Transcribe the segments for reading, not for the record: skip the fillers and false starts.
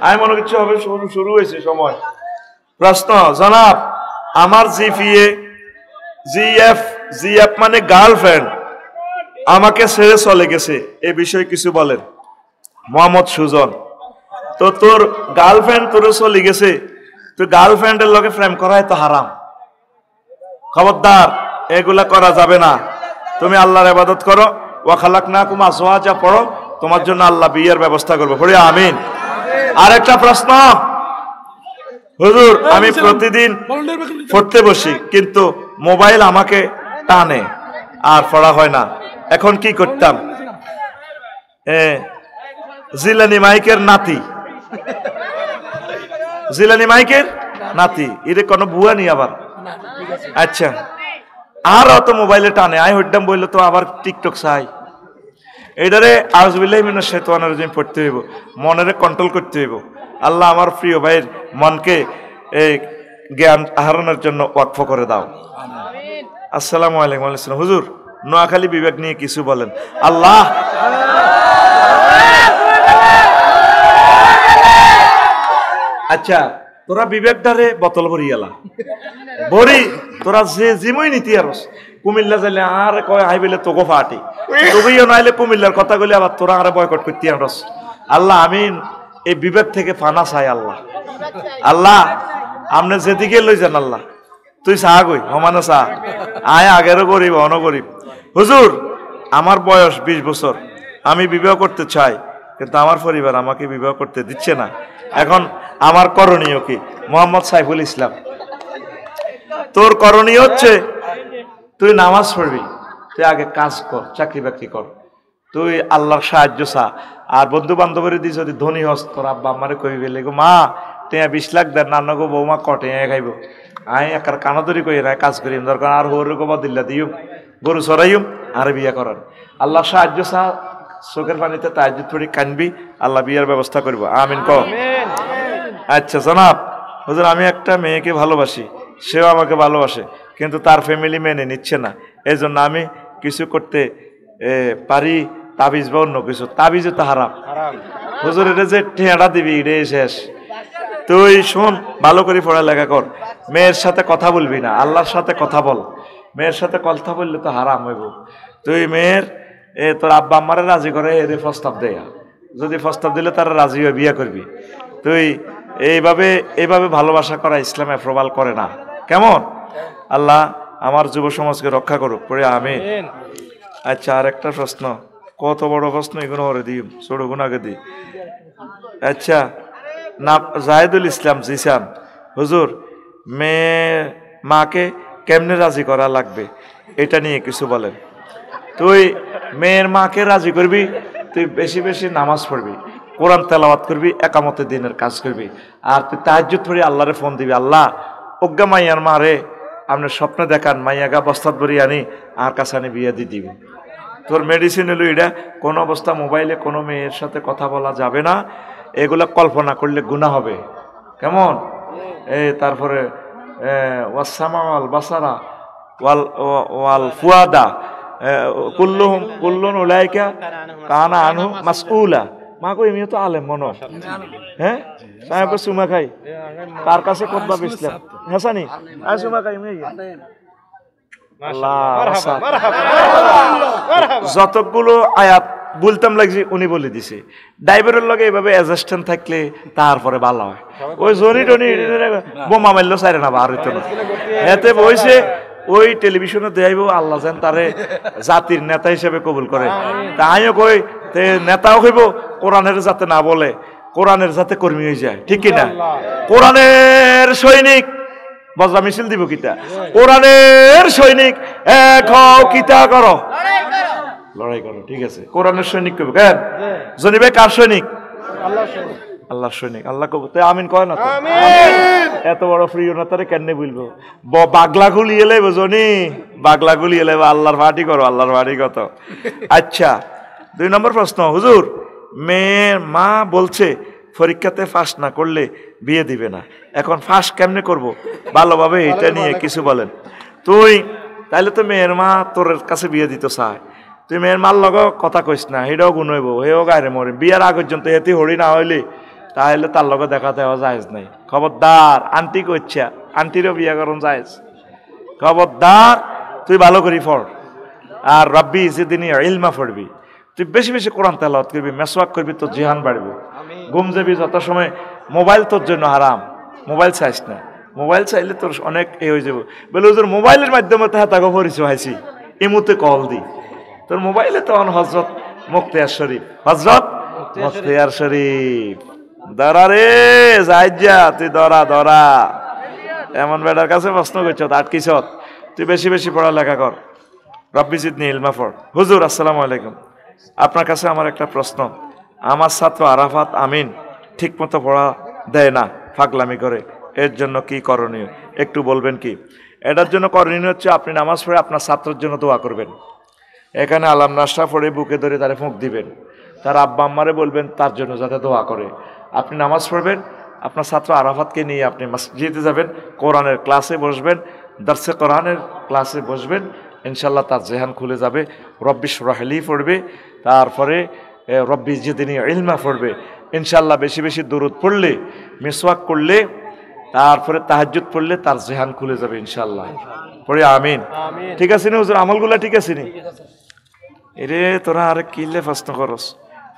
আমি মনে করছি হবে শুরু হয়েছে সময়। প্রশ্ন জনাব, আমার জিএফ মানে গার্লফ্রেন্ড আমাকে ছেড়ে চলে গেছে, এ বিষয়ে কিছু বলেন। মোহাম্মদ সুজন, তো তোর গার্লফ্রেন্ড তোর চলে গেছে, তুই গার্লফ্রেন্ডের লগে প্রেম করাই তো হারাম। খবরদার, এগুলা করা যাবে না। তুমি আল্লাহর ইবাদত করো, ওয়া খালাকনাকুম আজওয়াজা পড়ো, তোমার জন্য আল্লাহ বিয়ের ব্যবস্থা করবে। পড়ি আমিন। আরেকটা প্রশ্ন, হুজুর আমি প্রতিদিন পড়তে বসি কিন্তু মোবাইল আমাকে টানে আর পড়া হয় না, এখন কি করতাম? জিলানি মাইকের নাতি এর কোনো বুয়া নি আবার? আচ্ছা, আর অত মোবাইলে টানে, আই হইতাম বললে তো আবার টিকটক চাই। এটারে আউযুবিল্লাহি মিনাশ শাইতানির রাজিম পড়তে হইব, মনেরে কন্ট্রোল করতে হইব। আল্লাহ আমার প্রিয় ভাইয়ের মনকে এই জ্ঞান আহরণের জন্য ওয়াকফ করে দাও। আসসালামু আলাইকুম। ওয়ালাইকুম হুজুর, নোয়াখালী বিবেক নিয়ে কিছু বলেন। আল্লাহ আচ্ছা, তোরা বিবেকটারে বোতল ভরি এলা বড়ি, তোরা যে জিমই নীতি আরস কুমিল্লা যাইলে আর কয় আই বলে তোকে ফাটি, তোকেও নাইলে কুমিল্লার কথা বলে আবার তোরা আরে বয়কট করতে আরস। আল্লাহ আমিন, এই বিবেক থেকে ফানা চাই। আল্লাহ আমনে যেদিকে লই যান, আল্লাহ তুই চাহ গই সমানে চাহ, আয় আগেরও গরিব অন গরিব। হুজুর আমার বয়স 20 বছর, আমি বিবাহ করতে চাই কিন্তু আমার পরিবার আমাকে বিবাহ করতে দিচ্ছে না, এখন আমার করণীয় কি? মোহাম্মদ সাইফুল ইসলাম, তোর করণীয় হচ্ছে তুই নামাজ পড়বি, তুই আগে কাজ কর, চাকরি বাকরি কর, তুই আল্লাহর সাহায্য চা। আর বন্ধু বান্ধবের দিয়ে যদি ধনী হস, তোর আব্বা আমারে কই বেলে গো মা টেয়া 20 লাখ দেন, নানা গো বৌমা কটে খাইব, আই একার কানাদরি কই রায় কাজ করি, দরকার আর হরে গোবা দিল্লা দিও গরু চড়াইম আর বিয়া করার। আল্লাহর সাহায্য চা, চোখের পানিতে তাহাজ্জুদ পড়ি কানবি, আল্লাহ বিয়ার ব্যবস্থা করব। আমিন ক। আচ্ছা জনাব, হুজুর আমি একটা মেয়েকে ভালোবাসি, সেও আমাকে ভালোবাসে কিন্তু তার ফ্যামিলি মেনে নিচ্ছে না, এই জন্য আমি কিছু করতে পারি, তাবিজ বা অন্য কিছু? তাবিজে তো হারাম হুজুর, এটা যে ঠেঁড়া দিবি রে শেষ। তুই শোন, ভালো করে পড়ালেখা কর, মেয়ের সাথে কথা বলবি না, আল্লাহর সাথে কথা বল। মেয়ের সাথে কথা বললে তো হারাম হইব। তুই মেয়ের তোর আব্বা আম্মারে রাজি করে এদের প্রস্তাব দেয়, যদি প্রস্তাব দিলে তারা রাজি হয়ে বিয়ে করবি। তুই এইভাবে ভালোবাসা করা ইসলামে প্রবাল করে না, কেমন? আল্লাহ আমার যুব সমাজকে রক্ষা করুক, পড়ে আমিন। আচ্ছা আর একটা প্রশ্ন, কত বড় প্রশ্ন, এগুলো ওরে দিই ছোট গুণাকে দিই। আচ্ছা না, জাহিদুল ইসলাম জিসান, হুজুর মাকে কেমনে রাজি করা লাগবে, এটা নিয়ে কিছু বলেন। তুই মেয়ের মাকে রাজি করবি, তুই বেশি বেশি নামাজ পড়বি, কোরআন তেলাওয়াত করবি, একামতে দিনের কাজ করবি, আর তুই তাহাজ্জুদ পড়ি আল্লাহরে ফোন দিবি, আল্লাহ অজ্ঞা মাইয়ার মারে আপনার স্বপ্নে দেখান, মাইয়াগা বস্তাত ভরি আনি আর কাছে আনি বিয়ে দিয়ে দিবি। তোর মেডিসিন হলো এটা, কোনো অবস্থা মোবাইলে কোনো মেয়ের সাথে কথা বলা যাবে না, এগুলো কল্পনা করলে গুনাহ হবে, কেমন? তারপরে ওয়াসামা ওয়াল বাসারা ওয়াল ফুয়াদা কুল্লুন উলাইকা কানা আনহু মাসউলা। মা কই এমনি তো আলেম মনো, হ্যাঁ সাহেব সুমা খাই তার কাছে কতবা বিসলাম হাসানি আয় সুমা খাই যতগুলো আয়াত বলতাম লাগছে উনি বলে দিছে। ড্রাইভারের লগে এইভাবে অ্যাডজাস্টমেন্ট থাকলে তারপরে ভালো হয়। ওই জনি টনি বোমা মারলো সাইরে না আর হইতো না, এতে বইছে ওই টেলিভিশনে দেখাইব, আল্লাহ যেন তারে জাতির নেতা হিসেবে কবুল করে। তাইও কই নেতাও হইব, কোরআনের যাতে না বলে, কোরআনের যাতে কর্মী হয়ে যায়, ঠিক কিনা? কোরআনের সৈনিক বজরা মিছিল দিব কিতা, কোরআনের সৈনিক এক হও কিতা করো, লড়াই করো, ঠিক আছে? কোরআনের সৈনিক কইব কেন? জনি ভাই কার সৈনিক? আল্লাহর সৈনিক। আল্লাহ কব আমিন কয় না? এত বড় প্রিয় নেতারে কেমনে বলবো? বাগলা গুলিয়ে লাইব জনি, বাগলা গুলিয়ে লাইব, আল্লাহর পার্টি করো, আল্লাহর পার্টি কত। আচ্ছা 2 নম্বর প্রশ্ন, হুজুর মেয়ের মা বলছে পরীক্ষাতে পাস না করলে বিয়ে দিবে না, এখন পাস কেমনে করব ভালোভাবে, এটা নিয়ে কিছু বলেন। তুই তাইলে তো মেয়ের মা তোর কাছে বিয়ে দিতে চায়, তুই মেয়ের মার লগ কথা কইস না, সেটাও গুণ হইব, সেও গায়ে মরে। বিয়ার আগ পর্যন্ত হেতি হরি না হইলে তাহলে তার লগে দেখা দেওয়া জায়েজ নাই। খবরদার, আন্টি কইছা, আন্টিরও বিয়া করুন জায়েজ। খবরদার, তুই ভালো করি পড়, আর রব্বি যেদিনই ইলমা পড়বি, তুই বেশি বেশি কোরআন তেলাওয়াত করবি, মেসওয়াক করবি, তোর জিহান বাড়বে। ঘুম যাবি যত সময়, মোবাইল তোর জন্য হারাম, মোবাইল চাইস না। মোবাইল চাইলে তোর অনেক হয়ে যাবো। বলে ওদের মোবাইলের মাধ্যমে তো তাকে পরিচয় হয়েছি, ইমুতে কল দি। তোর মোবাইলে তো হজরত মুখতিয়ার শরীফ, হজরত মুখতিয়ার শরীফ ধরা রে, যাই যা তুই ধরা ধরা। এমন বেটার কাছে প্রশ্ন করছ, আটকিছ, তুই বেশি বেশি পড়ালেখা কর, রব্বি জিদনি ইলমা পড়। হুজুর আসসালামু আলাইকুম, আপনার কাছে আমার একটা প্রশ্ন। আমার ছাত্র আরাফাত আমিন ঠিক মতো পড়া দেয় না, ফাগলামি করে, এর জন্য কি করণীয় একটু বলবেন কি? এটার জন্য করণীয় হচ্ছে আপনি নামাজ পড়ে আপনার ছাত্রের জন্য দোয়া করবেন। এখানে আলাম নাশরা পড়ে বুকে ধরে তারে ফুঁক দিবেন, তার আব্বা আম্মারে বলবেন তার জন্য যাতে দোয়া করে। আপনি নামাজ পড়বেন, আপনার ছাত্র আরাফাতকে নিয়ে আপনি মসজিদে যাবেন, কোরআনের ক্লাসে বসবেন, দার্সে কোরআনের ক্লাসে বসবেন, ইনশাল্লাহ তার জেহান খুলে যাবে। রব্বি শরাহলি পড়বে, তারপরে রব্বি জিদনি ইলমা পড়বে। ইনশাল্লাহ বেশি বেশি দুরূদ পড়লে, মিসওয়াক করলে, তারপরে তাহাজ্জুদ পড়লে তার জেহান খুলে যাবে ইনশাল্লাহ। পড়ে আমিন। ঠিক আছে নি হুজুর, আমলগুলা ঠিক আছে নি? এরে তোরা আরে কিলে প্রশ্ন করস,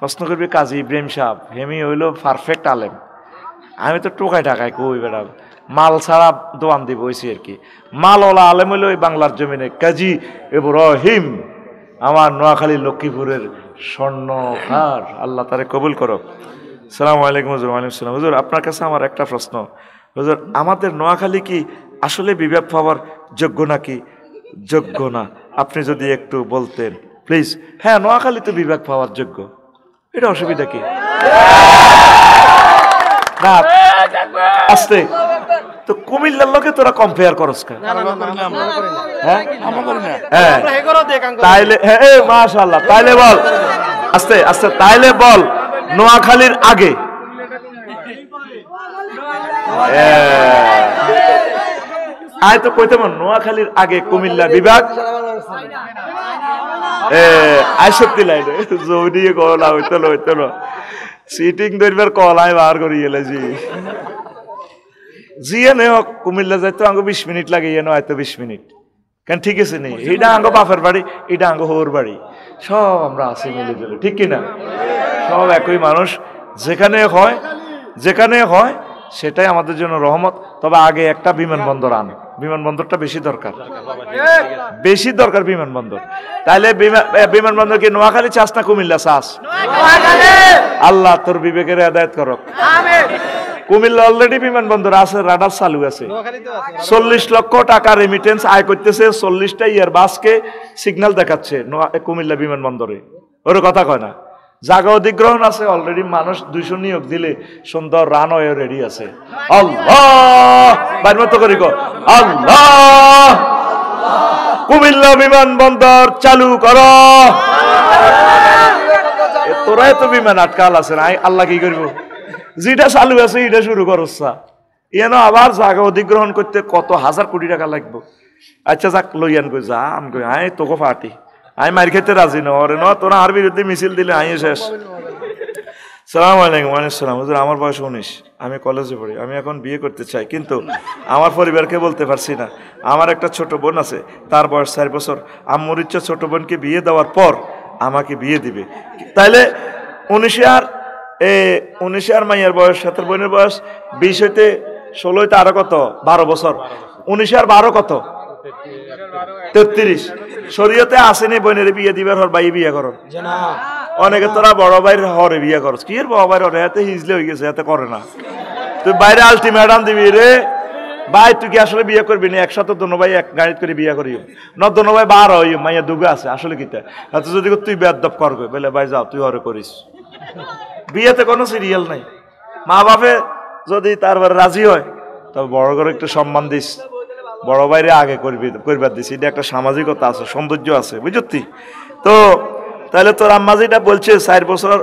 প্রশ্ন করবি কাজী ইব্রাহিম সাহেব, হেমি হইলো পারফেক্ট আলেম। আমি তো টোকায় টাকায় কই বেড়া, মাল ছাড়া দোয়ান দিব হয়েছি আর কি। মালওয়ালা আলেম হইলো ওই বাংলার জমিনে কাজী ইব্রাহিম, আমার নোয়াখালী লক্ষ্মীপুরের স্বর্ণকার, আল্লাহ তারে কবুল করো। সালামু আলাইকুম হুজুর। ওয়ালাইকুম সালাম। হুজুর আপনার কাছে আমার একটা প্রশ্ন। হুজুর আমাদের নোয়াখালী কি আসলে বিভাগ পাওয়ার যোগ্য নাকি যোগ্য না? আপনি যদি একটু বলতেন প্লিজ। হ্যাঁ, নোয়াখালী তো বিভাগ পাওয়ার যোগ্য, এটা অসুবিধা কি? না আসতে তো কুমিল্লার লোকে তোরা কম্পেয়ার করস কা? হ্যাঁ তাইলে, হ্যাঁ মাশাআল্লাহ, তাইলে বল আস্তে আস্তে, তাইলে বল নোয়াখালীর আগে। আয় তো কইতে মন নোয়াখালীর আগে কুমিল্লা বিভাগ। আইসক্তি লাইনে জৌড়িয়ে কলা হইতলো হইতলো সিটিং ধরবার কলাই বার করি গেলে জি জিয়ে নে হোক কুমিল্লা যাইতো আঙ্গ 20 মিনিট লাগে, ইয়ে হয়তো 20 মিনিট। কেন ঠিক আছে নি? এটা আঙ্গ বাপের বাড়ি, এটা আঙ্গ হোর বাড়ি, সব আমরা আছি মিলে জুলে, ঠিক কিনা? সব একই মানুষ, যেখানে হয় যেখানে হয় সেটাই আমাদের জন্য রহমত। তবে আগে একটা বিমানবন্দর আন, বিমানবন্দরটা বেশি দরকার, বেশি দরকার বিমানবন্দর। তাইলে বিমানবন্দর কি নোয়াখালী চাস না কুমিল্লা চাস? আল্লাহ তোর বিবেকের হেদায়েত করো। কুমিল্লা অলরেডি বিমানবন্দর আছে, রাডার চালু আছে, 40 লক্ষ টাকা রেমিটেন্স আয় করতেছে, 40টা এয়ারবাসকে সিগন্যাল দেখাচ্ছে কুমিল্লা বিমানবন্দরে। ওর কথা কয় না, জায়গা অধিগ্রহণ আছে অলরেডি, মানুষ 200 নিয়োগ দিলে সুন্দর রানওয়ে রেডি আছে। আল্লাহ বাইর মতো করি গো, আল্লাহ কুমিল্লা বিমানবন্দর চালু করো। তোরাই তো বিমান আটকাল আছে না, আল্লাহ কি করবো? যেটা চালু আছে এটা শুরু করছা, এন আবার জায়গা অধিগ্রহণ করতে কত হাজার কোটি টাকা লাগবে। আচ্ছা যাক লইয়ান কই যা, আমি কই আয় তোকে পার্টি, আমি মার খেতে রাজি না, ওরে ন তোরা আর বিরুদ্ধে মিছিল দিলে আইয়ে শেষ। সালাম আলাইকুম। ওয়ালাইকুম সালাম। হুজুর আমার বয়স 19, আমি কলেজে পড়ি, আমি এখন বিয়ে করতে চাই, কিন্তু আমার পরিবারকে বলতে পারছি না। আমার একটা ছোট বোন আছে, তার বয়স 4 বছর। আম্মুর ইচ্ছা ছোট বোনকে বিয়ে দেওয়ার পর আমাকে বিয়ে দিবে। তাইলে 19 আর মাইয়ার বয়স, 7 বোনের বয়স 20 হইতে 16 হইতে আরো কত 12 বছর, 19 আর 12 কত 33। শরীয়তে আসেনি বোনের বিয়ে দিবার হর ভাই বিয়ে করো, অনেকে তোরা বড় ভাইয়ের হরে বিয়ে করস, কি এর বড় ভাইয়ের হরে এতে হিজলে হয়ে গেছে, এতে করে না। তুই বাইরে আলটিমেটাম দিবি রে ভাই, তুই কি আসলে বিয়ে করবি না? একসাথে দোনো ভাই এক গাড়ি করে বিয়ে করিও না, দোনো ভাই 12 হইও, মাইয়া দুগে আছে, আসলে কিতা এত যদি তুই বেয়াদব করবে বলে ভাই যাও তুই হরে করিস। বিয়েতে কোনো সিরিয়াল নাই, মা বাপে যদি তারপরে রাজি হয় তবে বড় করে একটু সম্মান দিস, বড় ভাইরে আগে করবার দিস, এটা একটা সামাজিকতা আছে, সৌন্দর্য আছে, বুঝতি? তো তাহলে তোর আম্মা যেটা বলছে 4 বছর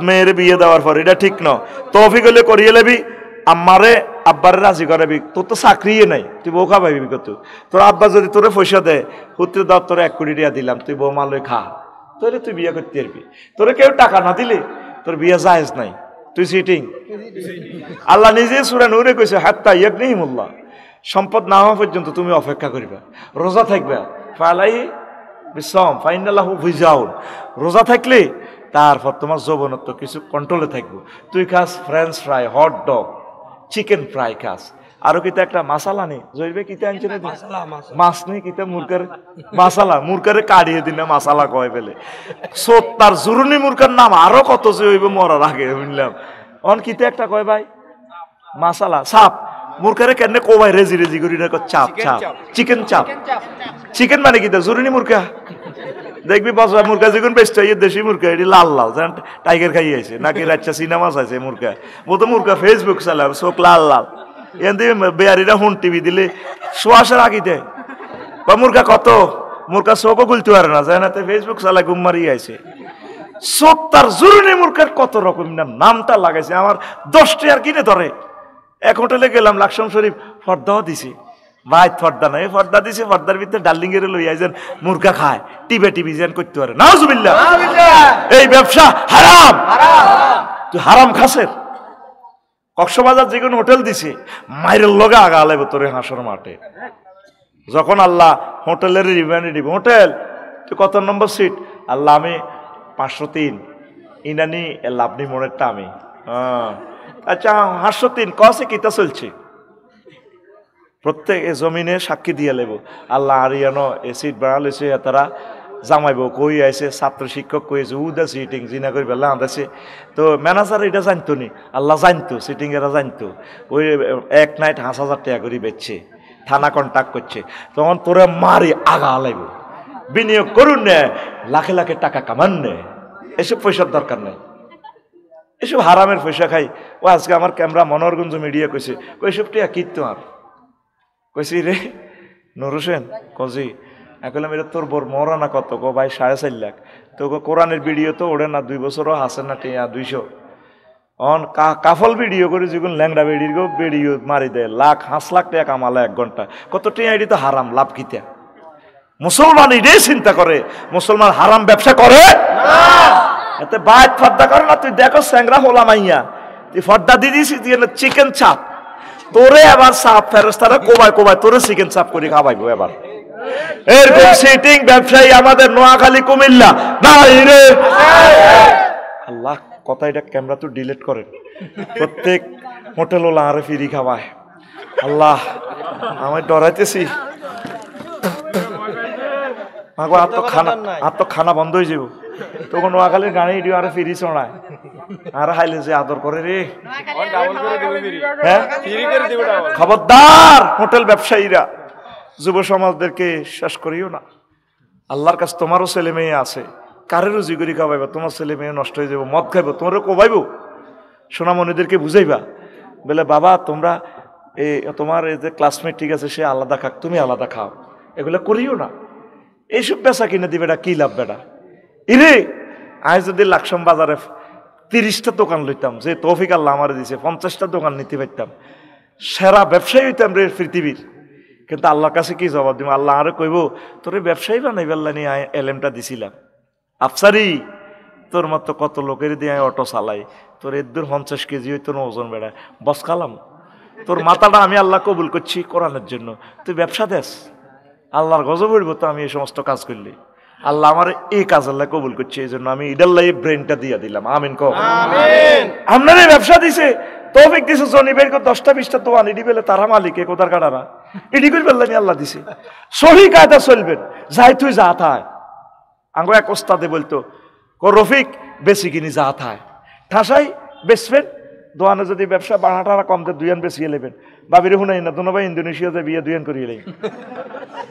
মেয়ের বিয়ে দেওয়ার পর, এটা ঠিক না। তৌফিক হলে করিয়ে লেবি, আম্মারে আব্বারে রাজি করাবি, তোর তো চাকরি নাই, তুই বউ খাবাবি কত? তোর আব্বা যদি তোরে পয়সা দেয়, হুত্রে দাও তোরে 1 কোটি টাকা দিলাম, তুই বৌমা লই খা, তাহলে তুই বিয়ে করতে পারবি। তোরে কেউ টাকা না দিলে তোর বিয়ে জায়েজ নাই, তুই সিটিং। আল্লাহ নিজে সূরা নূরে কইছে হাত্তা ইয়াগনিহিমুল্লাহ, সম্পদ না হওয়া পর্যন্ত তুমি অপেক্ষা করিবা, রোজা থাকবা। ফালাই বিসম ফাইনাল্লাহু ভিজাউন, রোজা থাকলে তারপর তোমার যৌবনত্ব কিছু কন্ট্রোলে থাকবো। তুই খাস French fry, hot dog, chicken fry খাস, আরো কিতা একটা মাসালা নেই জইবে কিতা আনছে না মাছ নেই কিতা মুরকার মাসালা, মুরকারে কাড়িয়ে দিন না মাসালা কয় ফেলে। তার জুরুনি মুরকার নাম আরো কত যে হইবে মরার আগে শুনলাম। অন কিতা একটা কয় ভাই মাসালা সাপ, মুরকারে কেন কোবাই রেজি রেজি করি না চাপ চাপ, চিকেন চাপ। চিকেন মানে কিতা জুরুনি মুরকা, দেখবি বাজার মুরগা যখন বেচতে দেশি মুরগা এটি লাল লাল টাইগার খাই আছে নাকি রাচ্চা সিনেমা আছে মুরগা, ও তো মুরগা ফেসবুক চালাম চোখ লাল লাল, এন দিয়ে বেয়ারিরা হুন টিভি দিলে শোয়াশের আগি দেয় বা মুরগা কত মুরগা চোখও গুলতে পারে না যায় না, ফেসবুক চালায় ঘুম মারি আছে। চোখ তার জরুরি মুরগার কত রকম নামটা লাগাইছে, আমার 10টি আর কিনে ধরে। এক হোটেলে গেলাম লাকসাম শরীফ, ফর্দাও দিছে ভাই, ফর্দা নাই ফর্দা দিছে, ফর্দার ভিতরে ডার্লিং এর লই আইছেন মুরগা খায় টিভি টিভি যেন করতে পারে। নাউজুবিল্লাহ, এই ব্যবসা হারাম, তুই হারাম খাসের। কক্সবাজার যে কোনো হোটেল দিছে মাইরের লগে আগা আলাইব তোরে হাসর মাঠে। যখন আল্লাহ হোটেলের রিমান্ডে দিব, হোটেল তুই কত নম্বর সিট, আল্লাহ আমি 503, ইনানি লাভনি মনেরটা আমি, আচ্ছা 503 কসে কিতা চলছে, প্রত্যেক জমিনে সাক্ষী দিয়ে লেব আল্লাহ আরিয়ানো এ সিট বাড়ালেছে, তারা জামাইব কই আইছে, ছাত্র শিক্ষক কইছে উদা সিটিং জিনা করি বেলা আঁধাছে। তো ম্যানেজার এটা জানতো নি, আল্লাহ জানতো, সিটিং এরা জানতো, ওই এক নাইট 5,000 টাকা করে বেচছে, থানা কন্ট্যাক্ট করছে, তখন তোরা মারি আগা আলাইব, বিনিয়োগ করুন নে, লাখে লাখে টাকা কামান নে, এসব পয়সার দরকার নেই, এসব হারামের পয়সা খাই। ও আজকে আমার ক্যামেরা মনোরগঞ্জ মিডিয়া কইছে, কইসব টিয়া কিত আর কইছি রে নুর হোসেন কজি এখন এটা তোর বোর মরানা কত, গো ভাই 4.5 লাখ, তো কোরআনের ভিডিও তো ওড়ে না, 2 বছরও হাসেন না টিয়া 200, অন কাফল ভিডিও করে যখন ল্যাংড়া বেড়ির গো ভিডিও মারি দেয় লাখ 5 লাখ টাকা কামালে 1 ঘন্টা, কত টিয়া এটি তো হারাম, লাভ কিতা? মুসলমান এটাই চিন্তা করে, মুসলমান হারাম ব্যবসা করে এতে বাইত ফর্দা করে না। তুই দেখো স্যাংরা হোলা মাইয়া, তুই ফর্দা দিয়ে দিয়েছিস চিকেন চাপ, তোরে আবার সাপ ফেরেস্তারা কোবায় কোবায় তোরে চিকেন চাপ করে খাওয়াইবো এবার। এরকম সিটিং ব্যবসায়ী আমাদের নোয়াখালী কুমিল্লা নাই রে। আল্লাহ কথা এটা ক্যামেরা তো ডিলিট করেন, প্রত্যেক হোটেল ওলা আরে ফিরি খাওয়ায়। আল্লাহ আমি ডরাইতেছি, আর তো খানা বন্ধ হয়ে যাব, তখন নোয়াখালীর গাড়ি ইডিও আরে ফিরি চড়ায় আর হাইলে যে আদর করে রে। হ্যাঁ খবরদার হোটেল ব্যবসায়ীরা, যুব সমাজদেরকে শেষ করিও না। আল্লাহর কাছে তোমারও ছেলে মেয়ে আছে, কারেরও জিগরি খাওয়াইবা, তোমার ছেলে মেয়ে নষ্ট হয়ে যাবো, মদ খাইবো, তোমারও কোবাইবো, সোনামণিদেরকে বুঝাইবা বলে বাবা তোমরা তোমার এই যে ক্লাসমেট ঠিক আছে সে আলাদা খাক, তুমি আলাদা খাও, এগুলো করিও না। এইসব বেচা কিনে দিবে এটা কি লাভ বেটা? ইরে আজ যদি লাকসাম বাজারে 30টা দোকান লইতাম, যে তৌফিক আল্লাহ আমার দিছে, 50টা দোকান নিতে পারতাম, সেরা ব্যবসায়ী হইতাম রে পৃথিবীর। কিন্তু আল্লাহর কাছে কি জবাব দিব? আল্লাহ আরে কইব তোরে ব্যবসায়ী বানাই বেল্লা নিয়ে এলেমটা দিছিলাম, আফসারি তোর মতো কত লোকের দিয়ে অটো চালাই, তোর এর 50 কেজি হইতো না ওজন বেড়ায়, বস খালাম তোর মাথাটা আমি আল্লাহ কবুল করছি কোরআনের জন্য, তুই ব্যবসা দেস, আল্লাহর গজব হইব তো আমি এই সমস্ত কাজ করলি। আল্লাহ আমার এই কাজ আল্লাহ কবুল করছে, এই জন্য আমি ইডাল্লাহ এই ব্রেনটা দিয়া দিলাম। আমিন কও আমিন। আপনার এই ব্যবসা দিছে, তৌফিক দিছে, জনি বের করে 10টা 20টা দোকান ইডি বেলে তারা মালিক, এ কোদার কাটারা ইডি করে বেললানি আল্লাহ দিছে। সহি কায়দা চলবেন, যাই তুই যা থায়। আঙ্গো এক ওস্তাদে বলতো রফিক বেশি কিনি যা থায়, ঠাসাই বেচবেন, দোয়ানে যদি ব্যবসা বাড়াটারা কম দেয় 2 আন বেশিয়ে নেবেন। বাবিরে শুনাই না দোনো ভাই ইন্দোনেশিয়াতে বিয়ে 2 আন করিয়ে নেই,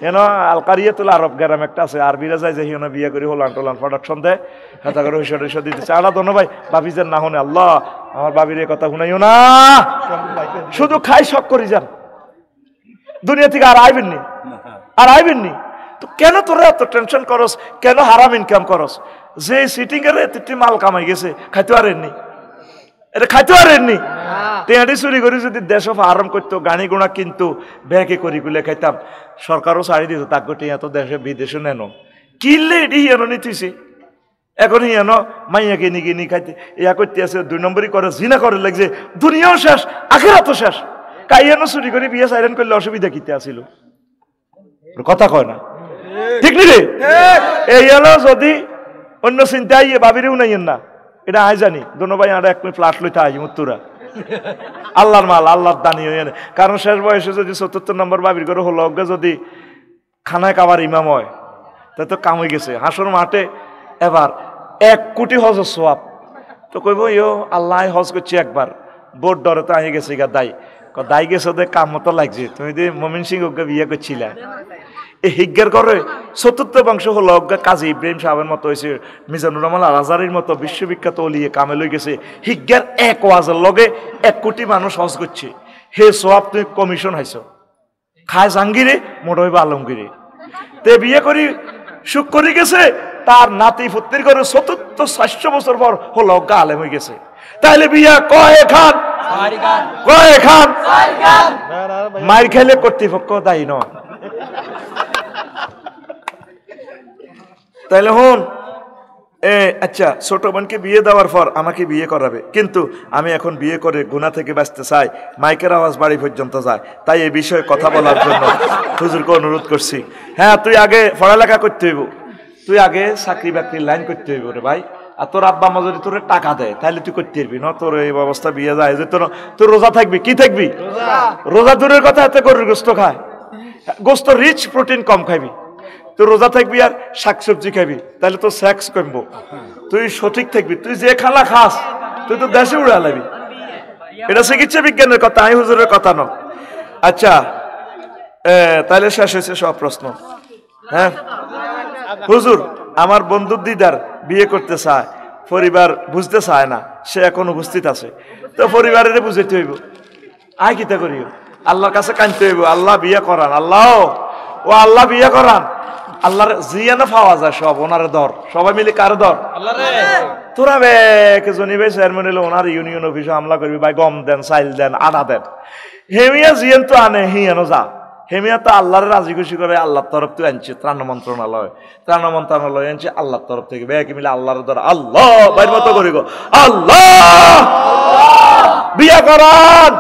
কেন আলকারিয়া তোলা আরব গ্রাম একটা আছে, আরবিরা যায় যে হিনা বিয়ে করে হোলান টোলান প্রোডাকশন দেয়, হাতা করে ঐশ্বর দিতেছে। আড়া দোনো ভাই বাবিজের না শুনে, আল্লাহ আমার বাবির কথা শুনাইও না, শুধু খাই শখ করি যান, দুনিয়া থেকে আর আইবেননি, আর আইবেননি। তো কেন তোরা এত টেনশন করস, কেন হারাম ইনকাম করস? যে সিটিং এর এতটি মাল কামাই গেছে, খাইতে পারেননি, এটা খাইতে পারেননি। টেঁয়াটি চুরি করে যদি দেশ আরাম করতো, গাড়ি গোড়া কিন্তু ব্যাগে করি গুলে খাইতাম, সরকারও ছাড়ি দিত, তাকে টিয়া তো দেশে বিদেশে নেন, কিনলে এটি হেন নিতেছে। এখন ইয়ানো মাইয়াকে নিকে নি খাইতে ইয়া করতে আছে 2 নম্বরই করে জিনা করে লাগছে দুনিয়াও শেষ আখিরাতও শেষ কাইয়ানো চুরি করে বিয়ে সাইরেন করলে অসুবিধা কিতে আছিল কথা কয় না ঠিক নি রে এই হলো যদি অন্য চিন্তা আইয়ে ভাবিরেও নাইয়েন না এটা আই জানি দোনো ভাই আর এক ফ্ল্যাট লইতে আই মুত্তুরা আল্লাহর মাল আল্লাহর দানি হইয়া কারণ শেষ বয়সে যদি 74 নম্বর ভাবির করে হলো যদি খানায় কাবার ইমাম হয় তা তো কাম হয়ে গেছে হাসর মাঠে এবার 1 কোটি হজের সোয়াব তো কইব ইয়ো আল্লাহ হজ করছি একবার বোর্ড ডরে তো আহি গেছে গা দাই গেছে ওদের কাম মতো লাগছে তুমি যে মমিন সিং ওকে বিয়ে করছিলা এই হিজ্ঞার করে 74 বংশ হলো কাজী ইব্রাহিম সাহেবের মতো হয়েছে মিজানুর রহমান আল আজহারির মতো বিশ্ববিখ্যাত ওলিয়ে কামে লই গেছে হিজ্ঞার 1 ওয়াজের লগে 1 কোটি মানুষ হজ করছে হে সোয়াব তুমি কমিশন হাইছ খায় জাঙ্গিরে মোট হইব আলমগিরে তে বিয়ে করি সুখ করে গেছে তার নাতি ফুত্তির করে 74 বছর পর হলো আলেম হয়ে গেছে তাহলে বিয়া কয় খান মার খেলে কর্তৃপক্ষ দায়ী নয় তাহলে হন আচ্ছা ছোট বোনকে বিয়ে দেওয়ার পর আমাকে বিয়ে করাবে কিন্তু আমি এখন বিয়ে করে গুনাহ থেকে বাঁচতে চাই মাইকের আওয়াজ বাড়ি পর্যন্ত যায় তাই এই বিষয়ে কথা বলার জন্য হুজুরকে অনুরোধ করছি হ্যাঁ তুই আগে পড়ালেখা করতে হইব তুই আগে চাকরি বাকরির লাইন করতে হইব রে ভাই আর তোর আব্বা মা যদি তোর টাকা দেয় তাহলে তুই করতে পারবি না তোর এই অবস্থা বিয়ে যায় যে তোর রোজা থাকবি কি থাকবি রোজা দূরের কথা এতে গরুর গোস্ত খায় গোস্ত রিচ প্রোটিন কম খাবি তুই রোজা থাকবি আর শাকসবজি খাবি তাহলে তোর সেক্স কমবো তুই সঠিক থাকবি তুই যে খালা খাস তুই তো দেশে উড়ে আলাবি এটা চিকিৎসা বিজ্ঞানের কথা আমি হুজুরের কথা ন আচ্ছা তাহলে শেষ হয়েছে সব প্রশ্ন হ্যাঁ হুজুর আমার বন্ধুর দিদার বিয়ে করতে চায় পরিবার বুঝতে চায় না সে এখন উপস্থিত আছে তো পরিবারের বুঝাইতে হইব আয় কিতা করিও আল্লাহর কাছে কাঁদতে হইব আল্লাহ বিয়ে করান আল্লাহ ও আল্লাহ বিয়ে করান আল্লাহর জিয়ানো পাওয়া যায় সব ওনার দর সবাই মিলে কার দর তোরা জনি ভাই চেয়ারম্যান হলে ওনার ইউনিয়ন অফিসে হামলা করবি ভাই গম দেন চাইল দেন আদা দেন হেমিয়া জিয়ান তো আনে হিয়ানো যা হেমিয়া তো আল্লাহর রাজি খুশি করে আল্লাহর তরফ থেকে আনছে ত্রাণ মন্ত্রণালয় আনছে আল্লাহর তরফ থেকে বেকে মিলে আল্লাহর দ্বারা আল্লাহ বাইর মতো করি গো আল্লাহ বিয়া করান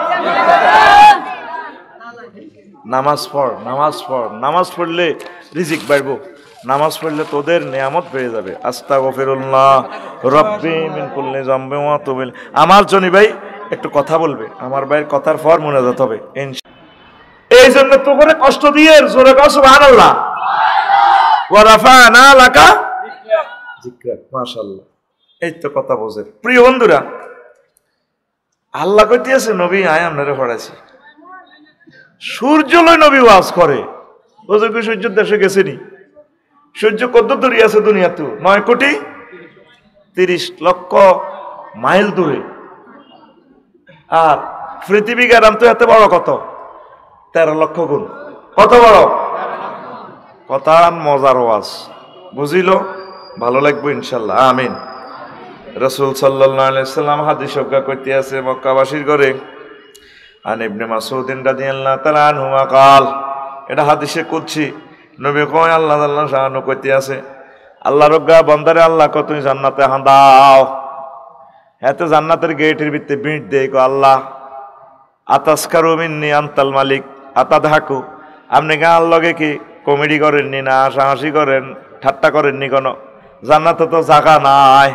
নামাজ পড়লে রিজিক বাড়বো নামাজ পড়লে তোদের নিয়ামত বেড়ে যাবে আস্তাগফিরুল্লাহ রব্বি মিন কুল্লি যামবি ওয়া তুবিল আমার জনি ভাই একটু কথা বলবে আমার ভাইয়ের কথার পর মুনাজাত হবে এই জন্য তো করে কষ্ট দিয়ে জোরে কও সুবহানাল্লাহ ওয়া রাফা'না লাকা যিকরাক মাশাআল্লাহ এই তো কথা বোঝে প্রিয় বন্ধুরা আল্লাহ কইতেছে নবী আয় আপনারে পড়াইছি সূর্য লয় নবী ওয়াজ করে বুঝো কি সূর্যের দেশে গেছেনি সূর্য কত দূরে আছে দুনিয়াতে 9 কোটি 30 লক্ষ মাইল দূরে আর পৃথিবী গ্রাম তো এত বড় কত 13 লক্ষ গুণ কত বড় কথা মজার ওয়াজ বুঝিল ভালো লাগবে ইনশাআল্লাহ আমিন রাসূল সাল্লাল্লাহু আলাইহি সাল্লাম হাদিস অজ্ঞা করতে আছে মক্কাবাসীর ঘরে আন ইবনে মাসউদ রাদিয়াল্লাহু তাআলা আনহু قال এটা হাদিসে কুদসি নবী কয় আল্লাহ তাআলা শানু কইতে আছে আল্লাহ রব্বা বান্দারে আল্লাহ কো তুমি জান্নাতে হাঁদাও এতে জান্নাতের গেটের ভিতরে বিট দেই কো আল্লাহ আতাসকারু মিন্নি আনতাল মালিক আতাদহাকু আপনি গাল লগে কি কমেডি করেননি না হাসাহাসি করেন ঠাট্টা করেননি কোন জান্নাতে তো জায়গা নাই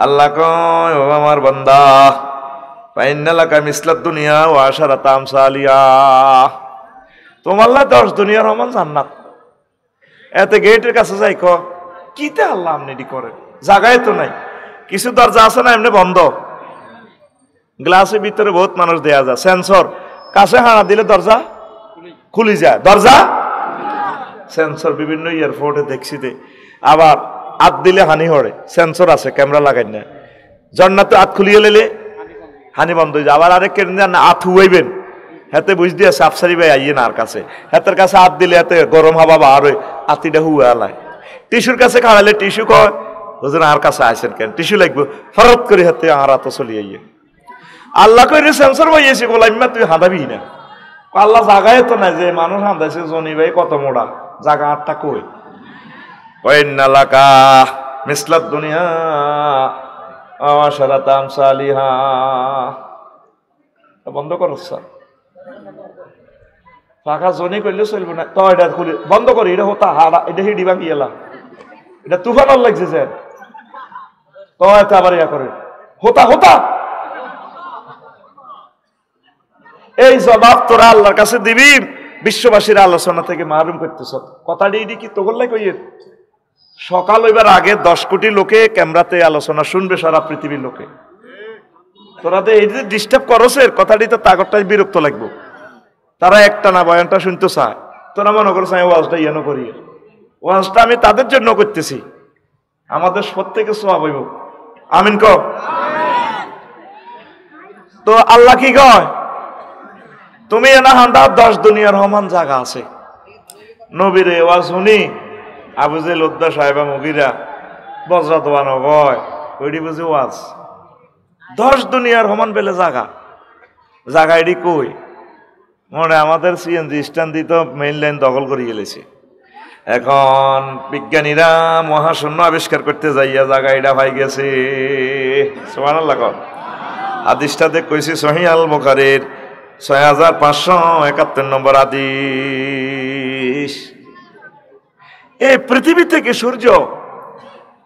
আল্লাহ কয় ও আমার বান্দা ফাইন্নালাকা মিসলাদ দুনিয়া ওয়া আশারাত আমসালিয়া তোমার লা 10 দুনিয়ার সমান জান্নাত এতে গেটের কাছে যাই কো কিতে আল্লাহ আপনি এডি করেন জায়গায় তো নাই কিছু দরজা আছে না এমনি বন্ধ গ্লাসের ভিতরে বহুত মানুষ দেয়া যায় সেন্সর কাছে হানা দিলে দরজা খুলে যায় দরজা সেন্সর বিভিন্ন এয়ারপোর্টে দেখছিতে আবার হাত দিলে হানি হড়ে সেন্সর আছে ক্যামেরা লাগাই না জান্নাতে হাত খুলিয়ে লেলে হানি বন্ধ হয়ে যায় আবার আরেক কেন না হাত হুয়াইবেন হাতে বুঝ দিয়ে সাফসারি ভাই আইয়ে না আর কাছে হাতের কাছে হাত দিলে হাতে গরম হাওয়া বার হয় আতিটা হুয়া লাই টিস্যুর কাছে খাড়ালে টিস্যু কয় হুজুর আর কাছে আইছেন কেন টিস্যু লাগবে ফরত করে হাতে আর হাত চলি আইয়ে আল্লাহ কইরে সেন্সর বইয়েছে গোলাইম্মা তুই হাঁদাবি না আল্লাহ জায়গায় তো নাই যে মানুষ হাঁদাইছে জনি ভাই কত মোড়া জায়গা আটটা কই ওয়াইন্নালাকা মিসলাত দুনিয়া আশারাত আমসালিহা। বন্ধ করো স্যার, ফাঁকা জনি করলে চলবে না তো। এটা খুলি বন্ধ করি, এটা হতা হারা, এটা হিডি ভাঙি এলা, এটা তুফান লাগছে স্যার। তো এত আবার ইয়া করে হতা হতা। এই জবাব তোরা আল্লাহর কাছে দিবি, বিশ্ববাসীর আলোচনা থেকে মাহরুম করতেছ। কথাটি এটি কি তোগল্লাই কইয়ে সকাল হইবার আগে 10 কোটি লোকে ক্যামেরাতে আলোচনা শুনবে, সারা পৃথিবীর লোকে। তোরা তো এই যে ডিস্টার্ব করছের কথাটি তো তাগরটাই বিরক্ত লাগবো। তারা একটা না বয়ানটা শুনতে চায়, তোরা মনে করছ আমি ওয়াজটা ইয়ানো করি। ওয়াজটা আমি তাদের জন্য করতেছি, আমাদের প্রত্যেকে সওয়াব হইব। আমিন ক। তো আল্লাহ কি কয়, তুমি এনা হান্ডা 10 দুনিয়ার সমান জায়গা আছে। নবীরে ওয়াজ শুনি আবু জেল উদ্দা সাহেবা মুগিরা বজরা দোয়া নয়, ওইটি বুঝি ওয়াজ। 10 দুনিয়ার সমান বেলে জায়গা এটি কই? মনে আমাদের সিএনজি স্ট্যান্ড দিত মেইন লাইন দখল করে গেলেছে। এখন বিজ্ঞানীরা মহাশূন্য আবিষ্কার করতে যাইয়া জায়গা এটা পাই গেছে। সুবহানাল্লাহ। হাদিসটাতে কইছি সহিহ আল বুখারীর 6571 নম্বর হাদিস। এই পৃথিবী থেকে সূর্য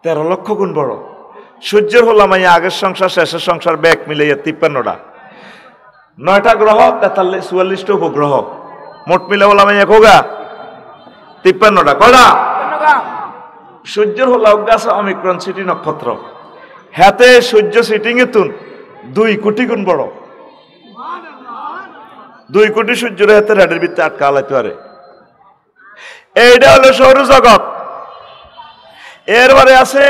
13 লক্ষ গুণ বড়। সূর্যের হলাম আগের সংসার শেষের সংসার ব্যাগ মিলাইয়া 53টা, 9টা গ্রহ, 44টা উপগ্রহ, মোট মিলে হলাম হোগা 53টা। কয়টা? সূর্যের হল গাছ অমিক্রন সিটি নক্ষত্র, হাতে সূর্য সিটিং এ তুন 2 কোটি গুণ বড়। 2 কোটি সূর্যের হাতে রেডের ভিতরে আটকা আলাইতে পারে। এইটা হলো সৌরজগৎ। এরপরে আছে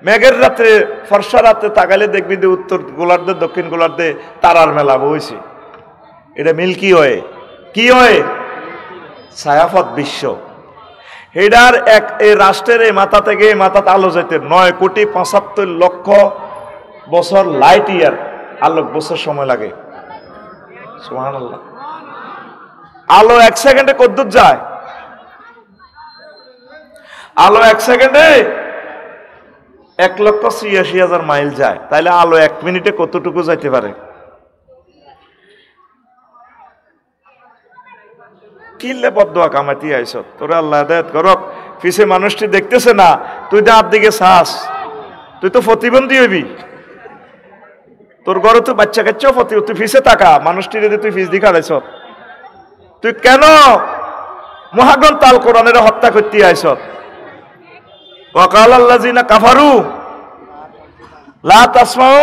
মেঘের রাতে, ফর্সা রাতে তাকালে দেখবি যে উত্তর গোলার্ধে দক্ষিণ গোলার্ধে তারার মেলা বইছে। এটা মিল্কি ওয়ে। কি হয়? ছায়াপথ বিশ্ব। এটার এই রাষ্ট্রের এই মাথা থেকে এই মাথাতে আলো যেতে 9,75,00,000 বছর লাইট ইয়ার, আলোক বছর সময় লাগে। সুবহানাল্লাহ। আলো 1 সেকেন্ডে কতদূর যায়? আলো 1 সেকেন্ডে 1,86,000 মাইল যায়। তাইলে আলো 1 মিনিটে কতটুকু যাইতে পারে? কিল্লে বদদোয়া কামাতি আইছ তোরা, আল্লাহ হেদায়েত করক। পিছে মানুষটি দেখতেছে না, তুই তো আর দিকে চাস, তুই তো প্রতিবন্ধী হইবি। তোর ঘরে তো বাচ্চা কাচ্চাও তুই ফিসে থাকা মানুষটি যদি তুই ফিস দিকে আড়াইছ, তুই কেন মহাগ্রন্থ আল কোরআনের হত্যা করতে আইছ? ওয়াকাল আল্লাযিনা কাফারু লা তাসমাউ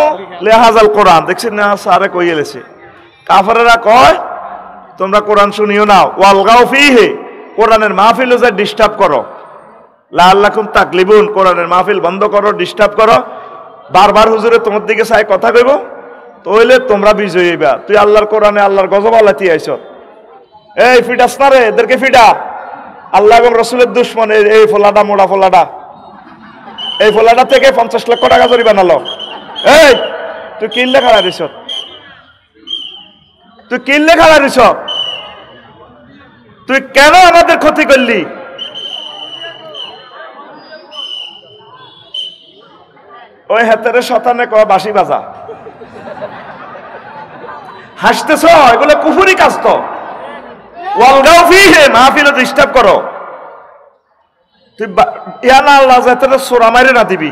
লিহাযাল কোরআন। দেখছেন না সারে কই এলেছে, কাফাররা কয় তোমরা কোরআন শুনিও না। ওয়ালগাউ ফিহি, কোরআনের মাহফিলে যা ডিস্টার্ব করো। লাআল্লাকুম তাকলিবুন, কোরআনের মাহফিল বন্ধ করো, ডিস্টার্ব করো। বারবার হুজুরে তোমার দিকে চাই কথা কইব, তাইলে তোমরা বিজয়ী হইবা। তুই আল্লাহর কোরআনে আল্লাহর গজব আলাতি আইছ। এই ফিডাস না রে, এদেরকে ফিডা। আল্লাহ এবং রাসূলের দুশমন এই ফলাডা, মোড়া ফলাডা, এই ফলাডা থেকে 50 লক্ষ টাকা জরিমানা লো। এই তুই কিল্লে খাড়া দিছ, তুই কিল্লে খাড়া দিছ, তুই কেন আমাদের ক্ষতি করলি? ওই হাতের শতানে কয় বাঁশি বাজা, হাসতেছ, এগুলো কুফুরি কাজ। তো ওয়ালগাউ ফিহি, মাহফিলে ডিস্টার্ব করো। তুই ইয়ানা আল্লাহ যাতে সোরা মারে না দিবি,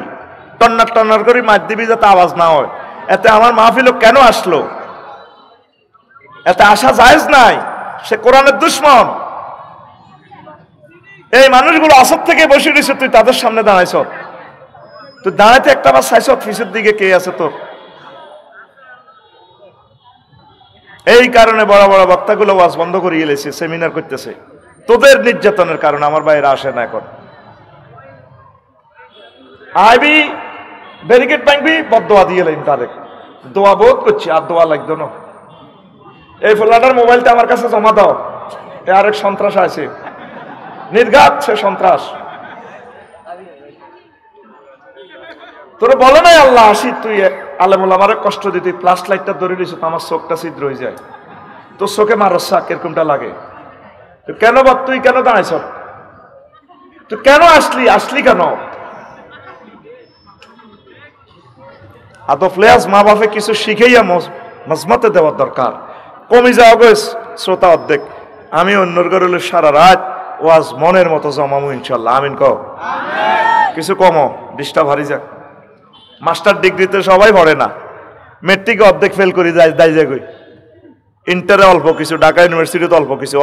টন্নার টন্নার করে মার দিবি যাতে আওয়াজ না হয়। এতে আমার মাহফিলও কেন আসলো? এতে আসা জায়েজ নাই। সে কোরআনের দুশমন। এই মানুষগুলো আসর থেকে বসে রয়েছে, তুই তাদের সামনে দাঁড়াইছ। তুই দাঁড়াইতে একটা বার চাইছ ফিসের দিকে কে আছে তোর? এই কারণে বড় বড় বক্তাগুলো ওয়াজ বন্ধ করে গেলেছে, সেমিনার করতেছে। তোদের নির্যাতনের কারণে আমার বাইরে আসে না। এখন আইবি ব্যারিকেড ভাঙবি, বদদোয়া দিয়ে লাইন তারে দোয়া বোধ করছি, আর দোয়া লাগতো না। এই ফোলাটার মোবাইলটা আমার কাছে জমা দাও। এ আরেক সন্ত্রাস আছে, নির্ঘাত সে সন্ত্রাস। তোরে বলে নাই আল্লাহ আসি, তুই আলেমুল আমারে কষ্ট দিতে প্লাস লাইটটা ধরে দিয়েছ, তো আমার চোখটা ছিদ্র হয়ে যায়। তোর চোখে মারসা কিরকমটা লাগে? কেন তুই কেন দাঁড়াইছ? তুই কেন আসলি কেন? আদফলেয়াজ মা বাপে কিছু শিখাইয়া মজমতে দেওয়ার দরকার। কমে যাওয়া গেছ শ্রোতা অর্ধেক, আমি অন্যর ঘরে সারা রাত ওয়াজ মনের মতো জমামু ইনশাল্লাহ। আমিন কও কিছু কমো, ডিস্টার্ব হারি যাক। মাস্টার ডিগ্রিতে সবাই পড়ে না, মেট্রিকে অর্ধেক ফেল করে যায় দায় যায় গই। ইন্টারে অল্প কিছু, ঢাকা ইউনিভার্সিটিতে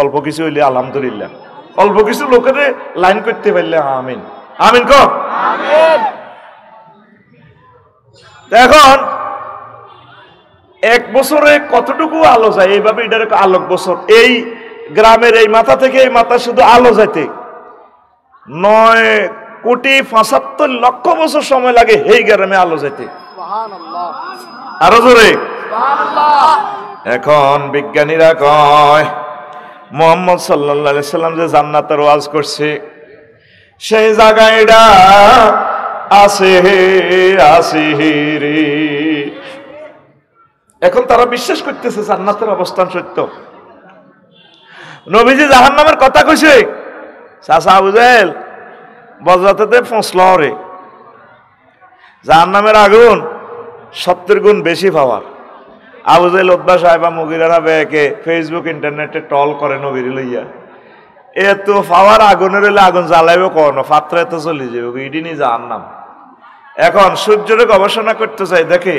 অল্প কিছু হইলে আলহামদুলিল্লাহ। অল্প কিছু লোকের লাইন করতে পারলে আমিন। আমিন কও। এখন এক বছরে কতটুকু আলো যায়, এইভাবে এটার আলোক বছর। এই গ্রামের এই মাথা থেকে এই মাথা শুধু আলো যাইতে 9,75,00,000 বছর সময় লাগে এই গ্রামে আলো যাইতে। আরো জোরে। এখন বিজ্ঞানীরা কয় মুহাম্মদ সাল্লাল্লাহু আলাইহি সাল্লাম যে জান্নাতের ওয়াজ করছে সেই জায়গায় এটা আছে রে। এখন তারা বিশ্বাস করতেছে জান্নাতের অবস্থান সত্য। নবীজি জাহান্নামের কথা কইছে, চাচা আবু জাহেল বজ্রাতে ফসল রে, জাহান্নামের আগুন 70 গুণ বেশি পাওয়ার। আবু জাহেল উতবা সাহেবা মুগিরারা বেকে ফেসবুক ইন্টারনেটে টল করে নবীর লইয়া, এত পাওয়ার আগুনের হইলে আগুন জ্বালাইব কোনো পাত্র এত চলে যাবে, ইডি নি জাহান্নাম। এখন সূর্যের গবেষণা করতে চাই, দেখে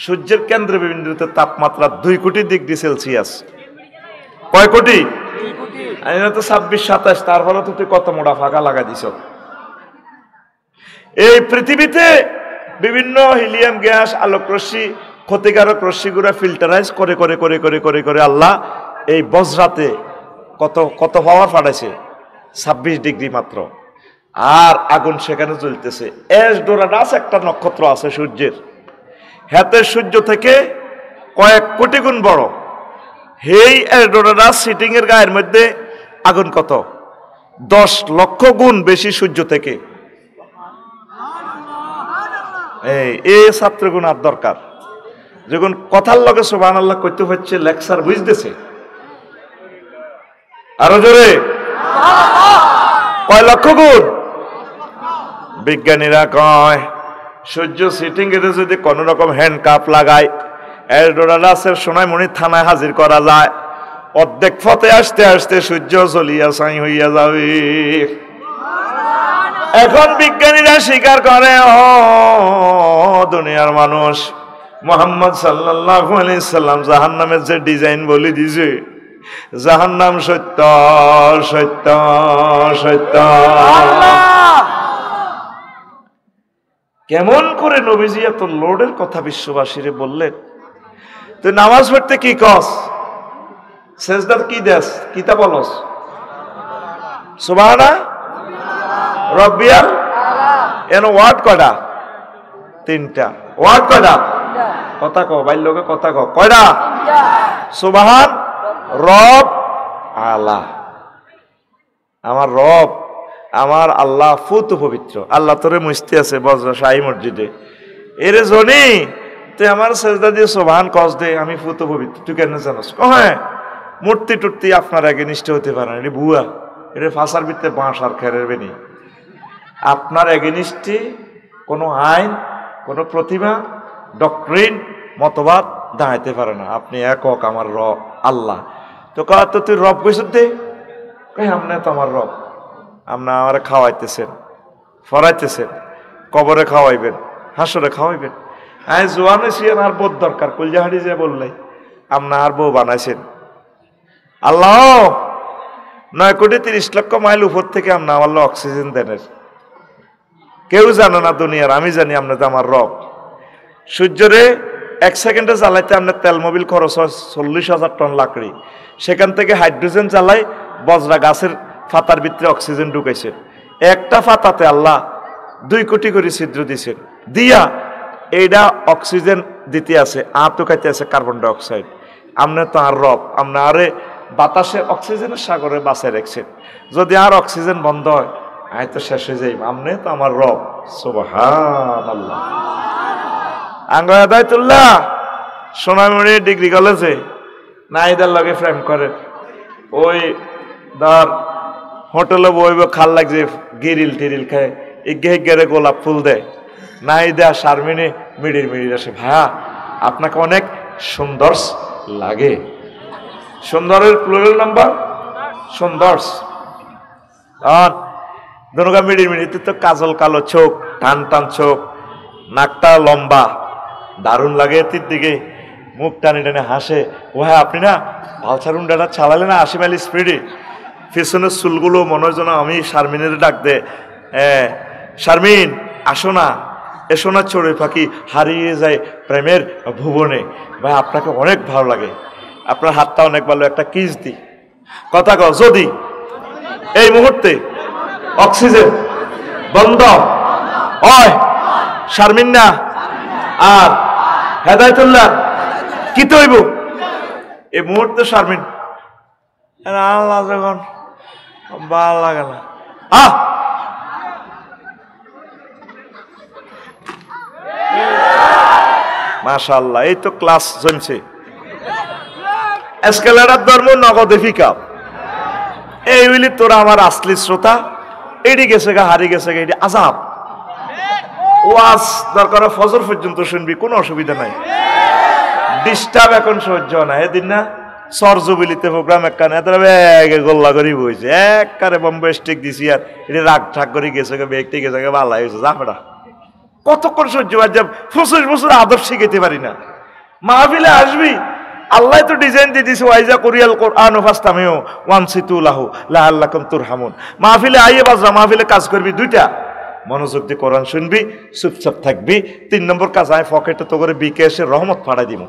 সূর্যের কেন্দ্রবিন্দুতে তাপমাত্রা 2 কোটি ডিগ্রি সেলসিয়াস। কয় কোটি? আমি তো 26-27, তারপরে তো তুই কত মোটা ফাঁকা লাগা দিছ। এই পৃথিবীতে বিভিন্ন হিলিয়াম গ্যাস, আলোক রশ্মি, ক্ষতিকারক রশ্মিগুলো ফিল্টারাইজ করে করে করে করে করে করে আল্লাহ এই বজ্রাতে কত কত পাওয়ার পাঠাইছে, 26 ডিগ্রি মাত্র। আর আগুন সেখানে জ্বলতেছে। এসডোরাডাস একটা নক্ষত্র আছে সূর্যের, হাতের সূর্য থেকে কয়েক কোটি গুণ বড়। এই এসডোরাডাস সিটিং এর গায়ের মধ্যে আগুন কত 10 লক্ষ গুণ বেশি সূর্য থেকে। এই ছাত্রগুণ আর দরকার, যখন কথার লগে সুবহানাল্লাহ কইতে হচ্ছে লেকচার বুঝতেছে। আরো জোরে, কয় লক্ষ গুণ? বিজ্ঞানীরা কয় সূর্য সিটিং এর যদি কোন রকম হ্যান্ড কাপ লাগায় এলডোরাডাসের সোনাইমণি থানায় হাজির করা যায়, অর্ধেক পথে আসতে আসতে সূর্য জ্বলিয়া ছাই হইয়া যাবে। এখন বিজ্ঞানীরা স্বীকার করে, ও দুনিয়ার মানুষ, মুহাম্মদ সাল্লাল্লাহু আলাইহি সাল্লাম জাহান্নামের যে ডিজাইন বলে দিয়েছে, জাহান্নাম সত্য সত্য সত্য। কেমন করে নবীজি এত লোডের কথা বিশ্ববাসীরে বললেন? তুই নামাজ পড়তে কি কস, সেজদার কি দেস, কিতা বলস? সুবহানা রব্বিয়াল। এন ওয়ার্ড কয়টা? 3টা। ওয়ার্ড কয়টা? কথা কও, বাইর লোকে কথা কও, কয়টা? সুবহান রব আলা। আমার রব, আমার আল্লাহ ফুত পবিত্র। আল্লাহ তোরে মুস্তি আছে বজ্র শাহী মসজিদে, এরে জনি তুই আমার সেজদা দিয়ে সুবহান কস দে, আমি ফুত পবিত্র। তুই কেন জানোস? হ্যাঁ, মূর্তি টুর্তি আপনার আগে নিষ্ঠ হতে পারে না, বুয়া এটা ফাঁসার ভিতরে বাঁশ আর খেরের বেনি। আপনার এগেনিস্টে কোনো আইন, কোনো প্রতিভা, ডক্ট্রিন, মতবাদ দাঁড়াইতে পারে না। আপনি একক আমার রব আল্লাহ। তো কত তুই রব কইস দে, আপনি তো আমার রব। আপনি আমার খাওয়াইতেছেন, ফরাইতেছেন, কবরে খাওয়াইবেন, হাসরে খাওয়াইবেন। হ্যাঁ, জোয়ান হয়েছি আর বোধ দরকার, কলজাহাড়ি যে বললে আপনার আর বউ বানাইছেন। আল্লাহ 9,30,00,000 মাইল উপর থেকে আপনি আমার অক্সিজেন দেনের। কেউ জানে না দুনিয়ার, আমি জানি আপনার আমার রব। সূর্যরে 1 সেকেন্ডে জ্বালাইতে আপনার তেল মোবিল খরচ হয় 40,000 টন লাকড়ি। সেখান থেকে হাইড্রোজেন জ্বালাই বজরা গাছের ফাতার ভিতরে অক্সিজেন ঢুকাইছেন। একটা ফাতাতে আল্লাহ 2 কোটি করে ছিদ্র দিছেন, দিয়া এইটা অক্সিজেন দিতে আছে, আতো খাইতে আছে কার্বন ডাই অক্সাইড। আপনি তো আর রব, আপনি আরে বাতাসে অক্সিজেনের সাগরে বাঁচাই রাখছেন। যদি আর অক্সিজেন বন্ধ হয় আমি তো শেষ হয়ে যাই। আপনি তো আমার রব। সুবহানাল্লাহ। আঙ্গায়াতুল্লাহ সোনামণি ডিগ্রি কলেজে নাইদার লগে ফ্রেম করে, ওই ধর হোটেলে বইব, খাল লাগছে, গিরিল টিরিল খায়, ইগে গেরে গোলাপ ফুল দেয়, নাহিদা শারমিনে মিডির মিডির আসে, ভাইয়া আপনাকে অনেক সুন্দর লাগে। সুন্দরের প্লুরাল নাম্বার সুন্দর। দনুকা মিডির মিডিতে তো কাজল কালো চোখ, টান টান চোখ, নাকটা লম্বা, দারুণ লাগে এর দিকে, মুখ টানে টানে হাসে। ও হ্যাঁ আপনি না ভালসার উন্ডাটা চালালে না 80 মাইল স্পিডে, পেছনের চুলগুলো মনে হয় যেন আমি শারমিনের ডাক দে, শারমিন আসো না, এসো না চড়ুই পাখি হারিয়ে যায় প্রেমের ভুবনে। ভাই আপনাকে অনেক ভালো লাগে, আপনার হাতটা অনেক ভালো, একটা কিস দি। কথা কও, যদি এই মুহূর্তে অক্সিজেন বন্ধ হয়, শারমিন না আর হেদায়েতুল্লাহ কি তৈব এই মুহূর্তে শারমিন আল্লাহ যখন ভালো লাগে না, মাশাআল্লাহ এই তো ক্লাস জমছে। এসকেলেটার ধর্ম নগদে ফিকা, এই হইলি তোরা আমার আসলি শ্রোতা, এটি গেছে গা হারি গেছে গা, এটি আজাব। ওয়াজ দরকার ফজর পর্যন্ত শুনবি, কোনো অসুবিধা নাই, ডিস্টার্ব এখন সহ্য না। এদিন না সরজবিলিতে প্রোগ্রাম একখানে এতটা ব্যাগে গোল্লা করি বইছে, একবারে বম্বে স্টিক দিছি আর এটি রাগ ঠাক করে গেছে গে, ব্যক্তি গেছে গে, ভালো হয়েছে জাফেটা। কতক্ষণ সহ্য হয়, 25 বছর আদব শিখাইতে পারি না। মাহফিলে আসবি, আল্লাহ তো ডিজাইন দিয়ে দিছে, ওয়াইজা কোরিয়াল কোরআন ফাস্তামিউ ওয়ানসিতু লাহু লাআল্লাকুম তুরহামুন। মাহফিলে আইয়ে বাজরা, মাহফিলে কাজ করবি দুইটা, মনোযোগ দিয়ে কোরআন শুনবি, চুপচাপ থাকবি। 3 নম্বর কাজ, আয় পকেটে তো করে বিকেশে রহমত ফাড়াই দিব।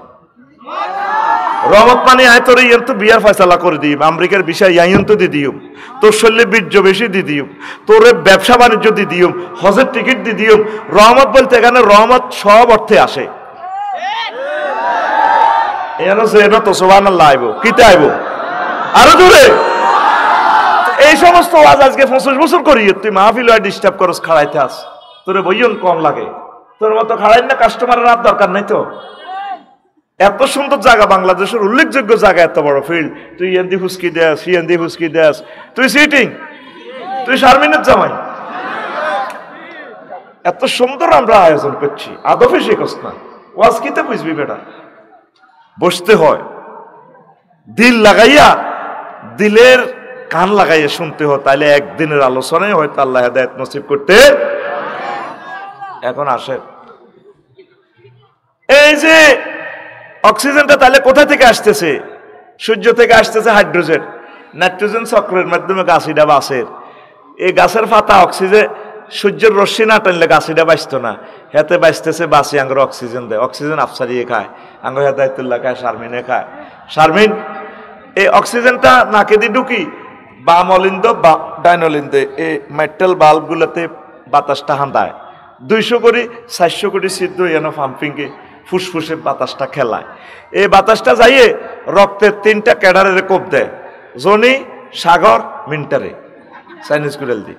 রহমত মানে আয় তোর ইয়ন্ত বিয়ার ফয়সালা করে দিই, আমেরিকার বিষয় ইয়াইন্ত দিয়ে দিও, তোর শরীরে বীর্য বেশি দিয়ে দিও, তোর ব্যবসা বাণিজ্য দিয়ে দিও, হজের টিকিট দিয়ে দিও। রহমত বলতে এখানে রহমত সব অর্থে আসে। এটা তো সুবহানাল্লাহ আইব, কিতে আইব আরো দূরে। এই সমস্ত ওয়াজ আজকে 25 বছর করি, তুই মাহফিল ডিস্টার্ব করস, খাড়াইতে আস, তোরে বইয়ন কম লাগে, তোর মতো খাড়াই না কাস্টমারের আর দরকার নাই তো। এত সুন্দর জায়গা, বাংলাদেশের উল্লেখযোগ্য জায়গা, এত বড় ফিল্ড, তুই এন্দি হুস্কি দেস, হিয়েন্দি হুস্কি দেস, তুই সিটিং, তুই শারমিনের জামাই, এত সুন্দর আমরা আয়োজন করছি, আদফে শিখস না, ওয়াজ কিতে বুঝবি বেটা। বসতে হয়, দিল লাগাইয়া, দিলের কান লাগাইয়া শুনতে হয়, তাইলে একদিনের আলোচনায় হয়তো আল্লাহ হেদায়েত নসিব করতে। এখন আসে এই যে অক্সিজেনটা তাহলে কোথা থেকে আসতেছে? সূর্য থেকে আসতেছে হাইড্রোজেন, নাইট্রোজেন চক্রের মাধ্যমে গাছিটা বাঁচের। এই গাছের পাতা অক্সিজেন, সূর্যের রশ্মি না টানলে গাছিটা বাঁচত না, হেতে বাঁচতেছে, বাঁচি আঙ্গুর অক্সিজেন দেয়, অক্সিজেন আফসারিয়ে খায়, আঙ্গুর হেদায়েতুল্লাহ খায়, শারমিনে খায়। শারমিন এই অক্সিজেনটা নাকে দিয়ে ঢুকি, বাম অলিন্দ বা ডাইন অলিন্দ, এই মেটাল বাল্বগুলোতে বাতাসটা হান্দায়, 200 কোটি 400 কোটি ছিদ্র এনে পাম্পিংয়ে ফুসফুসে বাতাসটা খেলায়। এই বাতাসটা যাইয়ে রক্তের 3টা ক্যাডারের কোপ দেয়, জনি, সাগর, মিন্টারে, চাইনিজ কুড়েল দি।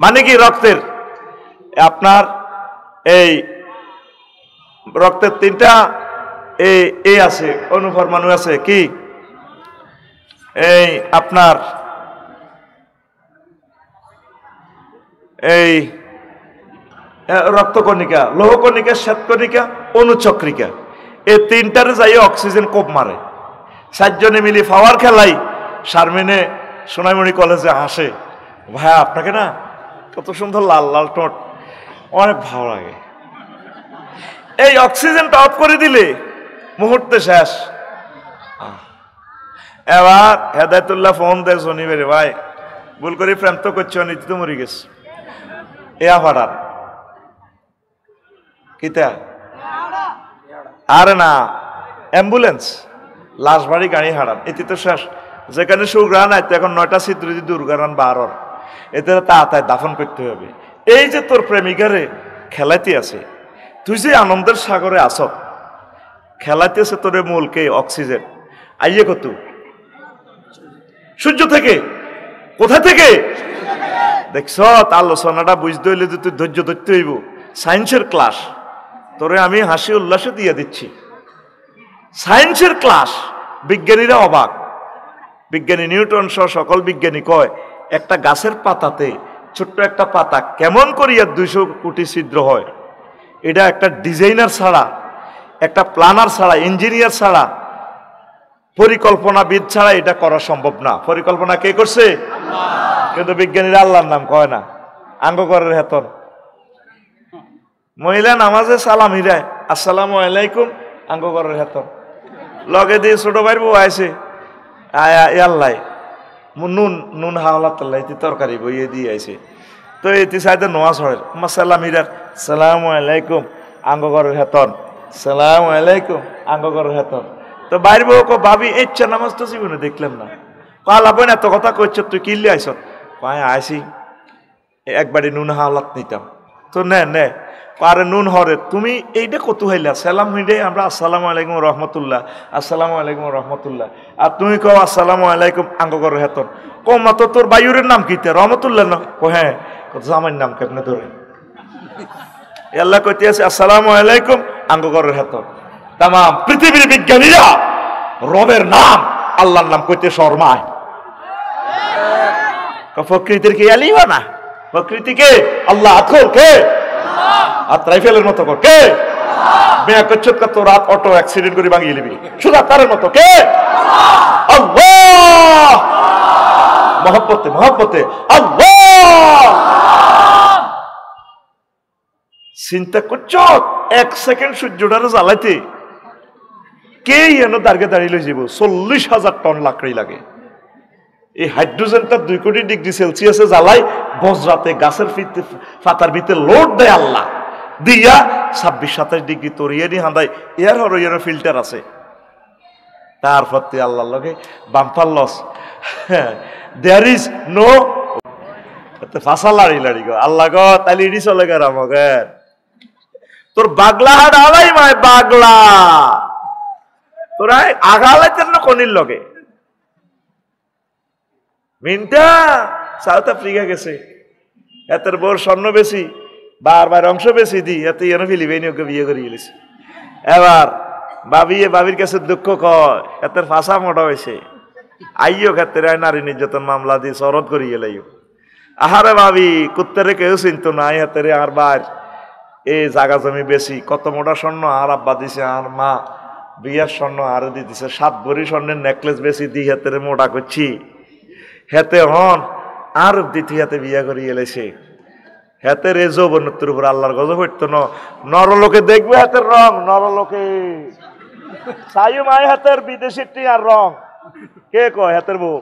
মানে কি রক্তের আপনার এই রক্তের 3টা এই আছে, অনুপরমাণু আছে, কি এই আপনার এই রক্তকণিকা, লৌহকণিকা, শ্বেতকণিকা, অনুচক্রিকা, এই 3টারে যাই অক্সিজেন কোপ মারে। 4 জনে মিলি পাওয়ার খেলাই। শারমিনে সোনাইমণি কলেজে হাসে, ভাই আপনাকে না কত সুন্দর লাল লাল ঠোঁট, অনেক ভালো লাগে। এই অক্সিজেনটা অফ করে দিলে মুহূর্তে শেষ। এবার হেদায়েতুল্লাহ ফোন দেয় শনিবারে, ভাই ভুল করে প্রেম তো করছো, অনিত তো মরে গেছে, এয়া ভাড়ার কিতা, আরে না অ্যাম্বুলেন্স, লাশ বাড়ি গাড়ি হারান, এতে তো শেষ। যেখানে সুগ্রাণ আইতো এখন 9টা ছিদ্র দিয়ে দুর্গারান 12, এতে তাড়াতাড়ি দাফন করতে হবে। এই যে তোর প্রেমিকারে খেলাইতে আছে, তুই যে আনন্দের সাগরে আস, খেলাইতে আছে তোর মূলকে অক্সিজেন আইয়ে কত সূর্য থেকে, কোথা থেকে দেখছ? আলোচনাটা বুঝতে হইলে যে তুই ধৈর্য ধরতে হইব। সায়েন্সের ক্লাস তোরে আমি হাসি উল্লাসে দিয়ে দিচ্ছি, সায়েন্সের ক্লাস। বিজ্ঞানীরা অবাক, বিজ্ঞানী নিউটন সহ সকল বিজ্ঞানী কয়, একটা গাছের পাতাতে, ছোট্ট একটা পাতা কেমন করিয়া 200 কোটি ছিদ্র হয় এটা একটা ডিজাইনার ছাড়া, একটা প্ল্যানার ছাড়া, ইঞ্জিনিয়ার ছাড়া, পরিকল্পনাবিদ ছাড়া এটা করা সম্ভব না। পরিকল্পনা কে করছে? কিন্তু বিজ্ঞানীরা আল্লাহর নাম কয় না, আঙ্গ করের হেতন। মহিলা নামাজে সালাম হিরায় আসসালামু আলাইকুম, আঙ্গ করের হেতন। লগে দিয়ে ছোট ভাইয়ের বউ আছে, আল্লাহ নুন নুন হাওলাতাল্লাহ তরকারি বইয়ে দিয়ে আইছে, তো এটি সাইডে নোয়া ছড়ের আমার সালাম হিরার সালামু আলাইকুম, আঙ্গ করের হেতন, সালাম আলাইকুম, আঙ্গ করের হেতন। তো বাইর বউ ভাবি ইচ্ছা নামাজ তো জীবনে দেখলাম না, পালা বই না এত কথা কইছ, তুই কিনলে আইস? পায় আইসি একবারে নুন হাওলাত নিতাম। তো নে পারে নুন হরে, তুমি এইটা কত হইলা সালাম হইলে আমরা আসসালামু আলাইকুম রহমতুল্লাহ, আসসালামু আলাইকুম রহমতুল্লাহ, আর তুমি কও আসসালামু আলাইকুম আঙ্গ করের হেতন। কমা তো তোর বায়ুরের নাম কিতে? রহমতুল্লাহ না? হ্যাঁ। আমার নাম কেমনে ধরে? আল্লাহ কইতে আছে আসসালামু আলাইকুম আঙ্গ করের হেতন। তামাম পৃথিবীর বিজ্ঞানীরা রবের নাম আল্লাহর নাম কইতে শর্মায়। প্রকৃতির কি আলিবা না? প্রকৃতিকে আল্লাহ আখর কে? আর রাইফেলের মতো কর কে? মেয়া কচ্ছত তো রাত অটো অ্যাক্সিডেন্ট করে ভাঙিয়ে নিবি সুদা তারের মতো কে? আল্লাহ। মহব্বতে মহব্বতে আল্লাহ। চিন্তা করছ এক সেকেন্ড সূর্যটারে জ্বালাইতে কে এন দাঁড়িয়ে দাঁড়িয়ে লই যাব? 40,000 টন লাকড়ি লাগে। এই হাইড্রোজেনটা 2 কোটি ডিগ্রি সেলসিয়াসে জ্বালাই বজ্রাতে গাছের পাতার ভিতরে লোড দেয় আল্লাহ, দিয়া 26-27 ডিগ্রি তরিয়ে নি হাঁদায় এয়ার হর ইয়ার ফিল্টার আছে। তারপর আল্লাহর লগে bumper loss, there is no ফাঁসা লাড়ি লাড়ি গো আল্লাহ গো তাইলে ইডি চলে গেল আমাকে। তোর বাগলা হাট আলাই মায় বাগলা, তোরা আগালাইতেন না কনির লগে। মিনটা সাউথ আফ্রিকা গেছে, এতের বোর স্বর্ণ বেশি, বারবার অংশ বেশি দি এত ইয়ে ফিলিপাইনি ওকে বিয়ে করে গেছে। এবার বাবির কাছে দুঃখ কয় এতের ফাঁসা মোটা হয়েছে, আইও ক্ষেত্রে নারী নির্যাতন মামলা দিয়ে শরৎ করিয়ে গেলাইও। আহারে ভাবি কুত্তারে কেউ চিনতো না, হাতেরে আর বার এই জাগা জমি বেশি, কত মোটা স্বর্ণ আর আব্বা দিছে, আর মা বিয়ার স্বর্ণ আরো দিতেছে, 7 ভরি স্বর্ণের নেকলেস বেশি দি হাতেরে মোটা করছি, হেতে হন আর দ্বিতীয় হাতে বিয়া করিয়ে এলেছে। হাতের এই যৌবনত্বের উপর আল্লাহর গজব হইতো না। নরলোকে দেখবে হাতের রং, নরলোকে সাইও মাই হাতের বিদেশির টিয়ার রং কে কয়? হাতের বউ।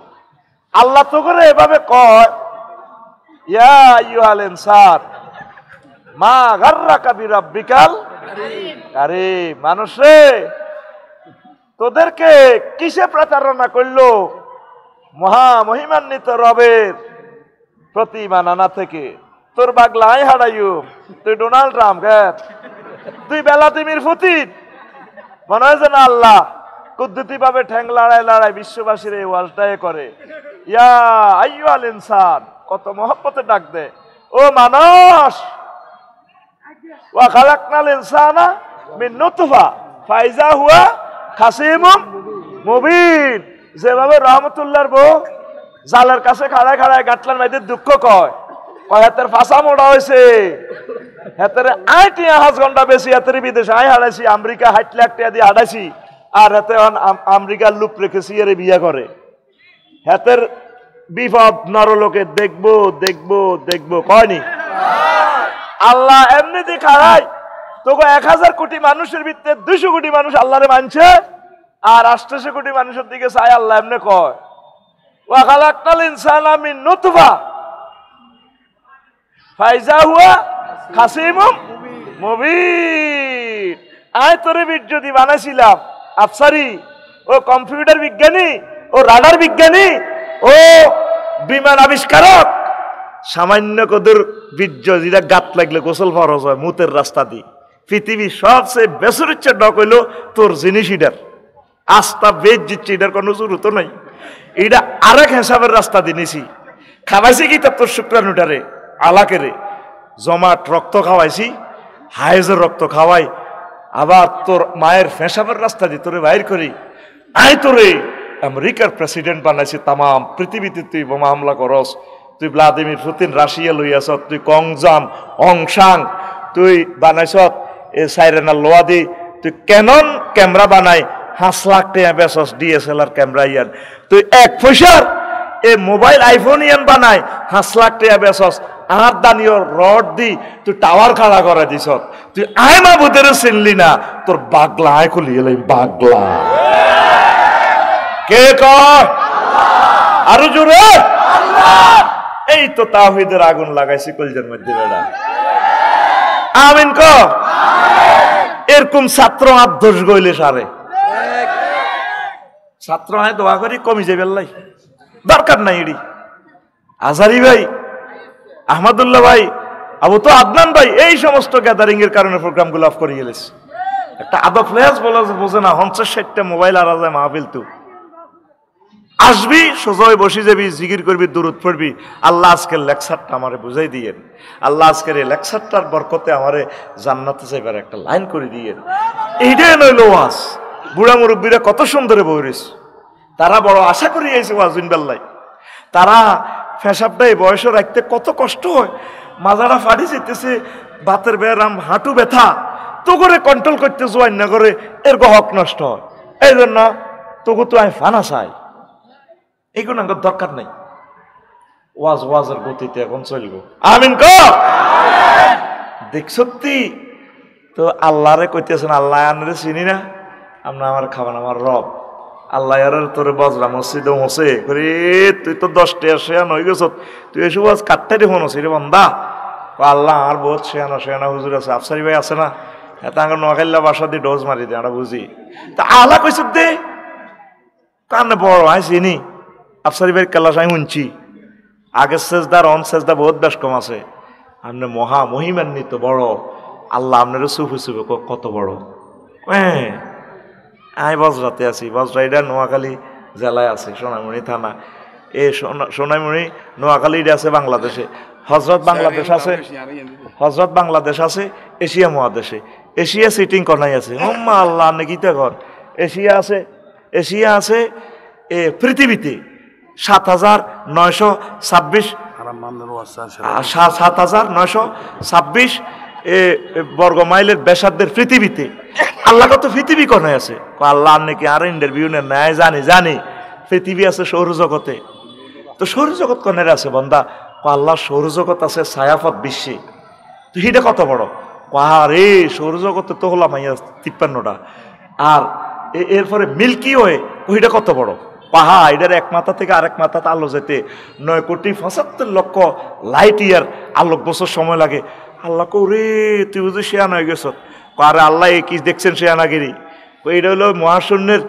আল্লাহ তো করে এভাবে কয় ইয়া আইয়ুহাল ইনসান মা গাররাকা বিরাব্বিকাল কারীম। মানুষ রে তোদেরকে কিসে প্রতারণা করলো? মহা মহিমান্বিত রবের প্রতিমা নানা থেকে। তোর বাগলাই হারাইও, তুই ডোনাল্ড ট্রাম্প, তুই বেলাদিমির পুতিন, মনে হয় যে না আল্লাহ কুদ্দুতি ভাবে ঠ্যাং লড়াই লড়াই বিশ্ববাসীর এই ওয়াজটাই করে। ইয়া আইয়ুহাল ইনসান, কত মহব্বতে ডাক দে, ও মানুষ। ওয়া খালাকনাল ইনসানা মিন নুতফা ফাইজা হুয়া খাসিমুম মুবিন। যেভাবে রহমতুল্লাহর বউ জালের কাছে খাড়ায় খাড়ায় গাটলার মাইদের দুঃখ কয়, হাতের ফাঁসা মোড়া হয়েছে, হাতের 8 ঘন্টা বেশি হাতের বিদেশে আয় হারাইছি, আমেরিকা 60 লাখ টাকা দিয়ে হারাইছি, আর হাতে আমেরিকার লুপ রেখেছি এর বিয়া করে। হাতের বিপদ নরলোকে দেখবো দেখবো দেখবো কয়নি? আল্লাহ এমনিতে খাড়ায় তোকে 1000 কোটি মানুষের ভিতরে 200 কোটি মানুষ আল্লাহরে মানছে, আর 88 কোটি মানুষের দিকে চাই আল্লাহ এমনি কয় ওয়া খালাকনাল ইনসানা মিন নুতফা ফাইজা হুয়া খাসিমুম মুবিন। আয় তোরে বীর্য দি বানাইছিলাম আফসারি, ও কম্পিউটার বিজ্ঞানী, ও রাডার বিজ্ঞানী, ও বিমান আবিষ্কারক, সামান্য কদর বীর্য যেটা গাত লাগলে গোসল ফরজ হয় মুতের রাস্তা দিয়ে। পৃথিবীর সবচেয়ে বেসরিচ্ছা ডক হইল তোর জিনিস ইডার আস্তা বেজ দিচ্ছে, এটার কোনো জরুরত নাই। এটা আরেক হিসাবের রাস্তা দিয়ে নিছি। খাওয়াইছি কি তোর শুক্রাণুটারে আলাকে রে জমাট রক্ত খাওয়াইছি, হায়েজের রক্ত খাওয়াই, আবার তোর মায়ের ফেসাবের রাস্তা দিয়ে তোরে বাইর করি। আয় তোরে আমেরিকার প্রেসিডেন্ট বানাইছি, তামাম পৃথিবীতে তুই বোমা হামলা করস, তুই ভ্লাদিমির পুতিন রাশিয়া লইয়াছ, তুই কংজাম অংশাং তুই বানাইছ এ সাইরেনার লোয়া দি তুই ক্যানন ক্যামেরা বানাই 5 লাখ টাকা বেচস ডিএসএলআর ক্যামেরা ইয়ান তুই 1 পয়সার এ মোবাইল আইফোন ইয়ান বানাই 5 লাখ টাকা বেচস আর দানিও রড দি তুই টাওয়ার খাড়া করে দিছ তুই আয় মাহবুদের চিনলি না তোর বাগলা আয় খুলি এলাই বাগলা কে কয় আরো জোরে আল্লাহ এই তো তাওহীদের আগুন লাগাইছি কলজের মধ্যে বেড়া আমিন ক এরকম ছাত্র আদর্শ গইলে সারে ছাত্র হয় দোয়া করি কমি যাবে লাই দরকার নাই এডি আজারি ভাই আহমদুল্লাহ ভাই আবু তো আদনান ভাই এই সমস্ত গ্যাদারিং এর কারণে প্রোগ্রামগুলো অফ করে গেলেছে একটা আদব ফ্লেস বলা বোঝে না 50-60টা মোবাইল আর যায় মাহফিল তো আসবি সোজায় বসে যাবি জিকির করবি দুরূদ পড়বি আল্লাহ আজকের লেকচারটা আমারে বুঝাই দিয়েন আল্লাহ আজকের এই লেকচারটার বরকতে আমারে জান্নাতে যাইবার একটা লাইন করে দিয়েন এইটাই নইল ওয়াজ বুড়া মুরব্বীরা কত সুন্দরে বইরিস তারা বড় আশা করি আইছে ওয়াজিন বেল্লাই তারা ফেসাবটা এই বয়সে রাখতে কত কষ্ট হয় মাজারা ফাড়ি যেতেছে বাতের ব্যারাম হাঁটু ব্যথা তো করে কন্ট্রোল করতে জোয়ান না করে এর হক নষ্ট হয় এই জন্য তোকে তো আমি ফানা চাই এইগুলো আমার দরকার নাই ওয়াজের গতিতে এখন চলবো আমিন ক দেখ সত্যি তো আল্লাহরে কইতেছেন আল্লাহ আনরে চিনি না আমরা আমার খাবার আমার রব আল্লাহ আর তোর বজরা মসজিদে হোসে রে তুই তো 10টা শেয়ান হয়ে গেছ তুই এসব আজ কাটতে দেখুন রে বন্দা আল্লাহ আর বহুত শেয়ানা হুজুর আছে আফসারি ভাই আছে না এটা আমার নোয়াখাইল্লা বাসা দিয়ে ডোজ মারি দে আমরা বুঝি তা আল্লাহ কইস দে কানে বড় হয় চিনি আফসারি ভাই কেলাস আমি শুনছি আগের সেজদার অন সেজদা বহুত বেশ কম আছে আপনি মহা মহিমান্বিত বড় আল্লাহ আপনারও সুফে সুফে কত বড় হ্যাঁ আমি বজরাতে আছি বজরা এটা নোয়াখালী জেলায় আছে সোনাইমুড়ি থানা এই সোনাইমুড়ি নোয়াখালী এটা আছে বাংলাদেশে হজরত বাংলাদেশ আছে এশিয়া মহাদেশে এশিয়া সিটিং কনাই আছে হোম্মা আল্লাহ নেকিতে ঘর এশিয়া আছে পৃথিবীতে 7,926 7,926 বর্গ মাইলের ব্যাসার্ধের পৃথিবীতে আল্লাহ কত পৃথিবী কোনায় আছে আল্লাহ নাকি আর ইন্টারভিউ নেয় জানি পৃথিবী আছে সৌরজগতে তো সৌরজগৎ কোনের আছে বন্দা আল্লাহ সৌরজগৎ আছে ছায়াপথ বিশ্বে তো সেটা কত বড় রে সৌরজগতে তো হলাম 53টা আর এরপরে মিল্কি ওয়ে ওইটা কত বড় পাহাড় এটার এক মাথা থেকে আরেক মাথাতে আলো যেতে 9,75,00,000 লাইট ইয়ার আলোক বছর সময় লাগে আল্লাহ রে তুই বুঝি শেয়ান হয়ে গেছ আরে আল্লাহ কি দেখছেন শেয়ানাগিরি এটা হলো মহাশূন্যের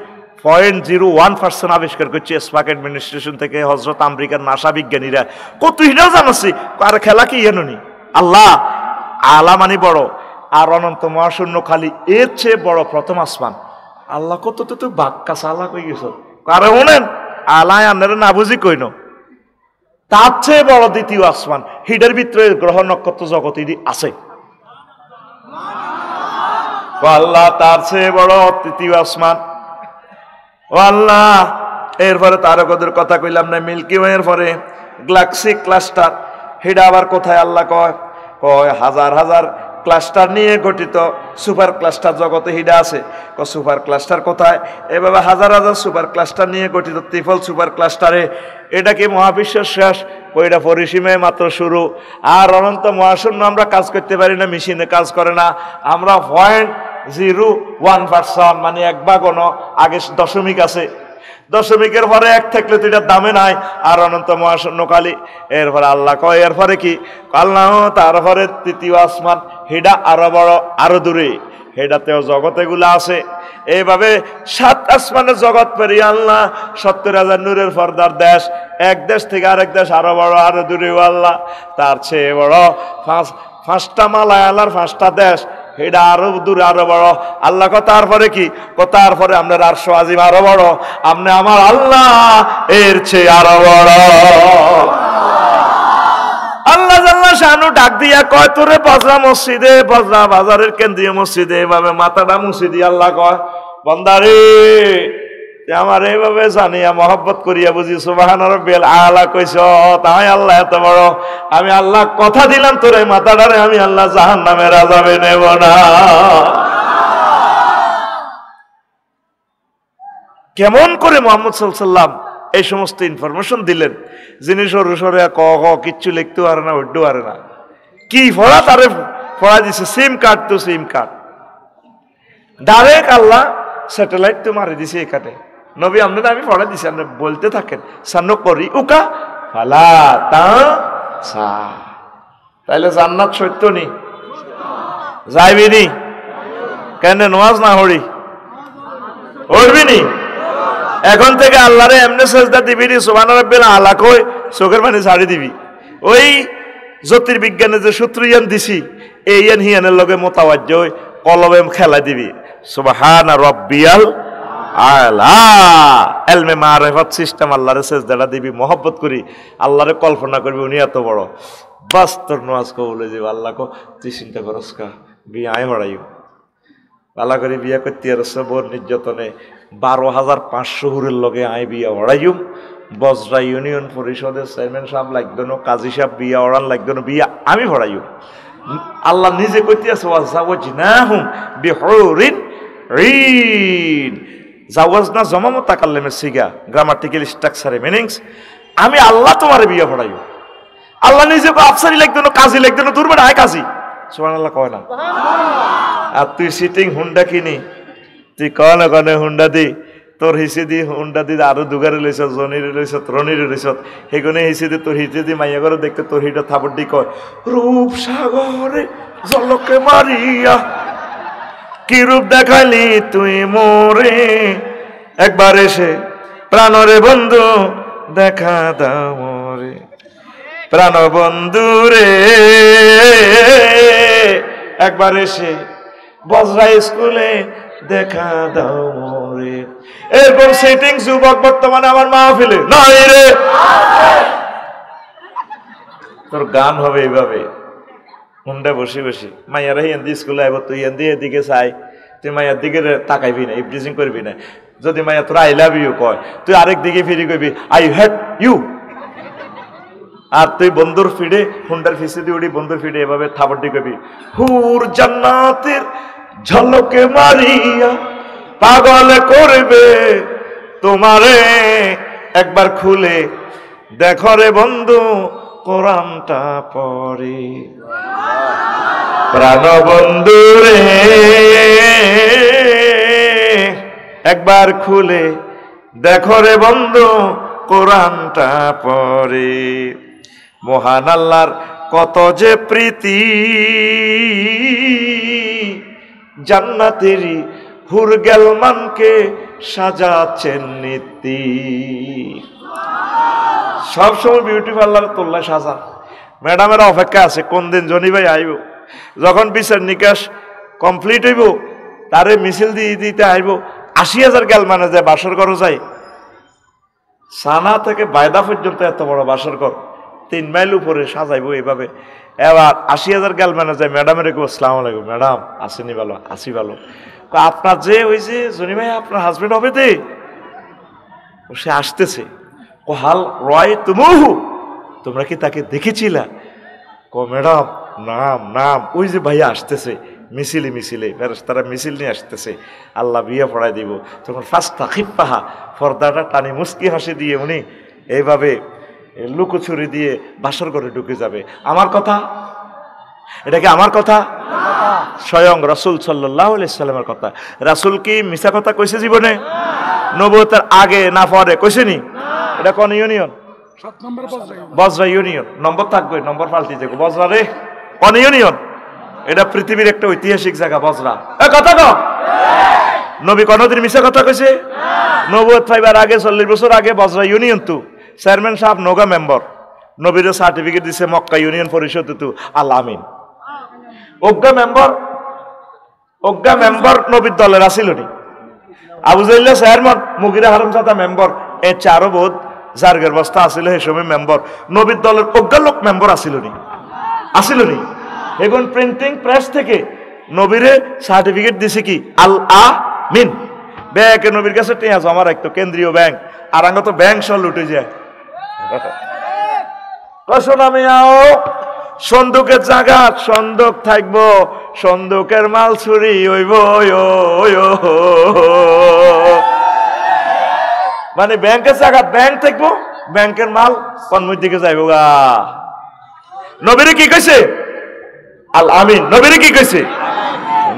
0.01% আবিষ্কার করছে স্পাক অ্যাডমিনিস্ট্রেশন থেকে হজরত আমেরিকার নাসা বিজ্ঞানীরা কত হিটাও জানাচ্ছি আর খেলা কি জানি আল্লাহ আলা মানি বড় আর অনন্ত মহাশূন্য খালি এর চেয়ে বড় প্রথম আসমান আল্লাহ কত তো তুই বাক্কা সালা কই গেছ কারণ শোনেন আলায় আপনারা না বুঝি কইন তার চেয়ে বড় দ্বিতীয় আসমান হিডের ভিতরে গ্রহ নক্ষত্র জগৎ আছে আল্লাহ তার চেয়ে বড় তৃতীয় আসমান ও আল্লাহ এরপরে তারকাদের কথা কইলাম না মিল্কি ওয়ের পরে গ্যালাক্সি ক্লাস্টার হেডা আবার কোথায় আল্লাহ কয় হাজার হাজার ক্লাস্টার নিয়ে গঠিত সুপার ক্লাস্টার জগতে হিডা আছে সুপার ক্লাস্টার কোথায় এভাবে হাজার হাজার সুপার ক্লাস্টার নিয়ে গঠিত ত্রিফল সুপার ক্লাস্টারে এটা কি মহাবিশ্বের শেষ ওইটা পরিসীমে মাত্র শুরু আর অনন্ত মহাশূন্য আমরা কাজ করতে পারি না মেশিনে কাজ করে না আমরা 0.01% মানে 1/9 আগে দশমিক আছে দশমিকের পরে 1 থাকলে তো এটার দামে নাই আর অনন্ত মহাশূন্য কালী এরপরে আল্লাহ কয় এরপরে কি আল্লাহ তারপরে তৃতীয় আসমান হেডা আরো বড় আরো দূরে হেডাতেও জগতেগুলো আছে এইভাবে 7 আসমানের জগৎ পেরিয়ে আল্লাহ 70,000 নূরের পর্দার দেশ এক দেশ থেকে আরেক দেশ আরো বড় আরো দূরে আল্লাহ তার চেয়ে বড় 5টা মালায়ালার 5টা দেশ এটা আরো দূরে আরো বড় আল্লাহ তারপরে কি তারপরে আপনার আরশ আজিম আরো বড় আপনি আমার আল্লাহ এর চেয়ে আরো বড় আল্লাহ জাল্লা শানু ডাক দিয়া কয় তোরে বজরা মসজিদে বজরা বাজারের কেন্দ্রীয় মসজিদে এভাবে মাথাটা মুছে দিয়ে আল্লাহ কয় বান্দারে আমার এইভাবে জানিয়া মহব্বত করিয়া বুঝি সুবহান রাব্বিল আলা কইছ, তাই আল্লাহ এত বড়। আমি আল্লাহ কথা দিলাম তোর এই মাথাটারে আমি আল্লাহ জাহান্নামের আযাবে নেব না। কেমন করে মুহাম্মদ সাল্লাল্লাহু আলাইহি ওয়াসাল্লাম এই সমস্ত ইনফরমেশন দিলেন, যিনি সরু সরে ক খ কিচ্ছু লিখতে পারে না, উঠতে পারে না, কি পড়া তারে পড়া দিছে, সিম কার্ড তো সিম কার্ড ডাইরেক্ট আল্লাহ স্যাটেলাইট তো মারি দিছে এখানে। নবী আপনাদের আমি পড়া দিছি, আপনি বলতে থাকেন সান্ন করি উকা ফালা তা সা, তাইলে জান্নাত সত্য নি যাইবি নি? কেন নামাজ না হড়ি উঠবি নি? এখন থেকে আল্লাহরে এমনি সেজদা দিবি নি সুবহান রাব্বিল আলা কই চোখের পানি ছাড়ি দিবি। ওই জ্যোতির্বিজ্ঞানের যে সূত্র ইয়ান দিছি এই ইয়ান হিয়ানের লগে মোতাবাজ্য হই কলমে খেলা দিবি সুবহান রাব্বিয়াল আলা। এলমে মারিফাত সিস্টেম আল্লাহরে সেজদাটা দিবি, মহব্বত করি আল্লাহরে কল্পনা করবি উনি এত বড়। বাস তোর নামাজ কবুল হয়ে যাবে। আল্লাহ কো তুই চিন্তা করস কা বিয়ে আয় হড়াইও আল্লাহ করে বিয়ে করতে আর বোর নির্যাতনে 12,500 হুরের লগে আয় বিয়া হড়াইও। বজরা ইউনিয়ন পরিষদের চেয়ারম্যান সাহেব লাগতো না, কাজী সাহেব বিয়া ওড়ান লাগতো না, বিয়া আমি হড়াইও। আল্লাহ নিজে কইতে আছে ওয়াজাওয়াজনাহুম বিহুরিন রিন। জাওয়াজনা জমা মুতাকাল্লিমের সিগা, গ্রামাটিক্যাল স্ট্রাকচারে মিনিংস। আমি আল্লাহ তোমার বিয়া হড়াইও। আল্লাহ নিজে আফসারি লাগতো না, কাজী লাগতো না, তোর বেটা আয় কাজী সুবহানাল্লাহ কয় না। আর তুই সিটিং হুন্ডা কিনি তুই কনে কনে হুন্ডা দি, তোর হিসে দি হুন্ডা দি আরো দুগারে লইছ, জনিরে লইছ, রনিরে লইছ, সেগুনে হিসে দি তোর হিসে দি মাইয়া করে দেখতে তোর হিটা থাপড় দি কয় রূপ সাগরে জলকে মারিয়া কি রূপ দেখালি তুই মোরে, একবার এসে প্রাণরে বন্ধু দেখা দাও মোরে, প্রাণ বন্ধু রে একবার এসে বজরা স্কুলে দেখা দাও মোরে। এরকম সেটিং যুবক বর্তমানে আমার মাহফিলে নাই রে। তোর গান হবে এইভাবে হুন্ডা বসে বসে, মাইয়ারা হিন্দি স্কুলে আইব, তুই হিন্দি এদিকে চাই, তুই মাইয়ার দিকে তাকাইবি না, ইফটিজিং করবি না। যদি মাইয়া তোর আই লাভ ইউ কয় তুই আরেক দিকে ফিরি কইবি আই হেট ইউ। আর তুই বন্ধুর ফিডে হুন্ডার ফিসে দিয়ে উড়ি বন্ধুর ফিডে এভাবে থাপড়ি কবি হুর জান্নাতের ঝলকে মারিয়া পাগল করবে তোমারে, একবার খুলে দেখো রে বন্ধু কোরআনটা পড়ে, প্রাণ বন্ধু রে একবার খুলে দেখো রে বন্ধু কোরআনটা পড়ে। মহান আল্লাহর কত যে প্রীতি, জান্নাতেরই হুর গেলমানকে সাজাচ্ছেন নীতি। সবসময় বিউটি পার্লার তোল্লা সাজা। ম্যাডামের অপেক্ষা আছে কোন দিন জনি ভাই আইব, যখন বিচার নিকাশ কমপ্লিট হইব তারে মিছিল দিয়ে দিতে আইব। 80,000 গেলমানে যায় বাসর ঘর যায়, সানা থেকে বায়দা পর্যন্ত এত বড় বাসর ঘর 3 মাইল উপরে সাজাইবো এইভাবে। এবার 80,000 গেলমানে যায় ম্যাডামের কেউ আসসালামু আলাইকুম ম্যাডাম আসেনি ভালো আসি ভালো, আপনার যে হয়েছে জনি ভাই আপনার হাজবেন্ড হবে দে, সে আসতেছে হাল রয় তুমুহু, তোমরা কি তাকে দেখেছিলা? কো ম্যাডাম নাম নাম ওই যে ভাইয়া আসতেছে মিছিলে মিছিলে, তারা মিছিল নিয়ে আসতেছে, আল্লাহ বিয়ে পড়াই দিব। তখন ফার্স্ট তাকিপ্পাহা পর্দাটা টানি মুস্কি হাসি দিয়ে উনি এইভাবে লুকোছুরি দিয়ে বাসর করে ঢুকে যাবে। আমার কথা এটা কি আমার কথা? স্বয়ং রাসূল সাল্লাল্লাহু আলাইহি সাল্লামের কথা। রাসূল কি মিছা কথা কইছে জীবনে? নবুয়তের আগে না পরে কইছেনি? এটা কোন ইউনিয়ন? 7 নম্বর বজরা ইউনিয়ন। নম্বর থাকবে, নম্বর পাল্টি যাবে। বজরা রে কোন ইউনিয়ন? এটা পৃথিবীর একটা ঐতিহাসিক জায়গা বজরা। এ কথা কও, নবী কোনদিন মিছা কথা কইছে? নবুয়ত পাইবার আগে 40 বছর আগে বজরা ইউনিয়ন তো চেয়ারম্যান সাহেব নোগা মেম্বার, নবীর সার্টিফিকেট দিছে মক্কা ইউনিয়ন পরিষদ তো আল আমিন। অজ্ঞা মেম্বার নবীর দলের আছিল নি? আবু জাইল্লা চেয়ারম্যান, মুগিরা হারামজাদা মেম্বার, এ চারো বোধ জারগের বস্তা আছিল সেই সময় মেম্বার। নবীর দলের অজ্ঞা লোক মেম্বার আছিল নি? আছিল নি? এখন প্রিন্টিং প্রেস থেকে নবীরে সার্টিফিকেট দিছে কি আল আমিন। ব্যাংকে নবীর কাছে টিয়া জমা রাখতো, কেন্দ্রীয় ব্যাংক, আর আঙ্গ তো ব্যাংক সব লুটে যায়। শোনা মিয়াও, সন্দুকের জায়গা সন্দুক থাকবো, সন্দুকের মাল চুরি হইব, মানে ব্যাংকের জায়গা ব্যাংক থাকবো, ব্যাংকের মাল কর্মের দিকে যাইব গা। নবীরে কি কইছে? আল আমিন। নবীরে কি কইছে?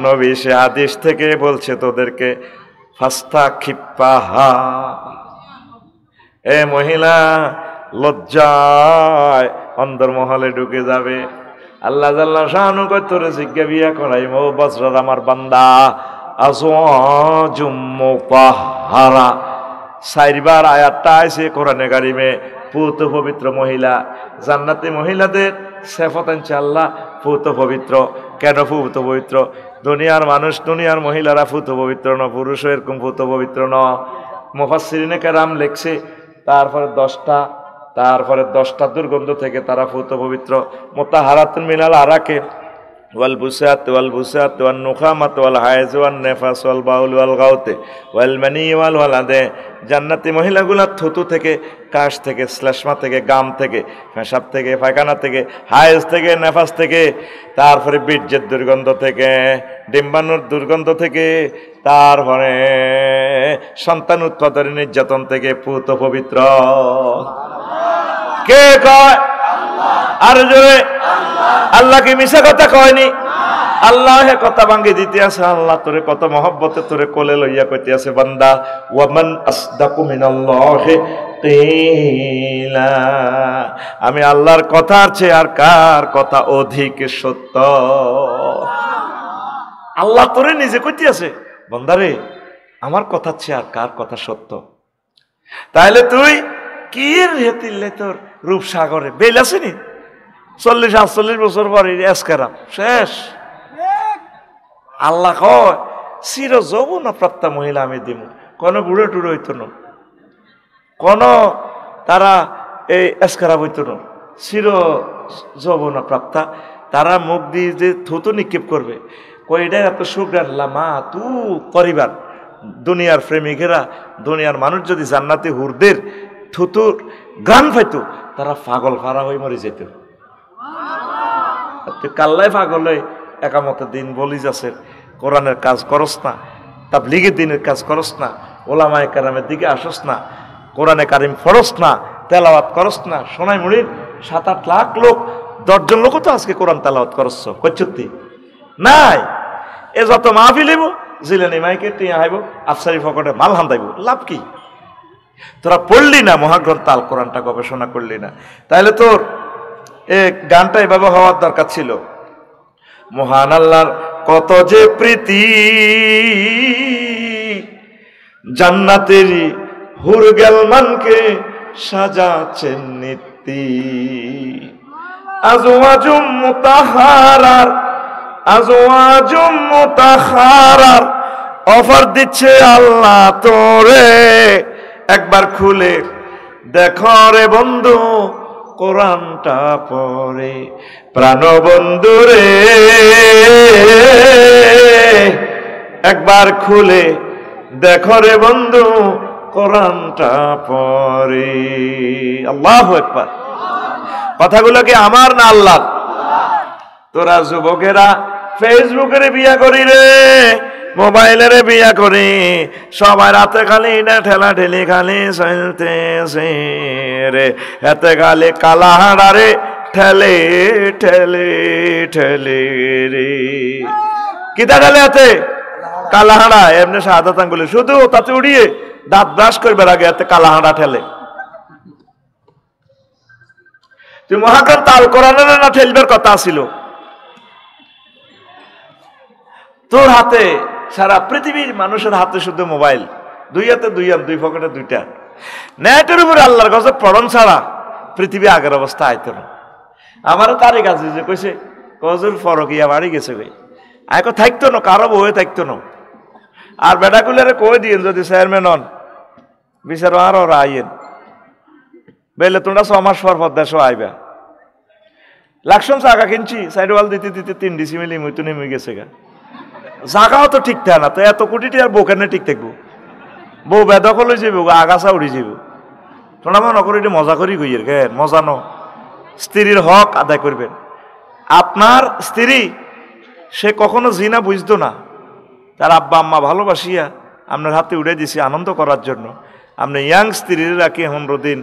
নবী সে হাদিস থেকে বলছে তোদেরকে ফাস্তা খিপ্পাহা, এ মহিলা লজ্জায় অন্দরমহলে ঢুকে যাবে। আল্লাহ জাল্লা শানু কই তোরে জিজ্ঞা বিয়া করাইম ও বজরার আমার বান্দা, আজওয়াজুম মুতাহহারা। চারবার আয়াতটা আইছে কোরআনে কারিমে, পূত পবিত্র মহিলা। জান্নাতি মহিলাদের সিফাত আনছে আল্লাহ পূত পবিত্র। কেন পূত পবিত্র? দুনিয়ার মানুষ, দুনিয়ার মহিলারা পূত পবিত্র ন, পুরুষও এরকম পূত পবিত্র ন। মুফাসসিরিনে কেরাম লেখছে তারপরে 10টা দুর্গন্ধ থেকে তারা পূত পবিত্র। মুতাহহারাতুন মিনাল আরাকে ওয়াল বুসাত ওয়াল বুসাত ওয়ান নুখামাত ওয়াল হায়জ ওয়ান নেফাস ওয়াল বাউল ওয়াল গাউতে ওয়াল মানি ওয়াল ওয়ালাদে। জান্নাতি মহিলাগুলা থুতু থেকে, কাশ থেকে, শ্লেষ্মা থেকে, গাম থেকে, পেশাব থেকে, পায়খানা থেকে, হায়েজ থেকে, নেফাস থেকে, তারপরে বীর্যের দুর্গন্ধ থেকে, ডিম্বাণুর দুর্গন্ধ থেকে, তারপরে সন্তান উৎপাদনের নির্যাতন থেকে পূত পবিত্র। কে কয়? আর জোরে আল্লাহ কি মিশা কথা কয়নি? আল্লাহ হে কথা ভাঙ্গি দিতে আছে। আল্লাহ তোরে কত মহব্বতে তোরে কোলে লইয়া কইতে আছে, বান্দা ওয়ামান আসদাকু মিনাল্লাহি কিলা। আমি আল্লাহর কথার চেয়ে আর কার কথা অধিক সত্য? আল্লাহ তোরে নিজে কইতে আছে, বান্দারে আমার কথার চেয়ে আর কার কথা সত্য? তাহলে তুই কি রেতিলে তোর রূপসাগরে বেল আসেনি 40-48 বছর পরে এসকেরা শেষ। আল্লাহ কয় চির যৌবনা প্রাপ্তা মহিলা আমি দিব। কোন বুড়ো টুড়ো হইতো না, কোন তারা এই এসকেরা হইতো না, চির যৌবনা প্রাপ্তা। তারা মুখ দিয়ে যে থুতু নিক্ষেপ করবে, কইটা এত সুগ্রান লামা তু করিবার। দুনিয়ার প্রেমিকেরা, দুনিয়ার মানুষ যদি জান্নাতি হুরদের থুতুর গান পাইতো, তারা পাগল ফারা হয়ে মরে যেত। কাল্লাই পাগল হয়ে একামতের দিন বলি যাচ্ছে, কোরআনের কাজ করস না, তাবলীগের দিনের কাজ করস না, ওলামায়ে কেরামের দিকে আসস না, কোরআনে কারিম পড়স না, তেলাওয়াত করস না। সোনাই মুড়ির 7-8 লাখ লোক, 10 জন লোকও তো আজকে কোরআন তেলাওয়াত করছ কচ্ছতি নাই। এ যত মাহফিল হইব, জিলানি মাইকে টিয়া হাইব, আফসারি ফকটে মাল হান্দাইব, লাভ কি? তোরা পড়লি না মহাগ্রন্থ আল কোরআনটা, গবেষণা করলি না। তাহলে তোর এ গানটা এভাবে হওয়ার দরকার ছিল। মহান আল্লাহর কত যে প্রীতি, জান্নাতেরই হুর গেলমানকে সাজাচ্ছেন নীতি। আজওয়াজুম মুতাহহারার, আজওয়াজুম মুতাহহারার অফার দিচ্ছে আল্লাহ তোরে। একবার খুলে দেখো রে বন্ধু কোরআনটা পড়ে, প্রাণ বন্ধু রে একবার খুলে দেখো রে বন্ধু কোরআনটা পড়ে। আল্লাহু আকবার। কথাগুলো কি আমার না আল্লাহর? তোরা যুবকেরা ফেসবুকের বিয়া করি রে, মোবাইলের বিয়া করি, সবাই রাতে খালি না ঠেলা ঠেলি খালি চলতেছে রে, এতে খালি কালাহাড়া রে ঠেলে ঠেলে ঠেলে রে। কিতা ঠেলে এতে? কালাহাড়া। এমনি শাহাদাত আঙ্গুলে শুধু তাতে উড়িয়ে দাঁত ব্রাশ করবার আগে এতে কালাহাড়া ঠেলে। তুই মহাগ্রন্থ আল কোরআনের না ঠেলবার কথা ছিল? তোর হাতে, সারা পৃথিবীর মানুষের হাতে শুধু মোবাইল, দুই হাতে দুই আন, দুই পকেটে দুইটা। নেটের উপরে আল্লাহর কাছে পড়ন ছাড়া পৃথিবী আগের অবস্থা আইতো না। আমারও তারই কাছে যে কইছে কজুর ফরকিয়া বাড়ি গেছে ভাই, আয়কো থাকতো না, কারো বয়ে থাকতো না। আর বেটাগুলারে কই দিয়েন যদি চেয়ারম্যান হন, বিচার আর ওরা আইয়েন বেলে তোমরা 6 মাস পর দেশও আইবা। লাকসম জায়গা কিনছি, সাইড ওয়াল দিতে দিতে 3 ডিসিমিলি মইতো নেমে গেছে গা। জায়গাও তো ঠিক থাকে না, তো এত কোটি আর বোকানে ঠিক থাকবো। বউ বেদখল হয়ে যাব, আগাছা উড়ি যাব। তোমরা মনে করি এটা মজা করি গইয়ের গে, মজা ন। স্ত্রীর হক আদায় করবেন। আপনার স্ত্রী সে কখনো জিনা বুঝতো না, তার আব্বা আম্মা ভালোবাসিয়া আপনার হাতে উড়ে দিছি আনন্দ করার জন্য। আপনি ইয়াং স্ত্রীর রাখি 15 দিন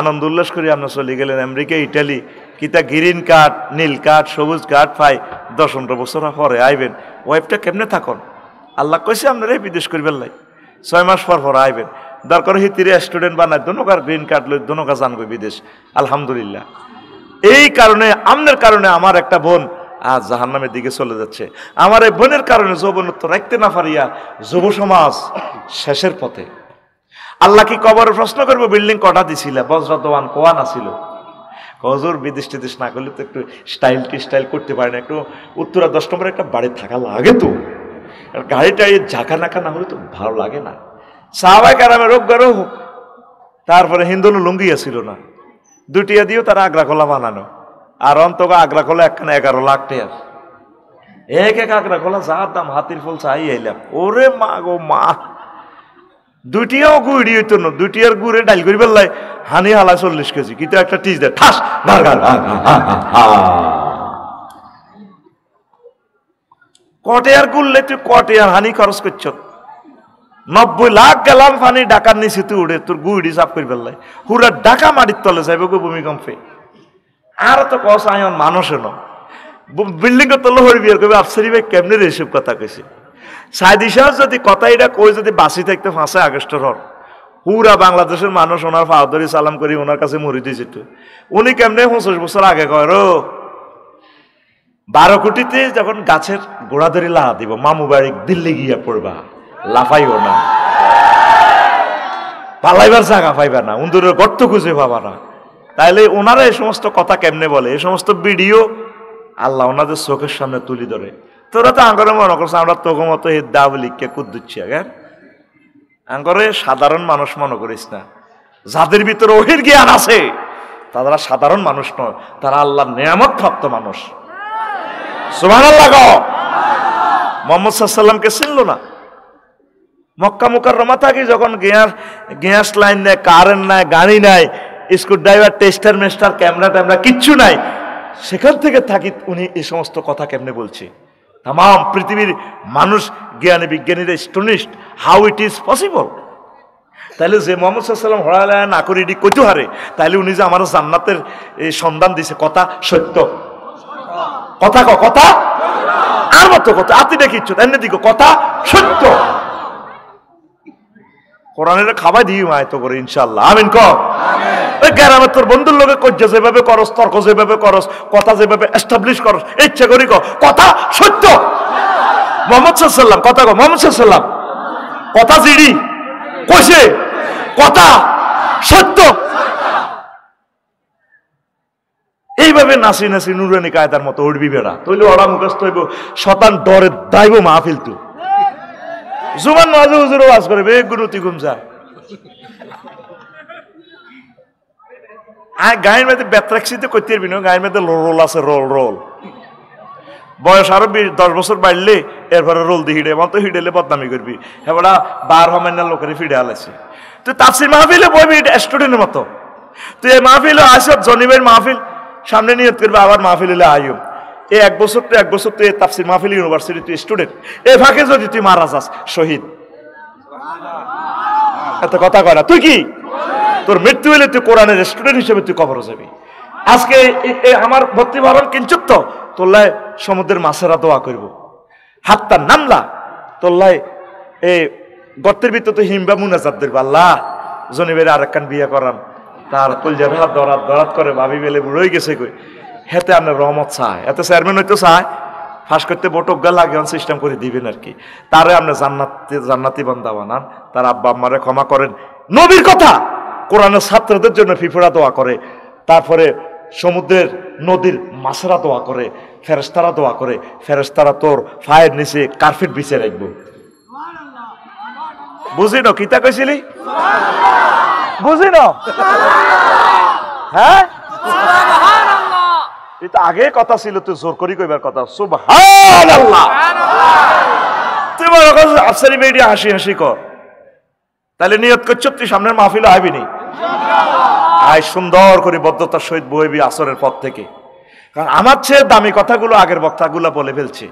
আনন্দ উল্লাস করে আপনার চলে গেলেন আমেরিকা, ইটালি, কিতা গ্রিন কার্ড, নীল কার্ড, সবুজ কার্ড পাই 10-15 বছর পরে আইবেন। ওয়াইফটা কেমনে থাকুন? আল্লাহ কইছে আপনারা বিদেশ করবেন লাই, 6 মাস পর আইবেন। দরকার হিতিরে স্টুডেন্ট বানায় দোনোকার গ্রিন কার্ড লই দোনোকা জানবে বিদেশ। আলহামদুলিল্লাহ। এই কারণে আপনার কারণে আমার একটা বোন আজ জাহান্নামের দিকে চলে যাচ্ছে। আমার এই বোনের কারণে যৌবনত্ব রাখতে না পারিয়া যুব সমাজ শেষের পথে। আল্লাহ কি কবরে প্রশ্ন করবো বিল্ডিং কটা দিছিল, বজ্রদওয়ান কোয়া না ছিল? হজুর বিদেশ টিদেশ না করলে তো একটু স্টাইল করতে পারে না, একটু উত্তরা 10 নম্বরে একটা বাড়ি থাকা লাগে তো, গাড়িটা ঝাঁকা নাকা না হলে তো ভালো লাগে না। সাহাবায়ে কেরামে রোগ গারো, তারপরে হিন্দুল লুঙ্গিয়া ছিল না, 2টিয়া দিয়েও তারা আগ্রা কলা বানানো। আর অন্তত আগ্রা কলা একখানে 11 লাখ টাকার, এক আগ্রা কলা যার দাম হাতির ফল চাই আইলাম। ওরে মা গো মা, 2টিয়াও গুড়ি হইতো না, 2টিয়ার গুড়ে ডাইল করি বেললাই হানি হালা 40 কেজি, কিন্তু একটা টিজ দেয় ঠাস ঘাড় ঘাড়। কটেয়ার গুড়লে তুই কটেয়ার হানি খরচ করছ, 90 লাখ গেলাম পানি ডাকার নিচে তুই উড়ে তোর গুড়ি সাফ করি বেললাই হুরা ডাকা মাটির তলে যাইব গো ভূমিকম্পে। আর তো কস আয়ন মানুষও ন বিল্ডিং এর তলে হরি বিয়ার করবে। আফসারি ভাই কেমনে এসব কথা কইছে? সাইদি সাহেব যদি কথা এটা কই যদি বাঁচি থাকতে 5 আগস্টের হর পুরা বাংলাদেশের মানুষ ওনার ফাদরি সালাম করি ওনার কাছে মরি দিয়েছে। উনি কেমনে 25 বছর আগে কয় রো 12 কোটিতে যখন গাছের গোড়া ধরে লাড়া দিব, মামু বাড়ি দিল্লি গিয়া পড়বা, লাফাইও না, পালাইবার জায়গা পাইবা না, উন্দুরের গর্ত খুঁজে পাবা না। তাইলে ওনারা এই সমস্ত কথা কেমনে বলে? এই সমস্ত ভিডিও আল্লাহ ওনাদের চোখের সামনে তুলি ধরে। তোরা তো আঙ্গরে মনে করছো আমরা তোকে মতো হে দাব লিখকে কুদ্দুচ্ছি আগে। আঙ্গরে সাধারণ মানুষ মনে করিস না, যাদের ভিতরে ওহির জ্ঞান আছে তারা সাধারণ মানুষ নয়, তারা আল্লাহর নিয়ামত প্রাপ্ত মানুষ। সুবহানাল্লাহ গো। মুহাম্মদ সাল্লাল্লাহু আলাইহি সাল্লামকে চিনলো না। মক্কা মুকাররমা থাকি যখন গ্যাস লাইন নেই, কারেন্ট নাই, গাড়ি নাই, স্ক্রু ড্রাইভার, টেস্টার মেস্টার, ক্যামেরা ট্যামেরা কিচ্ছু নাই, সেখান থেকে থাকি উনি এই সমস্ত কথা কেমনে বলছে? তাম পৃথিবীর মানুষ জ্ঞানী বিজ্ঞানীরা স্টোনিস্ট হাউ ইট ইজ পসিবল। তাহলে যে মুহাম্মদ সাল্লাল্লাহু আলাইহি ওয়াসাল্লাম হড়ালে না করে এটি কইতে হারে, তাহলে উনি যে আমার জান্নাতের এই সন্ধান দিছে, কথা সত্য, কথা কথা আর মতো কথা আতি দেখিচ্ছ এমনি দিকে কথা সত্য। কোরআনের খাবাই দিই মায়তো করে ইনশাআল্লাহ, আমিন ক। ওই গ্রামে তোর বন্ধুর লোকে কজ্জা যেভাবে করস, তর্ক যেভাবে করস, কথা যেভাবে এস্টাবলিশ করস, ইচ্ছা করি কথা সত্য। মুহাম্মদ সাল্লাল্লাহু আলাইহি ওয়াসাল্লাম কথা কো, মুহাম্মদ সাল্লাল্লাহু আলাইহি ওয়াসাল্লাম কথা জিডি কইছে, কথা সত্য। এইভাবে নাচি নাচি নুরানি কায়দার মতো উঠবি বেড়া, তৈলে ওরা মুখস্থ হইব, শতান ডরে দাইব মাহফিল তু জুমান মাঝে হুজুর ওয়াজ করে বেগুনতি ঘুম যায়। গায়ের মধ্যে বেত্রাক্সিতে করতে পারবি না, গায়ের মধ্যে রোল আছে, রোল রোল বয়স আরো 10 বছর বাড়লে এরপরে রোল দিয়ে হিডে মতো হিডেলে বদনামি করবি, এবার 12 হমান্যার লোকের ফিডে আলাইছে। তুই তাফসির মাহফিলে বইবি স্টুডেন্টের মতো, তুই এই মাহফিলে আসব জনিবের মাহফিল সামনে নিয়ত করবি, আবার মাহফিল হলে আইম এই 1 বছর তুই তাফসির মাহফিল ইউনিভার্সিটি তুই স্টুডেন্ট, এ ফাঁকে যদি তুই মারা যাস শহীদ, এত কথা কয় না। তুই কি তোর মৃত্যু হলে তুই কোরআনের স্টুডেন্ট হিসেবে তুই কবরে যাবি। আজকে আমার ভর্তি ভরণ কিঞ্চুপ তো তোল্লায় সমুদ্রের মাছেরা দোয়া করব, হাতটা নামলা তোল্লায় এই গর্তের ভিতর তো হিমবা মুনাজাত ধরবে, আল্লাহ জনিবের আরেকখান বিয়ে করান, তার কলজার হাত দরাত দরাত করে ভাবি বেলে বুড়োই গেছে কই, হেতে আপনার রহমত চায়, এত চেয়ারম্যান হইতে চায়, ফাঁস করতে বটকগা লাগে সিস্টেম করে দিবেন আর কি, তারে আপনি জান্নাতি বান্দা বানান, তার আব্বা আম্মারে ক্ষমা করেন। নবীর কথা কোরআনের ছাত্রদের জন্য ফিফড়া দোয়া করে, তারপরে সমুদ্রের নদীর মাছেরা দোয়া করে, ফেরেশতারা দোয়া করে, ফেরেশতারা তোর ফায়ের নিচে কার্পেট বিছিয়ে রাখবো। বুঝি না কিতা কইছিলি? বুঝি না? হ্যাঁ এটা আগে কথা ছিল, তুই জোর করি কইবার কথা। সুবহানাল্লাহ। তুই মনে কর আফসারি বেডি হাসি হাসি কর, তাহলে নিয়ত করছ তুই সামনের মাহফিলে আইবিনি, আয় সুন্দর করে বদ্ধতার সহিত বইবি আসরের পর থেকে। কারণ আমার চেয়ে দামি কথাগুলো আগের বক্তাগুলো বলে ফেলছে।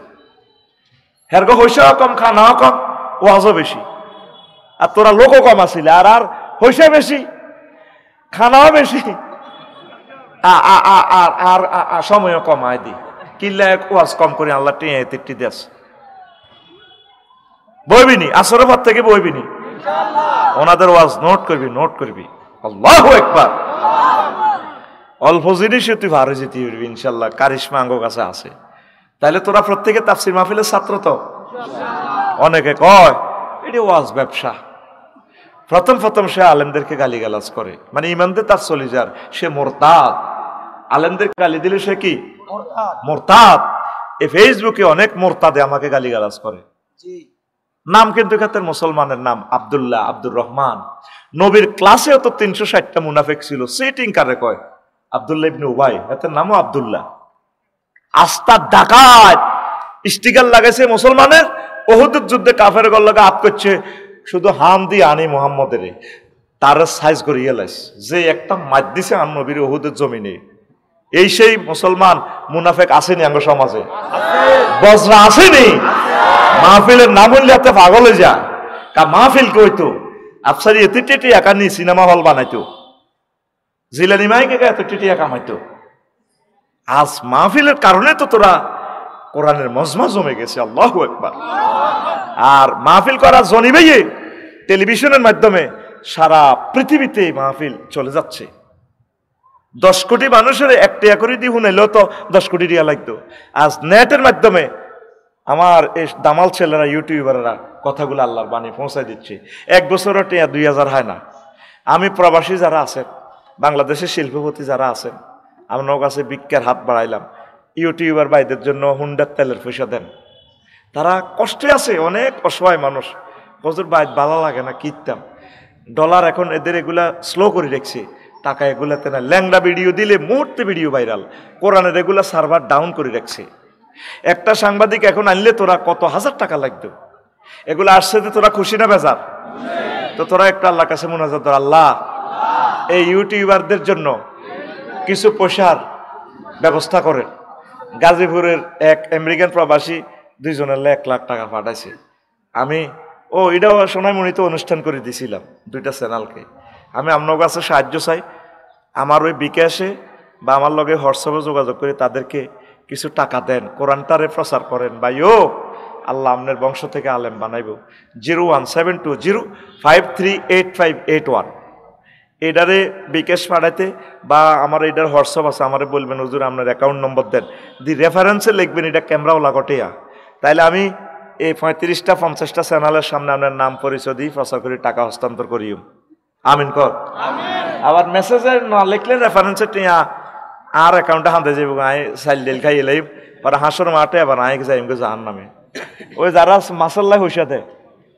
হেরগো হইসাও কম, খানাও কম, ওয়াজও বেশি, আর তোরা লোকও কম আসিলে, আর আর হইসা বেশি, খানাও বেশি, আর সময়ও কম আয় দি কিল্লা ওয়াজ কম করে আল্লাহ টেঁয়ে তেট্টি দেশ বইবিনি, আসরের পর থেকে বইবিনি, ওনাদের ওয়াজ নোট করবি, নোট করবি। আল্লাহু আকবার। অল্প জিনিসে তুই ভালো যেতে পারবি ইনশাল্লাহ, কারিশমা আঙ্গ কাছে আছে। তাহলে তোরা প্রত্যেকে তাফসীর মাহফিলের ছাত্র তো? অনেকে কয় এটি ওয়াজ ব্যবসা। প্রথম প্রথম সে আলেমদেরকে গালিগালাজ করে, মানে ইমানদের তার চলে যার, সে মোরতাদ। আলেমদের গালি দিলে সে কি মোরতাদ। এই ফেসবুকে অনেক মোরতাদে আমাকে গালিগালাজ করে, নাম কিন্তু এখানে মুসলমানের নাম আব্দুল্লাহ, আব্দুর রহমান। নবীর ক্লাসেও তো 360টা মুনাফিক ছিল, সিটিং কারে কয় আব্দুল্লাহ ইবনে উবাই, এর নামও আব্দুল্লাহ। আস্তা ডাকাত স্টিকার লাগাইছে মুসলমানের, উহুদের যুদ্ধে কাফের গল্লাকে আপ করছে, শুধু হাম দিয়ে আনি মুহাম্মদের, তার সাইজ করিয়ে লাইস যে একটা মার দিছে আন নবীর উহুদের জমিনে। এই সেই মুসলমান মুনাফেক আসেনি আঙ্গ সমাজে, বজরা আসেনি। মাহফিলের নাম বললে এত পাগল হয়ে যায়। মাহফিল কইতো আফসারি এত টেটে একা নিয়ে সিনেমা হল বানাইতো, জিলানি মাইকে এত টেটে একা মাইতো। আজ মাহফিলের কারণে তো তোরা কোরআনের মজমা জমে গেছে। আল্লাহু আকবার। আর মাহফিল করা জনিবেই টেলিভিশনের মাধ্যমে সারা পৃথিবীতে মাহফিল চলে যাচ্ছে। 10 কোটি মানুষের একটা করে দিয়ে শুনাইলেও তো 10 কোটি রিয়া লাগতো। আজ নেটের মাধ্যমে আমার এই দামাল ছেলেরা ইউটিউবাররা কথাগুলো আল্লাহর বাণী পৌঁছায় দিচ্ছে। 1 বছরও টিয়া 2000 হয় না। আমি প্রবাসী যারা আছেন, বাংলাদেশের শিল্পপতি যারা আছেন, আপনার কাছে ভিক্ষার হাত বাড়াইলাম। ইউটিউবার ভাইদের জন্য হুন্ডার তেলের পয়সা দেন, তারা কষ্টে আছে, অনেক অসহায় মানুষ। প্রচুর বাইর ভালো লাগে না কিনতাম ডলার, এখন এদের এগুলা স্লো করে রেখেছে, টাকা এগুলাতে না। ল্যাংড়া ভিডিও দিলে মুহূর্তে ভিডিও ভাইরাল, কোরআনের এগুলা সার্ভার ডাউন করে রাখছে। একটা সাংবাদিক এখন আনলে তোরা কত হাজার টাকা লাগতো। এগুলো আসছে তো তোরা খুশি না বেজার? তো তোরা একটা আল্লাহর কাছে মুনাজাত কর, আল্লাহ এই ইউটিউবারদের জন্য কিছু পয়সার ব্যবস্থা করেন। গাজীপুরের এক আমেরিকান প্রবাসী 2 জনের 1 লাখ টাকা পাঠাইছে। আমি এটাও সোনাইমণিতে অনুষ্ঠান করে দিছিলাম 2টা চ্যানেলকে। আমি আপনার কাছে সাহায্য চাই, আমার ওই বিকাশে বা আমার লগে হোয়াটসঅ্যাপে যোগাযোগ করে তাদেরকে কিছু টাকা দেন, কোরআনটারে প্রচার করেন। ভাইও আল্লাহ আপনার বংশ থেকে আলেম বানাইব। 01720538581 এটারে বিকাশ পাঠাইতে বা আমার এটার হোয়াটসঅ্যাপ আছে, আমারে বলবেন হুজুর আপনার অ্যাকাউন্ট নম্বর দেন, দি রেফারেন্সে লিখবেন এটা ক্যামেরাও লাগটেয়া। তাইলে আমি এই 35টা 50টা চ্যানেলের সামনে আপনার নাম পরিচয় দিই, প্রচার করে টাকা হস্তান্তর করিও। আমিন কর। আবার মেসেজে না লিখলে রেফারেন্সে টিয়া আর অ্যাকাউন্টে হাতে যাইব, আই সাইল ডেল খাই এলাই পরে হাঁসর মাঠে আবার আই যাইম জাহান নামে। ওই যারা মাসাল্লাহ হইসা দেয়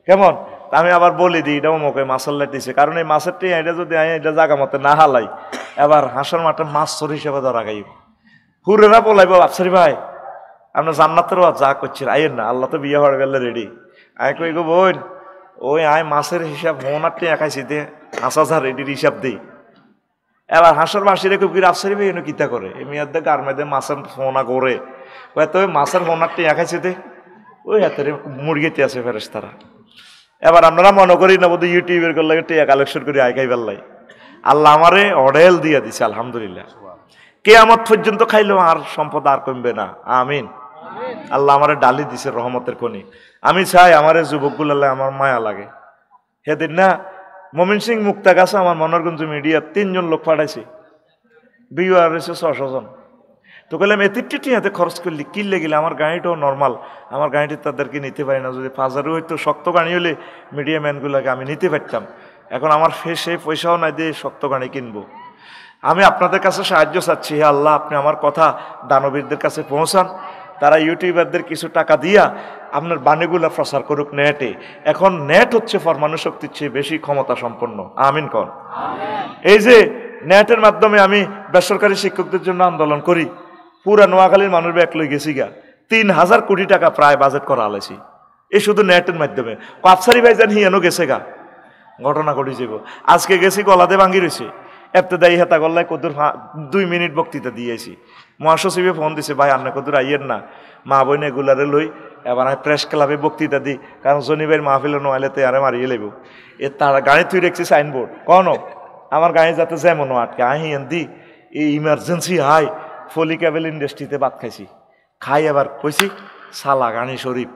কেমন, আমি আবার বলি দিই এটাও মোকে মাসাল্লাহ দিছে, কারণ এই মাছের টিয়া এটা যদি আমি এটা জায়গা মতো না হালাই এবার হাঁসর মাঠে মাছ চোর হিসেবে ধরা গাইব। হুরেরা বলাইব আফসারি ভাই আপনার জান্নাতেরও যা করছেন আইয়ের না, আল্লাহ তো বিয়ে হয়ে গেলে রেডি। আই কই গো বোন, ওই আয় মাছের হিসাব মোহনার টিয়া খাইছি দে 5,000 রেডির হিসাব দিই। এবার হাঁসের মাসিরে খুব আফসারি ভাই এনে কিতা করে এমনি গার মেয়েদের মাছের ফোনা করে হয়তো ওই মাছের ফোনার টিয়া খাইছে দে, ওই হাতের মুরগিতে আছে ফেরেস তারা। এবার আপনারা মনে করি না বোধ ইউটিউবের করলে টিয়া কালেকশন করে আয় খাই বেল্লাই। আল্লাহ আমারে অডেল দিয়ে দিছে আলহামদুলিল্লাহ। কেয়ামত পর্যন্ত খাইলেও আর সম্পদ আর কমবে না। আমিন। আল্লাহ আমারে ডালি দিছে রহমতের খনি। আমি চাই আমার যুবকগুলো আমার মায়া লাগে। সেদিন না মমিন সিং মুক্তা গাছে আমার মনোরগঞ্জ মিডিয়া 3 জন লোক পাঠাইছে, বিউ আর 600 জন। তো বললাম এতে খরচ করলি কি লেগেলে, আমার গাড়িটাও নর্মাল, আমার গাড়িটি তাদেরকে নিতে পারি না। যদি 5,000 হইতো শক্ত গাড়ি হলে মিডিয়া ম্যানগুলোকে আমি নিতে পারতাম। এখন আমার সেই পয়সাও নাই দিয়ে শক্ত গাড়ি কিনবো। আমি আপনাদের কাছে সাহায্য চাচ্ছি, হে আল্লাহ আপনি আমার কথা দানবীরদের কাছে পৌঁছান, তারা ইউটিউবারদের কিছু টাকা দিয়া আপনার বাণীগুলা প্রচার করুক নেটে। এখন নেট হচ্ছে পরমাণু শক্তির চেয়ে বেশি ক্ষমতা সম্পন্ন। আমিন কন। এই যে নেটের মাধ্যমে আমি বেসরকারি শিক্ষকদের জন্য আন্দোলন করি, পুরা নোয়াখালীর মানুষ ব্যাক লই গেছি গা, 3,000 কোটি টাকা প্রায় বাজেট করা আলাইছি এই শুধু নেটের মাধ্যমে। আফসারি ভাই জান হিয়ানো গেছে গা, ঘটনা ঘটি যাব। আজকে গেছি গলাতে ভাঙ্গি রয়েছে, এফতেদায়ী হেতা গল্লায় কদুর 2 মিনিট বক্তৃতা দিয়েছি। মহাসচিবে ফোন দিছে, ভাই আপনি কদুর আইয়ের না, মা বোন এগুলারে লই এবার আমি প্রেস ক্লাবে বক্তৃতা দিই, কারণ জনিবের মাহফিল নোয়ালে তো আরে মারিয়ে লেব। এ তারা গাড়ি তুই রেখছি সাইনবোর্ড কোন আমার গাড়ি যাতে যেমন আটকে আহিয়েন দি এই ইমার্জেন্সি হাই ফলি ক্যাবেল ইন্ডাস্ট্রিতে ভাত খাইছি, খাই এবার কইছি সালা গানি শরীফ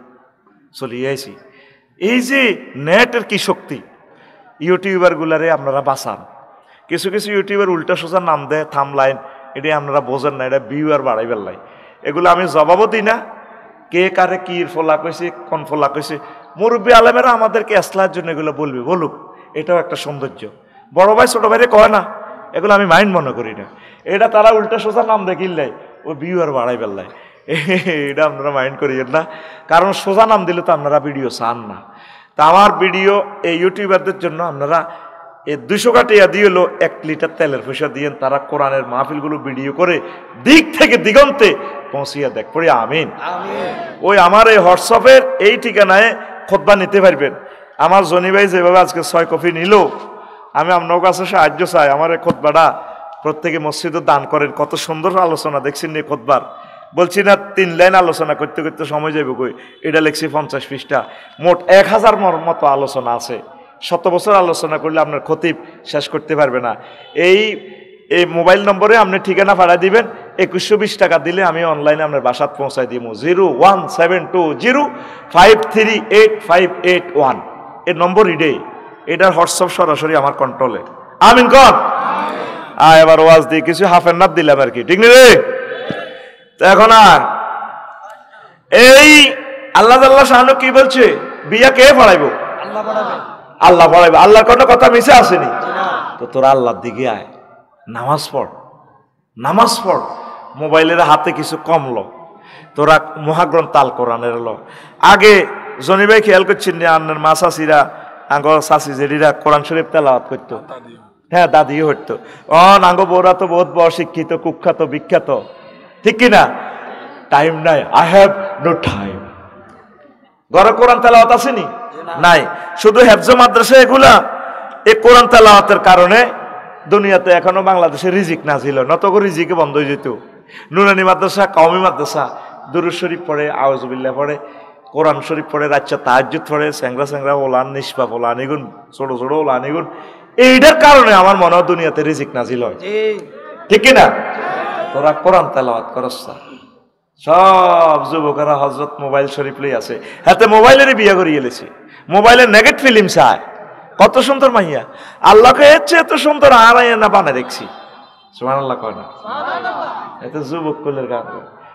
চলিয়ে আইছি। এই যে নেটের কি শক্তি, ইউটিউবার গুলারে আপনারা বাঁচান। কিছু কিছু ইউটিউবার উল্টা সোজা নাম দেয় থামলাইন, এটি আপনারা বোঝেন না, এটা ভিউ আর বাড়াই বেললাই। এগুলো আমি জবাবও দিই না, কে কারে কি ফোলা কইছে কোন ফোলা কইছে। মুরব্বী আলেমেরা আমাদেরকে আসলার জন্য এগুলো বলবে, বলুক, এটাও একটা সৌন্দর্য। বড় ভাই ছোট ভাইরে কয় না, এগুলো আমি মাইন্ড মনে করি না। এটা তারা উল্টা সোজা নাম দেখিল্লাই ও ভিউ আর বাড়াই বেললাই, এটা আপনারা মাইন্ড করিয়েন না, কারণ সোজা নাম দিলে তো আপনারা ভিডিও চান না। তা আমার ভিডিও এই ইউটিউবারদের জন্য আপনারা এই 200 টাকা দিয়ে হলো 1 লিটার তেলের পয়সা দিয়েন, তারা কোরআনের মাহফিলগুলো ভিডিও করে দিক থেকে দিগন্তে পৌঁছিয়ে দেখ পড়ি আমিন। ওই আমার এই হোয়াটসঅ্যাপের এই ঠিকানায় খুতবা নিতে পারবেন। আমার জনি ভাই যেভাবে আজকে 6 কপি নিল, আমি আপনার কাছে সাহায্য চাই, আমার এই খুতবাটা প্রত্যেকে মসজিদে দান করেন। কত সুন্দর আলোচনা দেখছেন এই খুতবার, বলছি না 3 লাইন আলোচনা করতে করতে সময় যাবে কই, এটা লিখছি 50 পৃষ্ঠা, মোট 1000 মতো আলোচনা আছে। 100 বছর আলোচনা করলে আপনার খতিব শেষ করতে পারবে না। এই মোবাইল নম্বরে আপনি ঠিকানা ভাড়া দিবেন, 2120 টাকা দিলে আমি অনলাইনে আপনার বাসাত পৌঁছাই দিব। 01720538581 এই নম্বর এটার হোয়াটসঅ্যাপ সরাসরি আমার কন্ট্রোলে। আমিন কর। এবার ওয়াজ দিয়ে কিছু হাফের নাপ দিলাম আর কি, ঠিক নেই রে? এখন আর এই আল্লাহ শাহানু কি বলছে, বিয়া কে পড়াইব? আল্লাহ পড়াইবে। আল্লাহর কোনো কথা মিশে আসেনি তো তোরা আল্লাহর দিকে আয়, নামাজ পড়, নামাজ পড়। মোবাইলের হাতে কিছু কমলো, তোরা মহাগ্রন্থ আল কোরআনের লো। আগে জনি ভাই খেয়াল করছেন যে আন্নার মা চাষিরা আঙ্গ চাষি জেডিরা কোরআন শরীফ তেলাওয়াত করতো, হ্যাঁ দাদিও হইতো। নাঙ্গ বৌরা তো বহুত বড় শিক্ষিত, কুখ্যাত, বিখ্যাত, ঠিক কিনা? টাইম নাই, আই হ্যাভ নো টাইম। ঘরে কোরআন তেলাওয়াত আসেনি? নাই। শুধু হেফজ মাদ্রাসা এগুলা, এই কোরআন তেলাওয়াতের কারণে দুনিয়াতে এখনো বাংলাদেশে রিজিক না ছিল, নতগো রিজিকে বন্ধ হয়ে যেত। নুরানি মাদ্রাসা, কওমি মাদ্রাসা, দুরূদ শরীফ পড়ে, আউযুবিল্লাহ পড়ে, কোরআন শরীফ পড়ে, রাচ্চা তাহাজ্জুদ পড়ে, স্যাংরা ওলান, নিষ্পাপ ওলান ইগুন, ছোট ছোট ওলান ইগুন। এইটার কারণে আমার মনে হয় দুনিয়াতে রিজিক নাজিল হয়, ঠিক কিনা? তোরা কোরআন তেলাওয়াত করস না। সব যুবকেরা হযরত মোবাইল শরীফ লই আছে, হাতে মোবাইলেরই বিয়া করিয়ে এলেছে, মোবাইলের নেগেট ফিল্ম চায়। কত সুন্দর মাইয়া, আল্লাহকে এর চেয়ে এত সুন্দর আর না বানায় দেখছি। সুবহানাল্লাহ কয় না? এত যুবক কুলের গান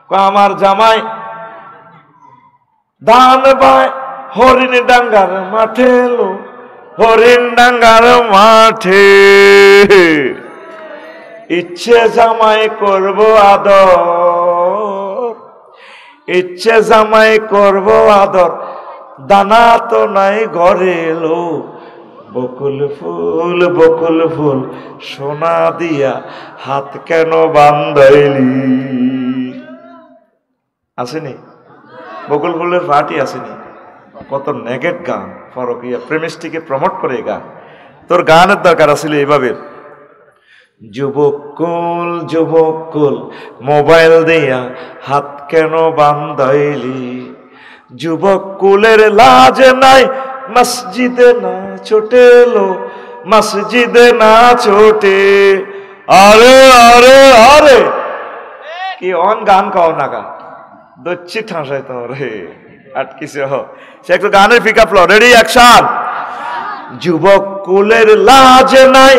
কয়, আমার জামাই ধান বায় হরিণ ডাঙ্গার মাঠে লো, হরিণ ডাঙ্গার মাঠে, ইচ্ছে জামাই করব আদর, ইচ্ছে জামাই করব আদর, দানা তো নাই ঘরে এলো, বকুল ফুল সোনা দিয়া হাত কেন বান্ধাইলি। আসেনি বকুল ফুলের পার্টি? আসেনি? কত নেগেট গান, ফরকিয়া প্রেমিস্টিকে প্রমোট করে গান। তোর গানের দরকার আছিল এইভাবে, যুবকুল মোবাইল দিয়া হাত কেন বান্ধাইলি, যুবকুলের লাজ নাই, মসজিদে না ছোটে লো, মসজিদে না ছোটে। আরে আরে আরে কি অন গান কাও না গা, দচ্ছি ঠাঁসাই তো রে আটকিছে। সে একটু গানের পিক আপ লো, রেডি অ্যাকশন। যুবক কুলের লাজ নাই,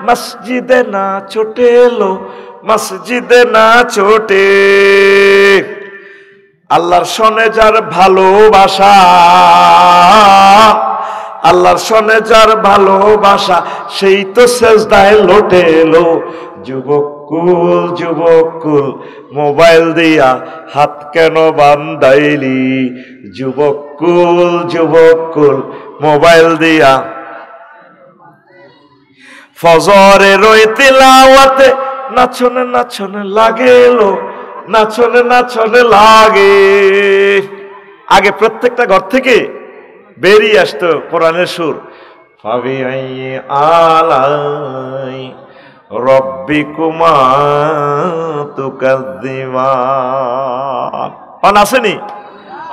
মসজিদে না ছোটে লো, মসজিদে না ছোটে। আল্লাহর সনে যার ভালোবাসা, আল্লাহর সনে যার ভালোবাসা, সেই তো সেজদায় লোটে লো। যুবকুল মোবাইল দিয়া হাত কেন বান্ধাইলি, যুবকুল মোবাইল দিয়া। ফজরে রই তিলাওয়াতে নাচনে লাগে লো, নাচনে লাগে। আগে প্রত্যেকটা ঘর থেকে বেরিয়ে আসতো কোরআনের সুর, ফাবিআইয়ি আলাই রব্বিকুমা তুকাযযিবান। অন আসেনি,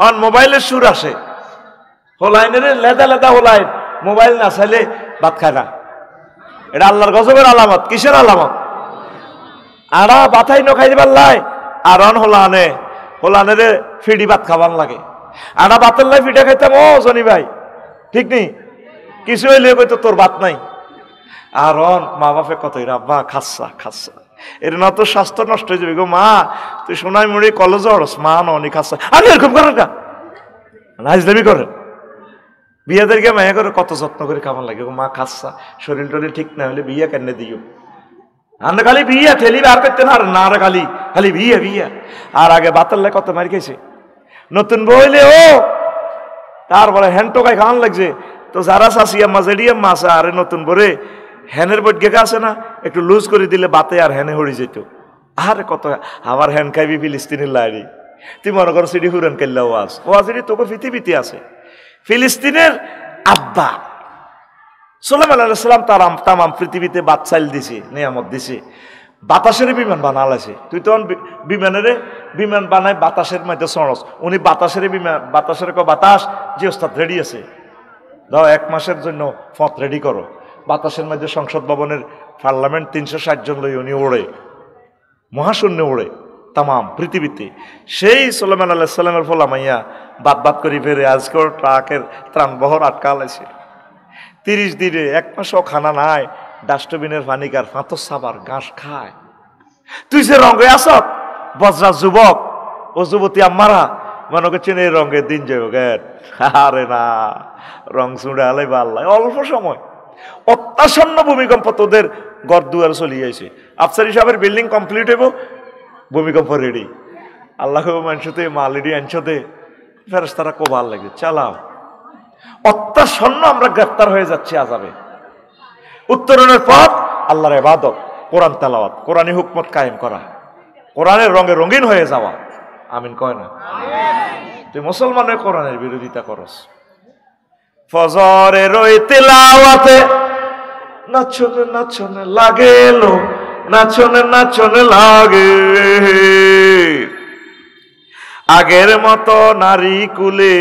অন মোবাইলের সুর আসে, হোলাইনের লেদা লেদা হোলাইন, মোবাইল না চাইলে ভাত খায় না। এটা আল্লাহর গজবের আলামত। কিসের আলামত? আড়া বাথাই ন খাই দিবার লাই, আর অন হোলানে হোলানের ফিডি ভাত খাবার লাগে। আড়া ভাতের লাই ফিডা খাইতাম, ও জনি ভাই ঠিক নেই, কিছু হইলে কইতো তোর ভাত নাই। আর অন মা বাপে কত রাব্বা খাচ্ছা খাচ্ছা, এর না তো স্বাস্থ্য নষ্ট হয়ে যাবে গো মা, তুই সোনাই মুড়ি কলেজ অরস মা ননি খাচ্ছা। আমি এরকম করেন না, নাইজলামি করেন। বিয়াদেরকে মায়া করে কত যত্ন করে খাবার লাগে, মা খাচ্ছা, শরীর টরীর ঠিক না হলে বিয়া কেন দিও। আর খালি বিয়া ঠেলি আর করতে না, না রে খালি খালি বিয়া বিয়া। আর আগে বাতাল্লে কত মার খেয়েছে, নতুন বইলে ও তারপরে হ্যান টোকায় খাওয়ান লাগছে। তো যারা চাষিয়া মা জেডিয়াম মাছ আরে নতুন বরে হ্যানের বট গেকা আছে না, একটু লুজ করে দিলে বাতে আর হ্যানে হড়ি যেত। আর কত আবার হ্যান খাইবি ফিলিস্তিনের লাড়ি, তুই মনে করো সিডি হুরান কেল্লা ওয়াজ ওয়াজেরই তোকে পৃথিবীতে আছে। ফিলিস্তিনের আব্বা সুলাইমান আলাইহিস সালাম তামাম পৃথিবীতে বাদশাইল দিছে, নিয়ামত দিছে, বাতাসের বিমান বানালাছে। তুই তখন বিমান বানায় বাতাসের মধ্যে সরস, উনি বাতাসের বিমান, বাতাসের বাতাস যে ওস্তাদ রেডি আছে, দাও 1 মাসের জন্য ফত রেডি করো। বাতাসের মধ্যে সংসদ ভবনের পার্লামেন্ট 360 জন লই উনি ওড়ে, মহাশূন্য ওড়ে তামাম পৃথিবীতে। সেই সুলাইমান আলাইহিস সালামের ফলা মাইয়া বাদ করে ফেরে আজকের ট্রাকের ত্রাণবহর আটকা লাইছে। 30 দিনে 1 মাসও খানা নাই, ডাস্টবিনের পানিকার ফাঁতো সাবার ঘাস খায়। তুই যে রঙে আস বজরা যুবক ও যুবতী আম্মারা মনে করছেন এই রঙের দিন যাবে গেট, আরে না, রং চুড়ে আলাই বাল্লাই অল্প সময়। অত্যাসন্ন ভূমিকম্প তোদের ঘর দুয়ার চলিয়ে আইছে। আফসারি সাহেবের বিল্ডিং কমপ্লিট হইব, ভূমিকম্প রেডি। আল্লাহ মানুষতে মালিডি আনছতে ফেরেশতারা কোবাল লাগে চালাও। অত্যাসন্ন আমরা গ্রেফতার হয়ে যাচ্ছি আযাবে। উত্তরণের পথ আল্লাহর ইবাদত, কোরআন তেলাওয়াত, কোরআনী হুকমত কায়েম করা, কোরআনের রঙে রঙিন হয়ে যাওয়া। আমিন কয় না? তুই মুসলমানের কোরআনের বিরোধিতা করস। ফজরের ওই তেলাওয়াতে নাচনে নাচনে লাগে লো, নাচনে নাচনে লাগে। আগের মতো নারী কুলে,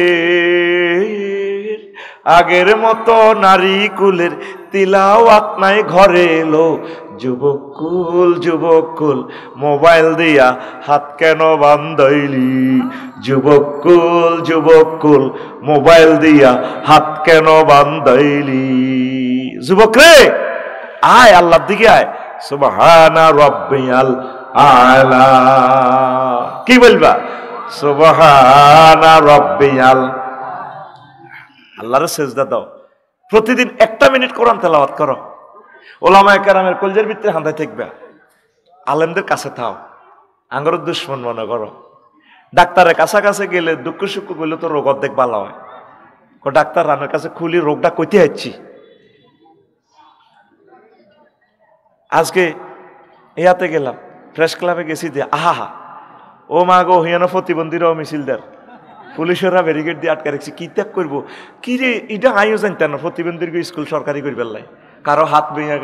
আগের মতো নারী কুলের তিলাওয়াত নাই ঘরে এলো। যুবকুল যুবকুল মোবাইল দিয়া হাত কেন বান্ধাইলি, যুবকুল যুবকুল মোবাইল দিয়া হাত কেন বান্ধাইলি। যুবক রে আয়, আল্লাহর দিকে আয়। সুবহানা রাব্বিয়াল আলা, কি বলবা? সুবহানা রাব্বিয়াল। আল্লাহর সেজদা দাও। প্রতিদিন 1 মিনিট কোরআন তেলাওয়াত করো। ওলামায়ে কেরামের কলজের ভিতরে হাঁদায় থাকবে, আলেমদের কাছে থাও, আঙ্গর দুশ্মন মনে করো। ডাক্তারের কাছাকাছি গেলে দুঃখ সুখ করলে তো রোগ অর্ধেক ভালো হয়। ডাক্তার রানের কাছে খুলি রোগটা কইতে যাচ্ছি। আজকে ইয়াতে গেলাম, প্রেস ক্লাবে গেছি দিয়ে আহা ও মা গো হিয়ানো প্রতিবন্ধীরাও মিছিলদার, পুলিশেরা ব্যারিকেড দিয়ে আটকে রাখছি। কি ত্যাগ করবো কি রে, এটা আইও জানতেন না প্রতিবন্ধীর স্কুল সরকারি করে ফেললাই, কারো হাত ভেঙে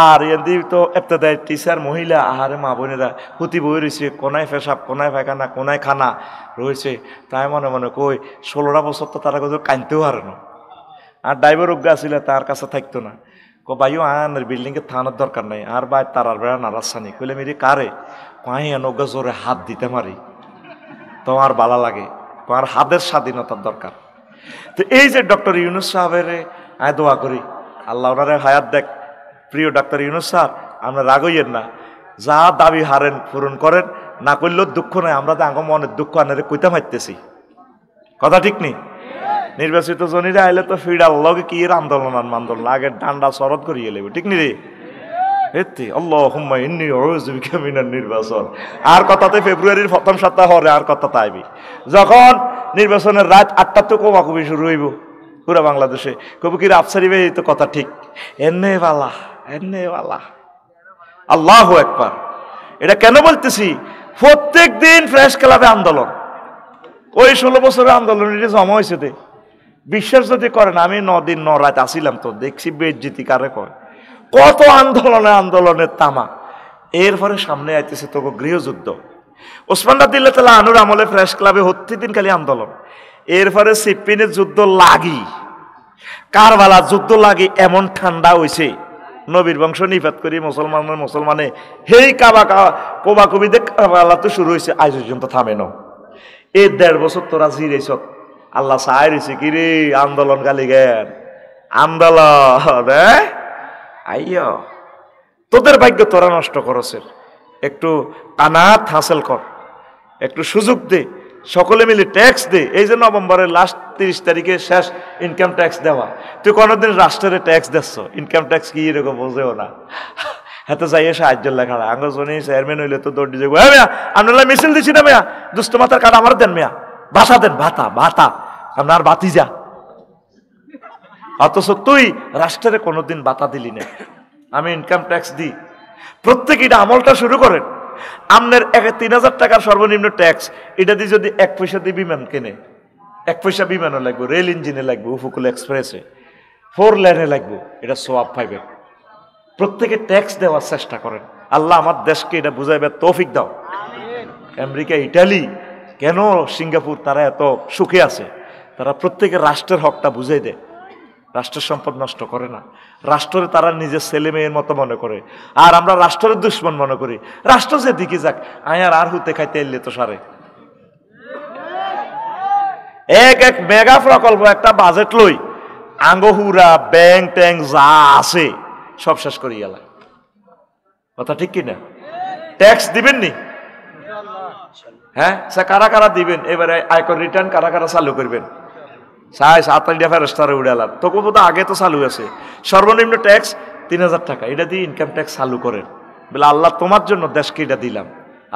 আর এদি তো এফতেদায়ী টিচার মহিলা আহারে মা বোনেরা হুতি বই রয়েছে, কোনায় পেশাব, কোনায় পায়খানা, কোনায় খানা রয়েছে। তাই মনে মনে কই 16টা বছর তো তারা কোথাও কানতেও পারে না। আর ড্রাইভার অজ্ঞা ছিল, তার কাছে থাকতো না। বাইও আনের বিল্ডিংয়ে থানার দরকার নাই, আর বাই তারার বেড়া নারাসানি কইলে মেরে কারে কয় অজ্ঞা জোরে হাত দিতে মারি, তোমার ভালো লাগে, তোমার হাতের স্বাধীনতার দরকার। তো এই যে ডক্টর ইউনূস সাহেবের আয় দোয়া করি আল্লাহ ওনারে হায়াত দেখ। প্রিয় ডাক্তার ইউনূস স্যার, আমরা রাগ হইয়েন না, যা দাবি হারেন পূরণ করেন, না করলেও দুঃখ নাই। আমরা তো আঙ্গ মনের দুঃখ আনারে কইতে মারতেছি, কথা ঠিক নেই? নির্বাচিত জনীরা আইলে তো ফিডাল লগে কি আন্দোলন আন্দোলন আগে ডান্ডা শরৎ করিয়ে লেবে, ঠিক নি রে? এতে আল্লাহুম্মা ইন্নী আউযু বিকা মিনান নির্বাচন। আর কথাতে ফেব্রুয়ারির প্রথম সপ্তাহ হরে আর কথাতে আইবি যখন নির্বাচনের রাত 8টা তো কোমাকুবি শুরু হইব পুরা বাংলাদেশে। কবি কি আফসারি ভাই তো কথা ঠিক, এনে বালা এনে বালা। আল্লাহু আকবার। এটা কেন বলতেছি? প্রত্যেক দিন প্রেস ক্লাবে আন্দোলন, ওই 16 বছরের আন্দোলন এটা জমা হয়েছে দে বিশ্বাস যদি করেন আমি 9 দিন 9 রাত আসিলাম তো দেখছি বেজ্জিতি কারে কয়, কত আন্দোলনের তামা। এরপরে সামনে আইতেছে তো গৃহযুদ্ধ। ওসমান রাদিয়াল্লাহু তাআলা আনুর আমলে প্রেস ক্লাবে প্রতিদিন খালি আন্দোলন। এরপরে সিপ্পিনের যুদ্ধ লাগি, কারবালা যুদ্ধ লাগি, এমন ঠান্ডা হইছে নবীর বংশ নিপাত করি মুসলমানে হেই কোবা কবিতে কারবালা তো শুরু হয়েছে, আজ পর্যন্ত থামে না। এই 1.5 বছর তোরা জিরেছ, আল্লাহ চাই রয়েছে কি রে আন্দোলন গালি জ্ঞান আন্দোলন আইয় তোদের ভাগ্য তোরা নষ্ট করছে। একটু কানাত হাসিল কর, একটু সুযোগ দে, সকলে মিলে ট্যাক্স দে। এই যে নভেম্বরের লাস্ট 30 তারিখে শেষ ইনকাম ট্যাক্স দেওয়া, তুই কোনোদিন রাষ্ট্রের ট্যাক্স দিচ্ছ, ইনকাম ট্যাক্স কি এরকম বোঝেও না। হ্যাঁ তো যাইয়ে সাহায্য লেখা আঙ্গজনী চেয়ারম্যান হইলে তো দৌড়ি যাবো, হ্যাঁ মেয়া আপনারা মিছিল দিচ্ছি না মেয়া, দুষ্ট মাথার কাঠ আমার দেন মেয়া, ভাতা দেন, ভাতা ভাতা আপনার বাতি যা। অথচ তুই রাষ্ট্রের কোনোদিন ভাতা দিলি না। আমি ইনকাম ট্যাক্স দিই, প্রত্যেক এটা আমলটা শুরু করেন। আপনার 3000 টাকার সর্বনিম্ন ট্যাক্স, এটা দিয়ে যদি 1 পয়সা দিয়ে বিমান কেনে, 1 পয়সা বিমানও লাগবে, রেল ইঞ্জিনে লাগবে, উপকূল এক্সপ্রেসে 4 লেনে লাগবে, এটা সোয়াব পাইবেন। প্রত্যেকে ট্যাক্স দেওয়ার চেষ্টা করেন। আল্লাহ আমার দেশকে এটা বুঝাইবে তৌফিক দাও। আমেরিকা, ইটালি, কেন সিঙ্গাপুর তারা এত সুখে আছে? তারা প্রত্যেকের রাষ্ট্রের হকটা বুঝাই দেয়, রাষ্ট্রের সম্পদ নষ্ট করে না, রাষ্ট্রের তারা নিজের ছেলে মেয়ের মতো মনে করে। আর আমরা রাষ্ট্রের দুশ্মন মনে করি। রাষ্ট্র যে দিকে যাক, আয়ার আর হুতে খাইতে এলে তো সারে। এক মেগা প্রকল্প একটা বাজেট লই আঙ্গহুরা ব্যাংক ট্যাঙ্ক যা আছে সব শেষ করি গেল। কথা ঠিক কিনা? ট্যাক্স দিবেন নি? হ্যাঁ, সে কারা কারা দিবেন? এবারে আয়কর রিটার্ন কারা কারা চালু করবেন? আগে তো চালু আছে। সর্বনিম্ন ট্যাক্স 3000 টাকা, এটা দিয়ে ইনকাম ট্যাক্স চালু করেন। বলে আল্লাহ তোমার জন্য দেশকে এটা দিলাম,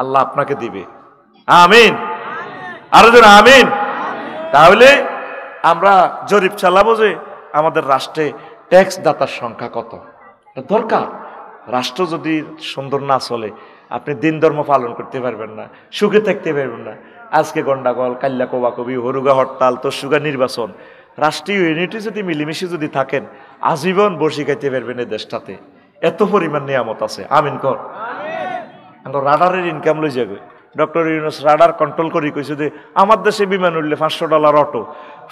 আল্লাহ আপনাকে দিবে। আমিন, আরো জন আমিন। তাহলে আমরা জরিপ চালাবো যে আমাদের রাষ্ট্রে ট্যাক্স দাতার সংখ্যা কত। দরকার। রাষ্ট্র যদি সুন্দর না চলে, আপনি দিন ধর্ম পালন করতে পারবেন না, সুখে থাকতে পারবেন না। আজকে গন্ডাগোল, কাল্লা কোবাকবি, হরুগা হরতাল, তসুগা নির্বাচন। রাষ্ট্রীয় ইউনিটি যদি মিলেমিশে যদি থাকেন, আজীবন বসে খাইতে পারবেন এই দেশটাতে। এত পরিমাণ নিয়ামত আছে। আমিন কর। রাডারের ইনকাম লই যাবে। ডক্টর ইউনুস রাডার কন্ট্রোল করি কইছে যে আমার দেশে বিমান উঠলে $500 অটো,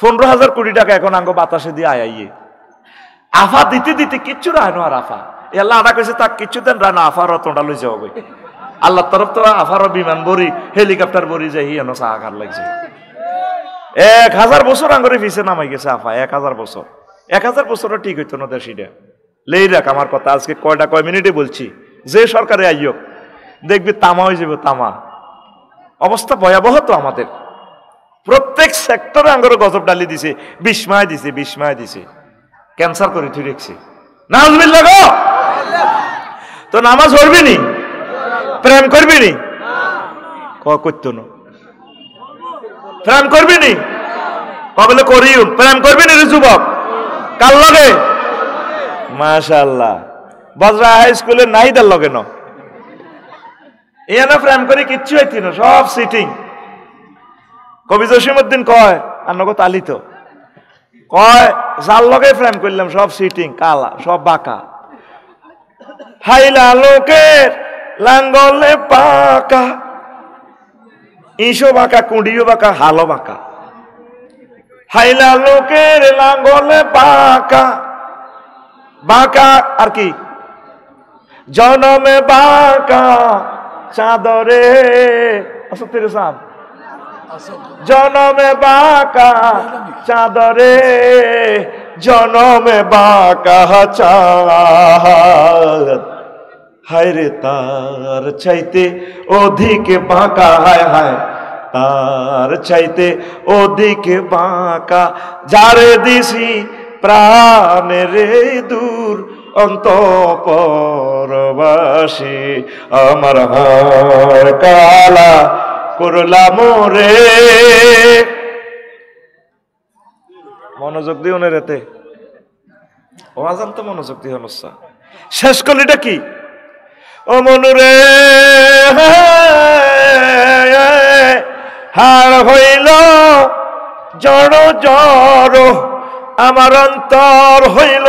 15,000 কোটি টাকা এখন আঙ্গ বাতাসে দিয়ে আইয়ে আফা দিতে দিতে কিচ্ছু রায়নো। আর আফা আল্লাহ আডা কইছে তা কিচ্ছু দেন রানা, আফা রতনটা লই যাবে। আল্লাহর তরফ তো আফারও বিমান বড়ি, হেলিকপ্টার বড়ি যাই হিয়ানো চা আঘাত লাগছে। 1000 বছর আঙ্গরে পিছে নামাই গেছে আফা। 1000 বছর, 1000 বছরও ঠিক হইতো না দেশিটা। লেই রাখ আমার কথা, আজকে কয় মিনিটে বলছি। যে সরকারে আইও দেখবি তামা হয়ে যাবে, তামা। অবস্থা ভয়াবহ তো আমাদের। প্রত্যেক সেক্টরে আঙ্গরে গজব ডালি দিছে, বিস্ময় দিছে। ক্যান্সার করে তুই রেখছি। নাউজুবিল্লাহ গো। তো নামাজ পড়বি নি? প্রেম করবি নি? করতো না। প্রেম করবি নি? কবলে করিও। প্রেম করবি নি রে যুবক? কার লগে? মাশাআল্লাহ, বজরা হাই স্কুলে নাহিদার লগে ন। এখানে প্রেম করে কিচ্ছু হইতি না, সব সিটিং। কবি জসিমউদ্দিন কয়, আন্নগো তালিত কয়, যার লগে প্রেম করলাম সব সিটিং, কালা, সব বাঁকা। হাইলা লোকের লাঙ্গলে পাকা, ইসো বাঁকা, কুঁডিও বাঁকা, হালো বাঁকা। হাইলা লোকের লাঙ্গলে পাকা, বাঁকা আর কি জনমে বাঁকা চাঁদরে আসতে সাম, জনমে বাঁকা চাঁদরে, জনমে বাঁকা চাঁদ। হায় রে তার চাইতে অধিক বাঁকা, হায় হায় তার চাইতে অধিক বাঁকা, যারে দিছি প্রাণেরে দূর অন্তঃপরবাসী, আমার হাড় কালা করলাম রে। মনোযোগ দিও না রেতে, ওয়াজান তো মনোযোগ দিও না। শেষ কলিটা কি? ও মনুরে হাড় হইল জড় জড় আমার অন্তর হইল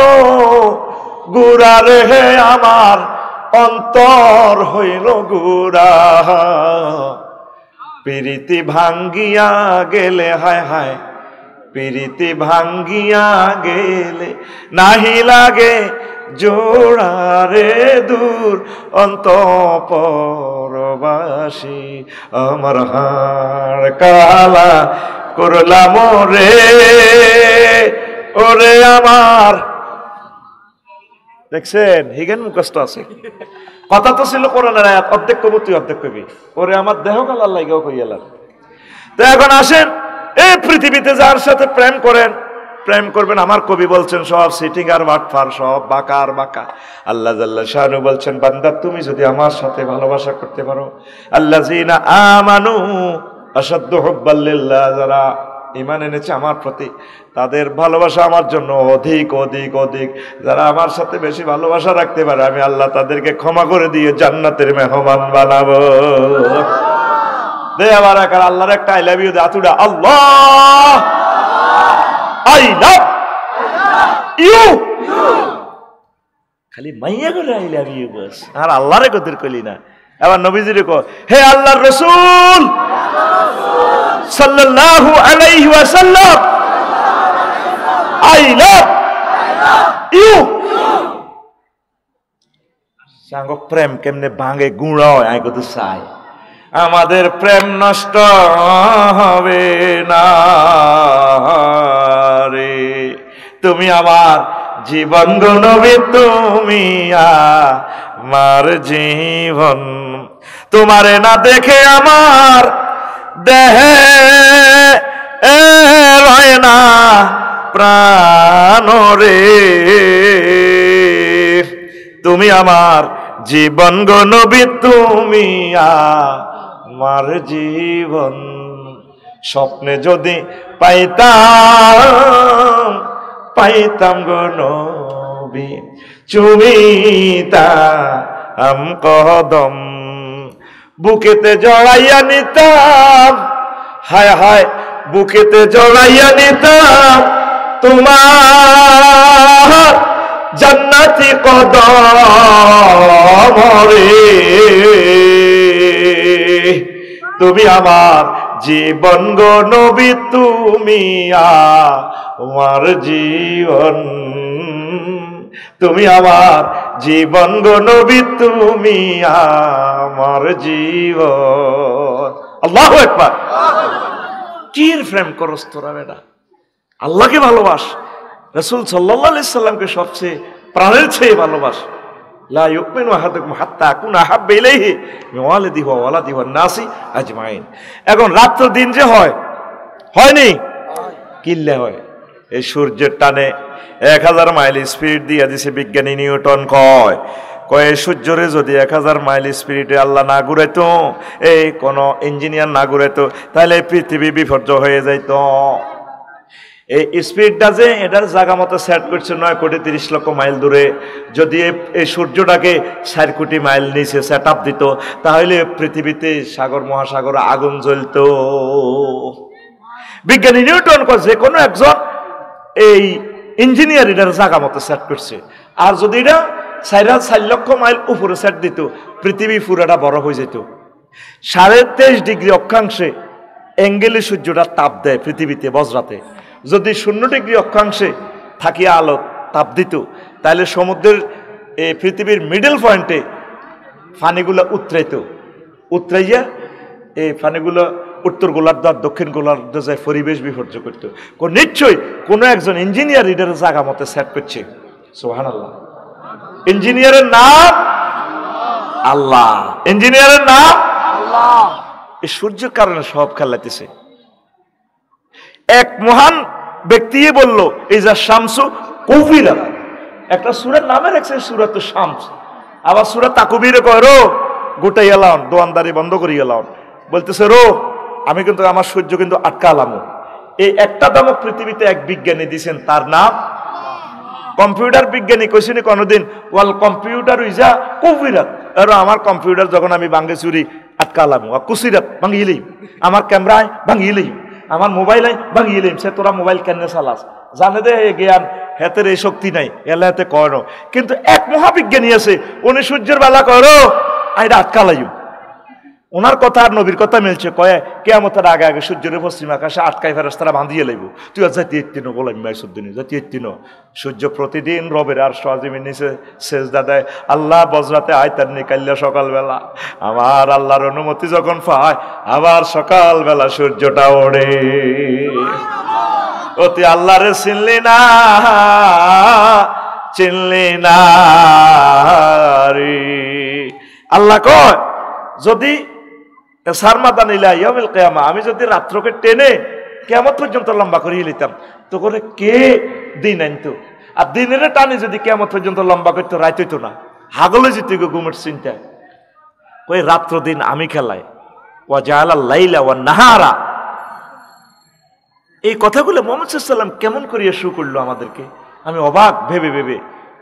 গুড়া রে, আমার অন্তর হইল গুড়া। প্রীতি ভাঙ্গিয়া গেলে, হায় হায় প্রীতি ভাঙ্গিয়া গেলে নাহি লাগে জোড়া রে, দূর অন্তঃপুরবাসী আমার হাড় কালা করলাম রে, ওরে আমার। দেখছেন হিগেন মুখস্থ আছে, কথা তো ছিল কোরআনের আয়াত, অর্ধেক কবি তুই অর্ধেক কবি, ওরে আমার দেহ কাল আল্লাহ কেউ কইয়ালাম। তো এখন আসেন, এই পৃথিবীতে যার সাথে প্রেম করেন, প্রেম করবেন, আমার কবি বলছেন সব সিটিং আর বাটফার, সব বাঁকা আর বাঁকা। আল্লাহ জাল্লা শানু বলছেন, বান্দা তুমি যদি আমার সাথে ভালোবাসা করতে পারো, আল্লাযীনা আমানু আশাদ্দু হুব্বাল লিল্লাহ, যারা ঈমান এনেছে আমার প্রতি, তাদের ভালোবাসা আমার জন্য অধিক অধিক অধিক। যারা আমার সাথে বেশি ভালোবাসা রাখতে পারে, আমি আল্লাহ তাদেরকে ক্ষমা করে দিয়ে জান্নাতের মেহমান বানাবো। দে আবার একার আল্লাহর একটা আই লাভ ইউ দে, আতুডা আল্লাহ আই লাভ ইউ। খালি মাইয়া করে আই লাভ ইউ বস, আর আল্লাহরে কদর কইলি না। এবার নবীজিরে কো, হে আল্লাহর রাসূল সাল্লাল্লাহু আলাইহি ওয়াসাল্লাম, আই লাভ ইউ। সাঙ্গ প্রেম কেমনে ভাঙে গুঁড়া হয়, আই কত চাই আমাদের প্রেম নষ্ট হবে না রে। তুমি আমার জীবন গো নবী, তুমি আমার জীবন। তোমারে না দেখে আমার দেহে রয় না প্রাণ রে। তুমি আমার জীবন গো নবী, তুমি আমার জীবন। স্বপ্নে যদি পাইতাম, পাইতাম গো নবী, চুমিতাম কদম, বুকেতে জড়াইয়া নিতাম, হায় হায় বুকেতে জড়াইয়া নিতাম তোমার জান্নাতি কদম রে। তুমি আমার জীবন গো নবী, তুমি আমার জীবন। তুমি আমার জীবন গো নবী, তুমি আমার জীবন। আল্লাহু আকবার। কির প্রেম করস তোরা বেটা, আল্লাহকে ভালোবাস, রাসূল সাল্লাল্লাহু আলাইহি সাল্লামকে সবচেয়ে প্রাণের চেয়ে ভালোবাস। লা ইউমিনু আহাদুকুম হাত্তা আকুনা আহাব্বা ইলাইহি মিন ওয়ালিদিহি ওয়া ওয়ালাদিহি ওয়ান নাসি আজমাইন। এখন রাত দিন যে হয়, হয়নি কিল্লে হয়, এই সূর্যের টানে 1000 মাইল স্পিড দিয়ে দিছে বিজ্ঞানী নিউটন। কয় সূর্যরে যদি 1000 মাইল স্পিডে আল্লাহ না ঘুরাইতো, এই কোন ইঞ্জিনিয়ার না ঘুরাইতো, তাহলে পৃথিবী বিপর্যয় হয়ে যাইত। এই স্পিডটা যে এটার জায়গা মতো সেট করছে 9,30,00,000 মাইল দূরে, যদি এই সূর্যটাকে 4 কোটি মাইল নিচে সেট আপ দিত, তাহলে পৃথিবীতে সাগর মহাসাগর আগুন জ্বলত। বিজ্ঞানী নিউটন যে কোনো একজন এই ইঞ্জিনিয়ার এটার জায়গা মতো সেট করছে। আর যদি এটা 4 লক্ষ মাইল উপরে সেট দিত, পৃথিবী পুরাটা বড় হয়ে যেত। 23.5 ডিগ্রি অক্ষাংশে অ্যাঙ্গেলে সূর্যটা তাপ দেয় পৃথিবীতে বজ্রাতে। যদি 0 ডিগ্রি অক্ষাংশে থাকিয়া আলো তাপ দিত, তাহলে সমুদ্রের পৃথিবীর মিডল পয়েন্টে পানিগুলো উতরাইয়া এই পানিগুলো উত্তর গোলার্ধ আর দক্ষিণ গোলার্ধ যায় পরিবেশ বিপর্যয় করত। নিশ্চয়ই কোনো একজন ইঞ্জিনিয়ার এটার জায়গা মতো সেট করছে। সুবহানাল্লাহ। ইঞ্জিনিয়ারের নাম আল্লাহ, ইঞ্জিনিয়ারের নাম আল্লাহ। এই সূর্যের কারণে সব খেলাইতেছে। এক মহান ব্যক্তি বলল, এই যা শামসু কুফিরা, একটা সূরার নামে রাখছে সূরাতুশ শামস। আবার সূরা তাকবীরে কয় রো গোটাই এলাম, দোয়ানদারি বন্ধ করি এলাম, বলতেছে রো আমি কিন্তু আমার সূর্য কিন্তু আটকালাম। এই একটা দামক পৃথিবীতে এক বিজ্ঞানী দিয়েছেন, তার নাম কম্পিউটার বিজ্ঞানী। কইছিনি কোনদিন ওয়াল কম্পিউটার ইজা কুফিরাত, আর আমার কম্পিউটার যখন আমি ভাঙ্গে চুরি আটকালাম, কুসিরাত ভাঙ্গিলেই, আমার ক্যামেরায় ভাঙ্গিলেই, আমার মোবাইল ভাঙিয়ে লিম সে তোরা মোবাইল কেন চালাস জানে দে জ্ঞান হেতের এই শক্তি নাই এলা হেতে কয় না কিন্তু এক মহাবিজ্ঞানী আছে উনি সূর্যের বেলা করো আইরা আটকালাইম ওনার কথা আর নবীর কথা মিলছে কয়ে কেয়ামতের আগে আগে সূর্যের পশ্চিম আকাশে আটকাই ফেরেশতারা বাঁধিয়ে লাইব তুই আর জাতি এত্তিনো বলাম মাইসুদ্দিনী জাতি এত্তিনো সূর্য প্রতিদিন রবের আর সাজিমের নিচে সেজদা দেয় আল্লাহ বজরাতে আয়তার নিকাল্লা সকালবেলা আমার আল্লাহর অনুমতি যখন পায় আবার সকালবেলা সূর্যটা ওড়ে অতি আল্লাহরে চিনলি না রে আল্লাহ কয় যদি আমি যদি রাত্রকে টেনে কেমন পর্যন্ত লম্বা করিয়ে নিতাম তো করে কে দিন আনতো আর দিনের টানে যদি কেমন পর্যন্ত লম্বা করতো রাত হইতো না হাগলে যেত ঘুমের চিন্তায় ওই রাত্র দিন আমি খেলাই ওয়া জাআলা লাইলা ওয়া নাহারা এই কথাগুলো মুহাম্মদ সাল্লাল্লাহু আলাইহি ওয়াসাল্লাম কেমন করিয়া শুরু করলো আমাদেরকে আমি অবাক ভেবে ভেবে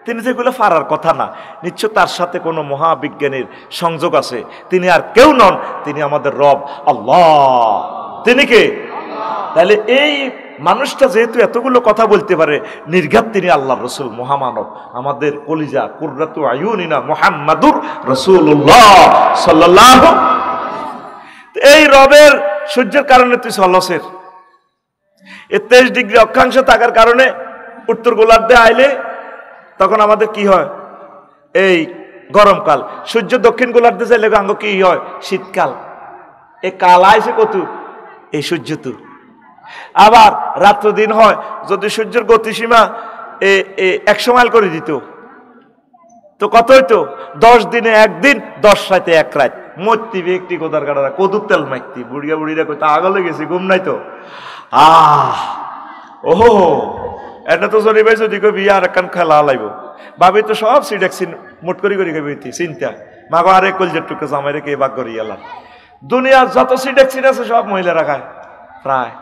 তিনি যেগুলো পারার কথা না নিশ্চয় তার সাথে কোনো মহাবিজ্ঞানীর সংযোগ আছে তিনি আর কেউ নন তিনি আমাদের রব আল্লাহ তিনি কে তাহলে এই মানুষটা যেহেতু এতগুলো কথা বলতে পারে নির্ঘাত তিনি আল্লাহ রসুল মহামানব আমাদের কলিজা কুররাতু আয়ুনিনা মুহাম্মাদুর রাসূলুল্লাহ সাল্লাল্লাহু এই রবের সূর্যের কারণে তুই সলসের 23 ডিগ্রি অক্ষাংশ থাকার কারণে উত্তর গোলার্ধে আইলে তখন আমাদের কি হয় এই গরমকাল সূর্য দক্ষিণ গোলার্ধে যাইলে আঙ্গ কি হয় শীতকাল এ কাল আইসে কত এই সূর্য তো আবার রাত্র দিন হয় যদি সূর্যের গতিসীমা 100 মাইল করে দিত তো কত হইতো 10 দিনে একদিন 10 রাতে এক রাত মরতি ব্যক্তি কোদার কাটারা কদুর তেল মাইতি বুড়িয়া বুড়িরা কইতে আগলে গেছি ঘুম নাই তো ওহো এটা তো জরি ভাই যদি কবি আর একখান খেলা লাইব ভাবি তো সব সিডেক্সিন মোট করি করি কবি চিন্তা মাগো আরেক কলজের টুকে জামাই রেখে বাগ করি এলাম দুনিয়ার যত সিডেক্সিন আছে সব মহিলারা খায় প্রায়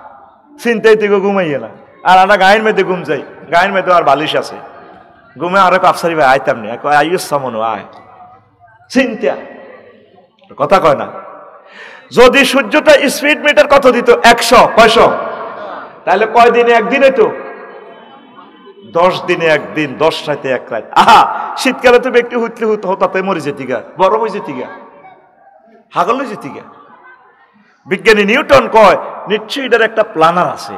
চিন্তাই থেকে ঘুমাইয়ে না আর আমরা গায়ের মেয়েতে ঘুম যাই গায়ের মেয়েতে আর বালিশ আছে ঘুমে আরো কাপসারি ভাই আইতাম নি আইস সামনো আয় চিন্তা কথা কয় না যদি সূর্যটা স্পিড মিটার কত দিত 100 কয়শো তাহলে কয় দিনে একদিনে তো 10 দিনে একদিন 10 রাতে এক রাত শীতকালে তো ব্যক্তি হুতলে হতাতে মরে যেতিগা বরফ হয়ে যেতিগা হাগল হয়ে যেতিগা বিজ্ঞানী নিউটন কয় নিশ্চয়ই এটার একটা প্ল্যানার আছে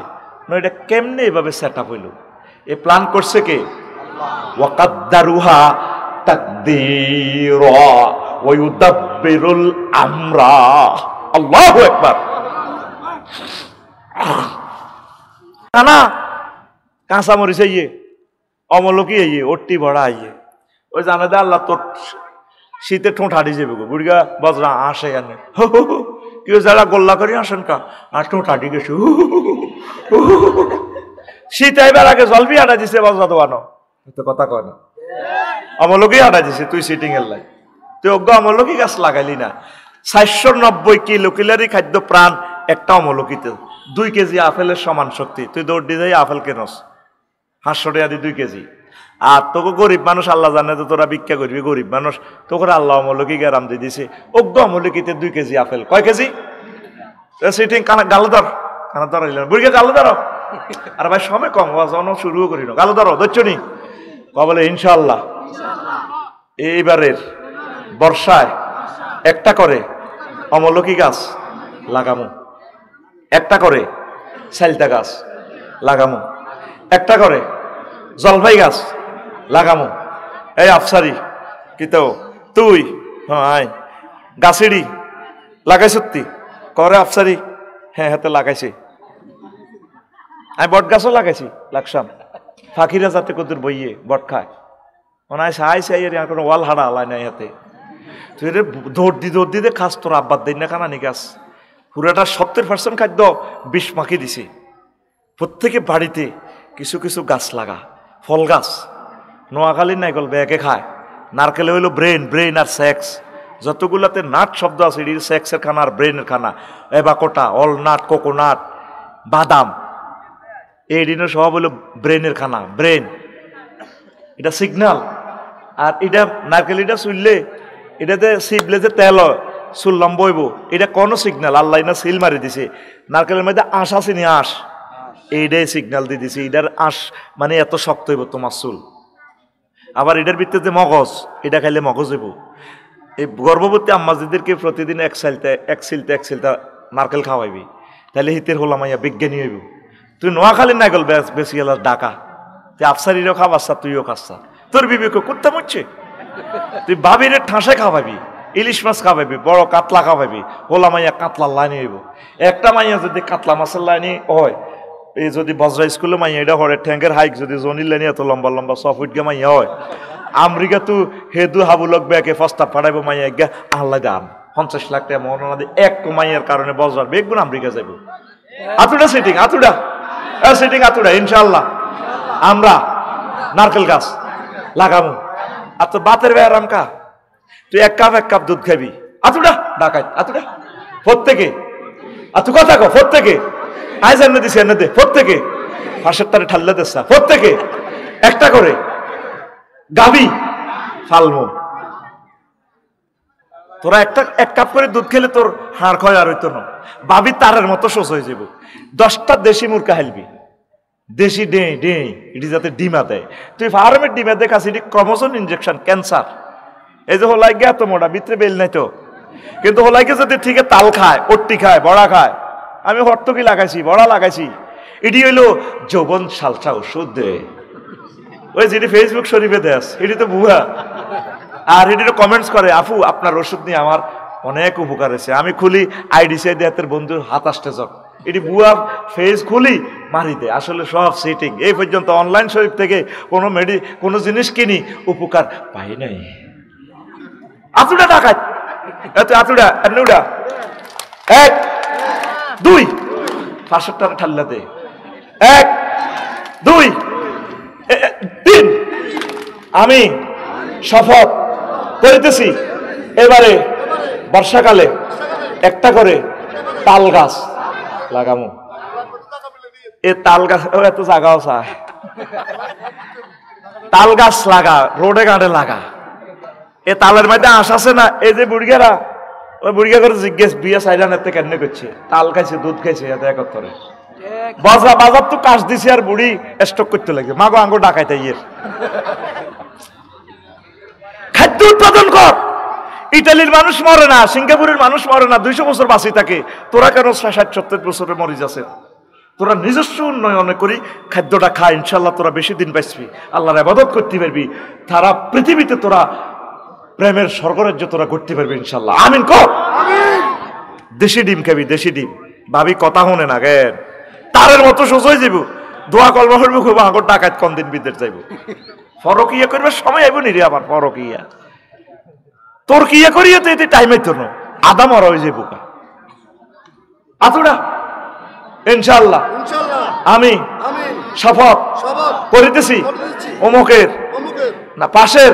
এটা কেমনে এভাবে সেট আপ হইল এ প্ল্যান করছে কে ওয়াকাদ্দারুহা তাকদীরা ওয়া ইউদাব্বিরুল আমরা আল্লাহু আকবার না কাঁচা মরিচ আইয়ে অমলকি আইয়ে ওটি ভরা আইয়ে ওই জানে দে আল্লাহ তোর শীতে ঠোঁট হাঁটি যাবে গো বুড়িগা বজরা আসে কেন কেউ যারা গোল্লা করি আসেন কা আর ঠোঁট হাঁটি গেছে শীত আইবার আগে জলবি হাঁটা দিছে বজরা দোয়ানো তো কথা কয় না অমলকি হাঁটা দিছে তুই সিটিং এর লাই তুই অজ্ঞ অমলকি গাছ লাগাইলি না 490 কিলো কিলারি খাদ্য প্রাণ একটা অমলকিতে 2 কেজি আপেলের সমান শক্তি তুই দৌড় দিয়ে যাই আপেল কেনস 500 টাকা দিয়ে 2 কেজি আর তোকে গরিব মানুষ আল্লাহ জানে তো তোরা ভিক্ষা করবি গরিব মানুষ তোকে আল্লাহ অমলকি গ্যারাম দিয়ে দিছে অজ্ঞ অমলকিতে 2 কেজি আপেল কয় কেজি সিটিং গালো ধর কানা ধর বুড়িকে গালো ধরো আর ভাই সময় কম জন শুরুও করি না গালো ধরো ধরছ নি বলে ইনশাল্লাহ এইবারের বর্ষায় একটা করে অমলকি গাছ লাগামো একটা করে সাইলতা গাছ লাগামো একটা করে জলপাই গাছ লাগামো এই আফসারি কিতো তুই হ্যাঁ আয় গাছিড়ি লাগাই সত্যি করে আফসারি হ্যাঁ হাতে লাগাইছে আমি বট গাছও লাগাইছি লাগসাম ফাঁকিরা যাতে কদুর বইয়ে বট খায় ওনায় সাই সাই আর কোনো ওয়াল হাড়া আলাই নাই হাতে তুই রে দৌড় দিতে খাস তোর আব্বার দিন না কানা নি গাছ পুরাটা 70% খাদ্য বিষ মাখি দিছে প্রত্যেকে বাড়িতে কিছু কিছু গাছ লাগা ফল গাছ নোয়াখালীর নাইকল ব্যাগে খায় নারকেলে হইলো ব্রেন আর সেক্স যতগুলাতে নাট শব্দ আছে এটি সেক্সের খানা আর ব্রেনের খানা এবাকোটা অলনাট কোকোনাট বাদাম এই দিনের সব হইলো ব্রেনের খানা ব্রেন এটা সিগনাল আর এটা নারকেল এটা চুললে এটাতে সিবলে যে তেল হয় চুল লম্বা হইব, এটা কোন সিগন্যাল? আল্লাহ না সিল মারি দিছে। নারকেলের মধ্যে আঁশ আছে নি, আঁশ, এইটাই সিগন্যাল দিয়ে দিছে এটার আঁশ মানে এত শক্ত হইব তোমার চুল। আবার এটার ভিতরে যে মগজ, এটা খাইলে মগজ হইব। এই গর্ভবতী আম্মাজিদেরকে প্রতিদিন এক সিলতে নারকেল খাওয়াইবি, তাহলে হিতের হলাম মাইয়া বিজ্ঞানী হইব। তুই নোয়াখালী নাগল বেশি গেল ডাকা, তুই আফসারিরও খাবাসা, তুইও খাসা, তোর বিবেকে কুত্তা মরছে। তুই বাবির ঠাঁসে খাওয়াবি, ইলিশ মাছ খাওয়াবি, বড় কাতলা খাওয়াবি, হোলা মাইয়া কাতলার লাইনে হইব। একটা মাইয়া যদি কাতলা মাছের লাইনে হয়, এই যদি বজরা স্কুলে মাইয়া এটা হরে ঠ্যাঙ্গের হাইক যদি জনির লাইনে এত লম্বা লম্বা 6 ফুট গে মাইয়া হয়, আমেরিকা তু হেদু হাবুলক ব্যাকে প্রস্তাব পাঠাইব মাইয়া গা আল্লাহ দাম 50 লাখ টাকা মৌলানা দিয়ে এক মাইয়ার কারণে বজরার বেগুন আমেরিকা যাইব। আতুডা সেটিং, আতুডা সেটিং, আতুডা ইনশাল্লাহ আমরা নারকেল গাছ লাগাবো। আর তোর বাতের ব্যায়াম কা, তুই এক কাপ দুধ খাবি, আতুডা ডাকাই, আতুডা প্রত্যেকে, আতু কথা কো প্রত্যেকে, আজ এনে দিছি এনে দে, প্রত্যেকে ফাঁসের তারে ঠাল্লা দেসা, প্রত্যেকে একটা করে গাবি ফালমো। তোরা এক কাপ করে দুধ খেলে তোর হাড় ক্ষয় আর হইতো না, বাবি তারের মতো শোষ হয়ে যাব। 10টা দেশি মুরগা হেলবি, দেশি ডে এটি যাতে ডিমা দেয়। তুই ফার্মের ডিমা দেখাস এটি ক্রমোজোম ইনজেকশন, ক্যান্সার। এই যে হোলাই গে এত মোটা, ভিতরে বেল নাই তো, কিন্তু হোলাইকে যদি ঠিক তাল খায়, অট্টি খায়, বড়া খায়। আমি হর্তকি লাগাইছি, বড়া লাগাইছি, এটি হইলো যৌবন সালসা ওষুধ দে। ওই যেটি ফেসবুক শরীফে দেশ, এটি তো বুয়া। আর এটি কমেন্টস করে, আপু আপনার ওষুধ নিয়ে আমার অনেক উপকার হয়েছে। আমি খুলি আইডিসি দেহাতের বন্ধুর হাত আসতে যাক, এটি বুয়া ফেস খুলি মারি দে। আসলে সব সেটিং। এই পর্যন্ত অনলাইন শরীফ থেকে কোনো জিনিস কিনি উপকার পাই নাই। আতুডা ডাকাত, আতুডা নুডা 1 2 500 টাকা ঠাল্লা দে, 1 2 3। আমি শপথ করিতেছি এবারে বর্ষাকালে একটা করে তাল গাছ লাগামো। এ তাল গাছ এত জায়গাও চায়, তাল গাছ লাগা, রোডে ঘাটে লাগা। এ তালের মধ্যে আশ আছে না, এই যে বুড়িয়ারা, ওই বুড়িয়া করে জিজ্ঞেস বিয়ে সাইডান এতে কেন করছে, তাল খাইছে, দুধ খাইছে, এতে একত্তরে বাজার তো কাশ দিছে আর বুড়ি স্টক করতে লাগে। মাগো আঙ্গো ডাকাইতে ইয়ের খাদ্য উৎপাদন কর। ইটালির মানুষ মরে না, সিঙ্গাপুরের মানুষ মরে না, 200 বছর বাঁচি থাকে। তোরা কেন 60-70 বছরে মরি যাচ্ছে? তোরা নিজস্ব উন্নয়ন করি খাদ্যটা খা, ইনশাল্লাহ তোরা বেশি দিন বাঁচবি, আল্লাহর ইবাদত করতে পারবি। তারা পৃথিবীতে তোরা প্রেমের স্বর্গরাজ্য তোরা করতে পারবি ইনশাল্লাহ। আমিন কর। দেশি ডিম খাবি, দেশি ডিম। ভাবি কথা শুনে না গে, তারের মতো সোজ হয়ে যাব। দোয়া কলমা করবো, খুব আগর ডাকাত কম দিন বিদেশ যাইব। ফরকিয়া করবে সময় আইব নি রে আমার ফরকিয়া, তোর কিয়া করিয়া তো এতে টাইম হইতো না, আদা মরা হয়ে যাবো। আতুডা ইনশাল্লাহ আমি শপথ করিতেছি অমুকের না পাশের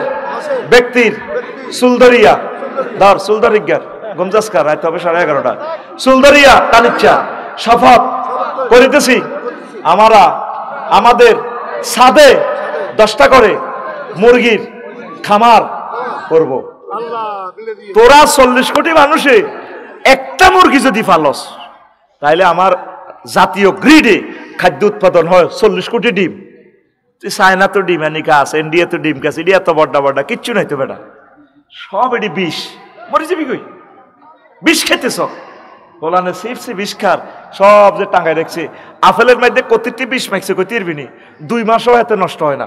ব্যক্তির সুলদরিয়া ধর, সুলদরিজ্ঞার গমজাসকার রাত হবে 11:30 সুলদরিয়া তালিচ্ছা শপথ করিতেছি আমরা আমাদের ছাদে 10টা করে মুরগির খামার করব। তোরা 40 কোটি মানুষে একটা মুরগি যদি পালস, তাইলে আমার জাতীয় গ্রিডে খাদ্য উৎপাদন হয় 40 কোটি ডিম। চায়না তো ডিম আনি গাছ, ইন্ডিয়া তো ডিম গাছ, ইন্ডিয়া তো বড্ডা কিচ্ছু নাই তো বেটা, সব এটি বিষ। মরে যাবি কই, বিষ খেতেছ। বলানে চিপসে বিষ খার, সব যে টাঙ্গায় রাখছে। আপেলের মধ্যে কতটি বিষ মাখছে কই তিরবিনি, 2 মাসও এত নষ্ট হয় না।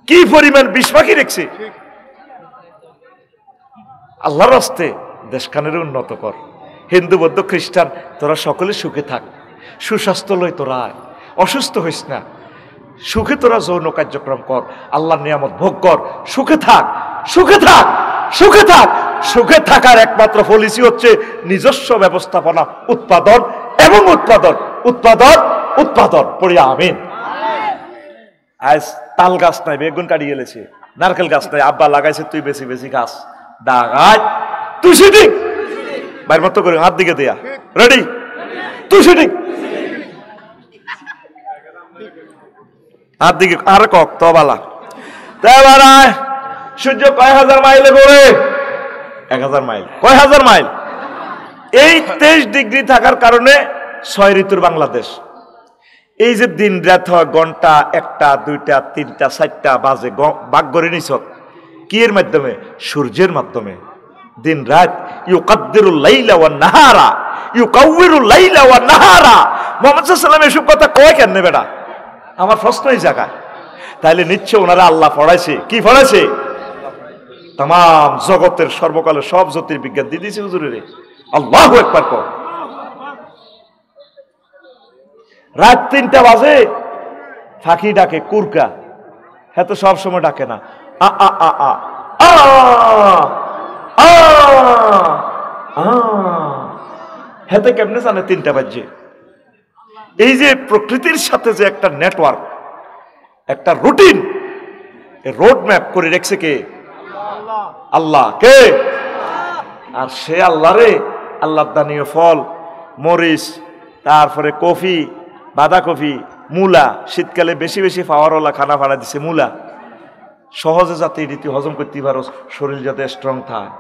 কি পরিমাণ বিষ মাখি রেখছে। আল্লাহর রাস্তে দেশখানের উন্নত কর। হিন্দু বৌদ্ধ খ্রিস্টান তোরা সকলে সুখে থাক, সুস্বাস্থ্য লই, তোরা অসুস্থ হইস না, সুখে তোরা যৌন কার্যক্রম কর, আল্লাহর নিয়ামত ভোগ কর, সুখে থাক, সুখে থাক, সুখে থাক। সুখে থাকার একমাত্র পলিসি হচ্ছে নিজস্ব ব্যবস্থাপনা, উৎপাদন এবং উৎপাদন, উৎপাদন উৎপাদন। পড়ি আমিন। আজ তাল গাছ নাই, বেগুন কাটি গেলেছে, নারকেল গাছ নাই, আব্বা লাগাইছে, তুই বেশি বেশি গাছ ডাগাই, তুই সিটিং বাইর মতো করে হাত দিকে দেয়া রেডি, তুই সিটিং হাত দিকে আর কক তো বালা। সূর্য কয় হাজার মাইলে ঘোরে? 1000 মাইল। কয় হাজার মাইল? এই 23 ডিগ্রি থাকার কারণে 6 ঋতুর বাংলাদেশ। এই যে দিন রাত হয়, ঘন্টা 1টা 2টা 3টা 4টা বাজে, ভাগ করে নিছ কি এর মাধ্যমে? সূর্যের মাধ্যমে। দিন রাত ইউকাদ্দিরুল লাইলা ওয়ান নাহারা, ইউকাউবিরুল লাইলা ওয়ান নাহারা। মুহাম্মদ সাল্লাল্লাহু আলাইহি ওয়াসাল্লাম এসব কথা কয় কেন বেটা? আমার প্রশ্ন এই জায়গায়। তাহলে নিশ্চয় ওনারা আল্লাহ পড়াইছে। কি পড়াইছে? তাম জগতের সর্বকালের সব জ্যোতির্বিজ্ঞান দিয়ে দিয়েছে হুজুরের। আল্লাহু আকবার কর। রাত 3টা বাজে ফাঁকি ডাকে কুরকা, হ্যাঁ তো সব সময় ডাকে না। আ আ আ আ আ হেতে কেমনে জানে 3টা বাজে? এই যে প্রকৃতির সাথে যে একটা নেটওয়ার্ক, একটা রুটিন, রোড ম্যাপ করে রেখেছে কে? আল্লাহ। কে? আর সে আল্লাহ রে আল্লাহ দানীয় ফল, মরিচ, তারপরে কফি, বাঁধাকপি, মূলা, শীতকালে বেশি বেশি পাওয়ারওয়ালা খানা ভাড়া দিছে মূলা, সহজে যাতে এটি হজম করতে পারো, শরীর যাতে স্ট্রং থাকে।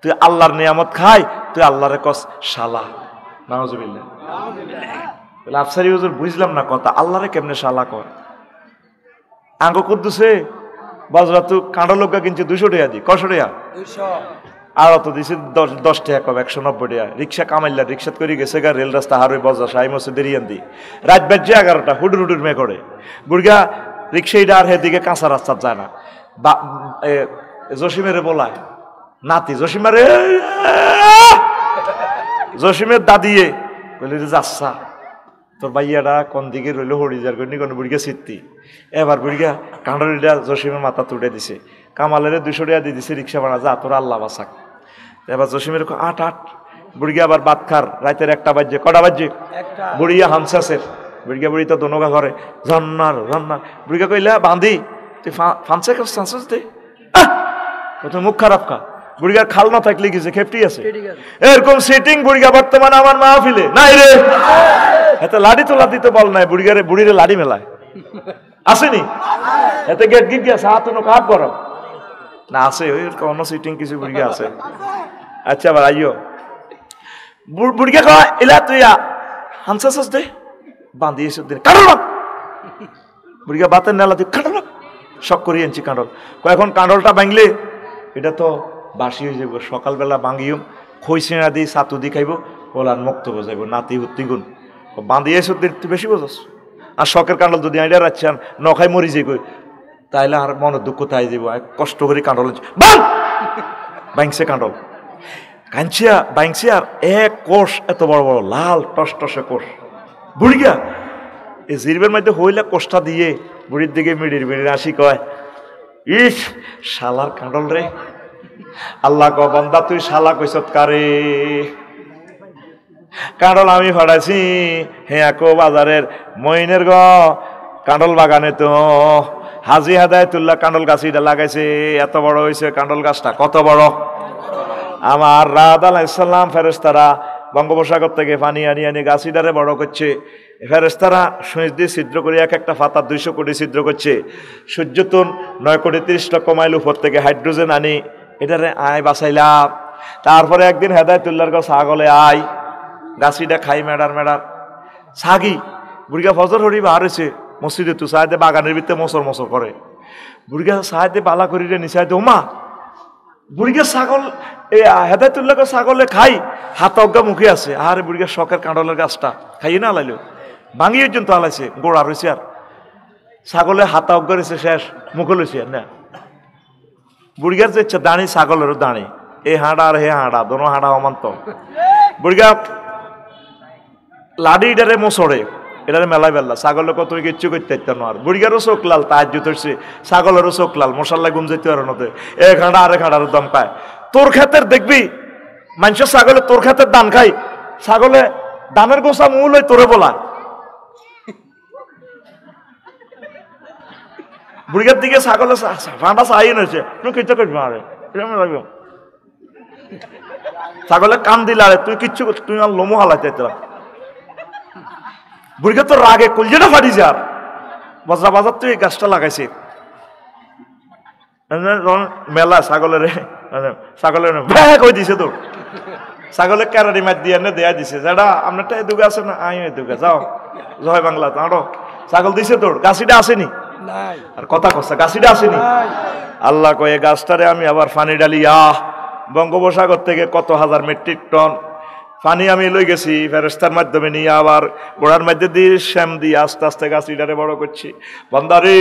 তুই আল্লাহর নিয়ামত খাই, তুই আল্লাহরে কস শালা। নাউজুবিল্লাহ। বলে আফসারি হুজুর বুঝলাম না কথা, আল্লাহরে কেমনে শালা কর? আঙ্গ কুদ্দুসে বাজরাতু কাঁড়া লোকা কিনছে 200 টাকা দি। কশো টাকা? 200। আর অত দিছে 10 টাকা কম, 190 টাকা। রিক্সা কামাইলা, রিক্সাত করে গেছে গা রেল রাস্তা হারই বজা সাই মসে দেরিয়ান দি। রাত বাজছে 11টা, হুডুর হুডুর মে করে বুড়গা রিক্সাইটা আর হেদিকে কাঁচা রাস্তা যায় না। জসিমের বলায় নাতি, জসিমারে জসিমের দাদিয়ে বলে যাচ্ছা তোর ভাইয়াটা কোন দিকে রইল হরিজার করি কোন বুড়িগা সিদ্ধি। এবার বুড়িগা কাঁড়িটা জসিমের মাথা তুলে দিছে, কামালের 200 টাকা দিয়ে দিছে রিক্সা ভাড়া, যা তোর আল্লাহ বাসাক। এবার জসিমের 8 বুড়িগা আবার ভাত খার রাতের 1টা বাজছে। কটা বাজছে? বুড়িয়া হামসাসের বুড়িগা বুড়ি তো দোনোগা ঘরে ঝন্নার ঝন্নার। বুড়িগা কইলা বান্ধি তুই ফানসে খাস দে, তুই মুখ খারাপ খা। বুড়িগার খাল না থাকলে কিছু খেপটি আছে এরকম সেটিং বুড়িগা বর্তমানে আমার মাহফিলে নাই রে। এতে লাড়ি তো লাদি তো বল নাই, বুড়িগারে বুড়িরে লাড়ি মেলায় আসেনি। এতে গেট গিট গিয়া সাহাত কাপ গরম না আছে, ওই কোন সিটিং কিছু বুড়িগা আছে। আচ্ছা আবার আইও বুড়িগা কয় এলা তুই হামসাস দে বান্ধি এসে দিন কাঁড়ল। বুড়িগা বাতের নেলা তুই কাঁড়ল শখ করি আনছি কাঁড়ল। এখন কাঁড়লটা ভাঙলে এটা তো বাসি হয়ে যাব, সকালবেলা ভাঙিও খই সিঁড়া দিই ছাতু দি খাইব, ওলার মুক্ত বোঝাইব নাতি হুত্তি গুণ বাঁধিয়ে এসে দিন তুই বেশি বোঝাস। আর শখের কাঁড়ল যদি আইডিয়া রাখছি আর নখাই মরি যাই কই, তাইলে আর মনের দুঃখ তাই যাব। কষ্ট করে কাঁড়ল ভাঙছে কাঁড়ল কাঞ্চিয়া ভাঙছে আর এক কোষ এত বড় বড় লাল টস টসে কোষ। বুড়িগা এই জিরবের মধ্যে হইলে কোষটা দিয়ে বুড়ির দিকে মিড়ির মিড়ির আসি কয় ইস শালার কাঁড়ল রে। আল্লাহ ক বান্দা তুই শালা কইছত কারে? কাঁড়ল আমি ফাড়াইছি হে আকো বাজারের মইনের গ কাঁড়ল বাগানে তো হাজি হাদায়তুল্লাহ কাঁড়ল গাছিটা লাগাইছে, এত বড় হয়েছে কাঁড়ল গাছটা। কত বড়? আমার রাত আলাইহিস সালাম ফেরেশতারা বঙ্গোপসাগর থেকে পানি আনি আনি গাছিটারে বড় করছে। ফেরেশতারা সুইচ দিয়ে ছিদ্র করে এক একটা পাতা 200 কোটি ছিদ্র করছে। সূর্যতুন 9 কোটি 30 লক্ষ মাইল উপর থেকে হাইড্রোজেন আনি এটারে আয় বাঁচাইলাম। তারপরে একদিন হেদায়তুল্লাহর কাছে ছাগলে আয় গাছিটা খাই মেডার মেডার ছাগি। বুড়িগা ফজর হরি বার হয়েছে মসজিদে, তু সাহেদে বাগানের ভিতরে মসর মসর করে। বুড়িগা সাহেদে বালা করি রে নিশাইতে ওমা বুড়িগা ছাগল হেদায়তুল্লাহ ছাগলে খাই হাত অজ্ঞা মুখে আছে। আর বুড়িগা শখের কাঁড়লের গাছটা খাইয়ে না আলাইলো ভাঙি পর্যন্ত আলাইছে, গোড়া রয়েছে আর ছাগলে হাতা অজ্ঞা রয়েছে শেষ মুখে লইছে আর না। বুড়িগার যে ইচ্ছা দাঁড়ি ছাগলেরও দাঁড়ি, এ হাঁড়া আর হে হাঁড়া দোনো হাঁড়া অমান্ত। বুড়িগা লাডি এটারে মোসড়ে এটারে মেলাই বেল্লা ছাগল কত কিচ্ছু করতে পারতাম আর। বুড়িগারও চোখ লাল তাহার জুতছে, ছাগলেরও চোখ লাল মশাল্লা ঘুম যেতে আর নতে এক হাঁড়া আরেক হাঁড়ার দম পায়। তোর ক্ষেতের দেখবি মানুষের ছাগলে তোর ক্ষেতের দান খাই, ছাগলে দানের গোসা মূল ওই তোরে বলা। বুড়িগার দিকে ছাগলে ফাঁটা চাই এনেছে তুই কিচ্ছু করবি আরে লাগবে ছাগলে কান দিলে আরে তুই কিচ্ছু তুই আর লোমো হালাইতে। বুড়িগা তো রাগে কলজেটা ফাটি যার বজরা বাজার তুই এই গাছটা লাগাইছে। মেলা ছাগলের কই দিছে তোর ছাগলের ক্যারারি মাছ দিয়ে দেয়া দিছে যেটা আপনারটা এদুকে আছে না আই এদুকে যাও জয় বাংলা তাঁরও ছাগল দিছে তোর গাছিটা আসেনি আর কথা কচ্ছে গাছিটা আসেনি আল্লাহ কয়ে গাছটারে আমি আবার পানি ডালিয়া বঙ্গোপসাগর থেকে কত হাজার মেট্রিক টন পানি আমি লই গেছি ফেরেস্তার মাধ্যমে নিয়ে আবার গোড়ার মধ্যে দিয়ে শ্যাম দিয়ে আস্তে আস্তে গাছিটারে বড় করছি বান্দারে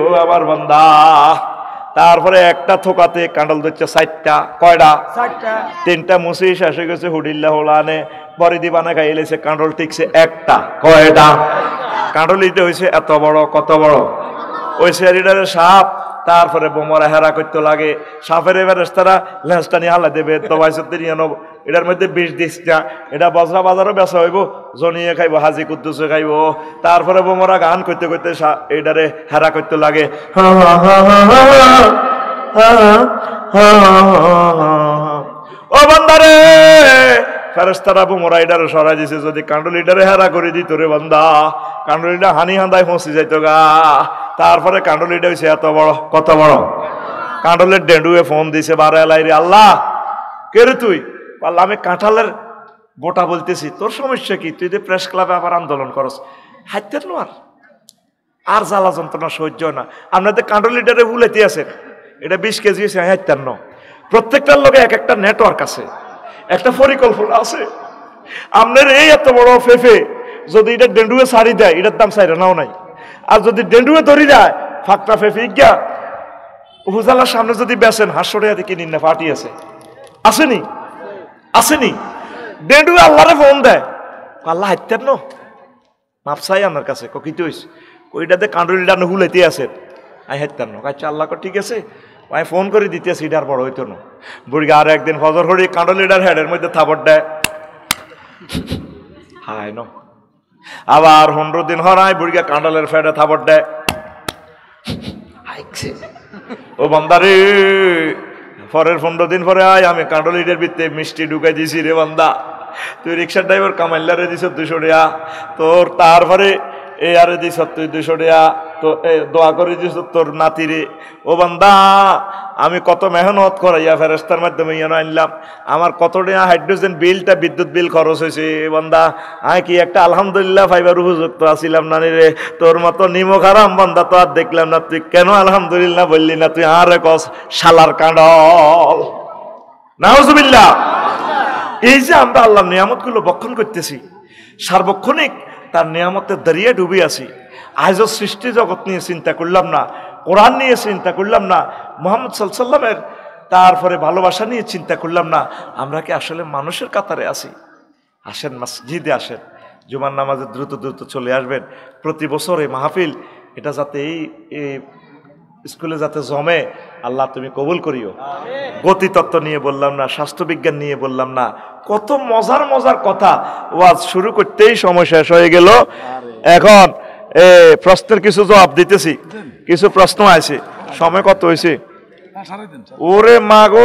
ও আমার বান্দা তারপরে একটা থোকাতে কাঁডল ধরছে 4টা কয়টা 3টা মুসি শেষ হয়ে গেছে হুডিল্লা হোলানে বড়ি দিবানা খাই এলেছে কাঁডল টিকছে একটা কয়টা কাঁডল ইতে হয়েছে এত বড় কত বড় ওই শেরিডারে সাপ তারপরে বোমরা হেরা করতে লাগে সাপের এবারে তারা লেন্সটা নিয়ে হালা দেবে তবাইসতে নিয়ে নেব এটার মধ্যে বিষ দিস না এটা বজরা বাজারও বেচা হইব জনিয়ে খাইব হাজি কুদ্দুসে খাইব তারপরে বোমরা গান করতে করতে এটারে হেরা করতে লাগে ও বান্দারে ফেরেশতারা বোমরা এটারে সরাই দিছে যদি কান্ডলিটারে হেরা করে দিত রে বান্দা কান্ডলিটা হানি হান্দায় ফসি যাইতো গা তারপরে কান্ডলিটা হয়েছে এত বড় কত বড় কান্ডলের ডেন্ডুয়ে ফোন দিছে বারে এলাই রে আল্লাহ কে রে তুই আল্লাহ আমি কাঁঠালের গোটা বলতেছি তোর সমস্যা কি তুই যে প্রেস ক্লাবে আবার আন্দোলন করস হাইতেন আর জ্বালা যন্ত্রণা সহ্য না আপনাদের কান্ডলিটারে ভুলেতে আছেন এটা 20 কেজি হয়েছে হাইতেন প্রত্যেকটার লোকে এক একটা নেটওয়ার্ক আছে একটা পরিকল্পনা আছে আপনার এই এত বড় ফেফে যদি এটা ডেন্ডুয়ে সারি দেয় এটার দাম সাইরা নাও নাই আর যদি ডেন্ডুয়ে ধরি যায় ফাঁকটা ফেফে গিয়া উপজেলার সামনে যদি বেছেন 500 টাকা কিনিন না পার্টি আছে আসেনি আসেনি ডেন্ডুয়ে আল্লাহরে ফোন দেয় আল্লাহ হাইতেন মাপসাই আমার কাছে কিতে হইস ওইটাতে কান্ডলিটা হুলাইতে আছে আই হাইতেন আচ্ছা আল্লাহ ঠিক আছে আমি ফোন করে দিতেছি এটার বড় হইতো না বুড়িগা আর একদিন ফজর হরি কান্ডলিটার হেডের মধ্যে থাপড় দেয় হাই ন আবার 15 দিন হরাই বুড়িগা কান্ডলের ফেডে থাপড় দেয় ও বান্দারে পরের 15 দিন পরে আয় আমি কান্ডলিটার ভিতরে মিষ্টি ঢুকাই দিছি রে বান্দা তুই রিক্সার ড্রাইভার কামাইলারে দিছ 200 টাকা তোর তারপরে এই আরে দিছ তুই 200 টাকা তো দোয়া করে দিছ তোর নাতিরে ও বান্দা আমি কত মেহনত করাইয়া ফেরেশতার মাধ্যমে ইয়ে আনলাম আমার কত টাকা হাইড্রোজেন বিলটা বিদ্যুৎ বিল খরচ হয়েছে বান্দা আমি কি একটা আলহামদুলিল্লাহ ফাইবার উপযুক্ত আছিলাম না রে তোর মতো নিমক হারাম বান্দা তো আর দেখলাম না তুই কেন আলহামদুলিল্লাহ বললি না তুই আরে কস শালার কাঁডল নাউজুবিল্লাহ এই যে আমরা আল্লাহর নিয়ামতগুলো বক্ষণ করতেছি সার্বক্ষণিক তার নিয়ামতের দাঁড়িয়ে ডুবে আছি আজও সৃষ্টি জগৎ নিয়ে চিন্তা করলাম না কোরআন নিয়ে চিন্তা করলাম না মুহাম্মদ সাল্লাল্লাহু আলাইহি ওয়াসাল্লামের তারপরে ভালোবাসা নিয়ে চিন্তা করলাম না আমরা কি আসলে মানুষের কাতারে আছি আসেন মসজিদে আসেন জুমার নামাজে দ্রুত দ্রুত চলে আসবেন প্রতি বছর এই মাহফিল এটা যাতে এই স্কুলে যাতে জমে আল্লাহ তুমি কবুল করিও গতিতত্ত্ব নিয়ে বললাম না স্বাস্থ্যবিজ্ঞান নিয়ে বললাম না কত মজার মজার কথা ওয়াজ শুরু করতেই সময় শেষ হয়ে গেল এখন প্রশ্নের কিছু জবাব দিতেছি কিছু প্রশ্ন আছে সময় কত হয়েছে ওরে মাগো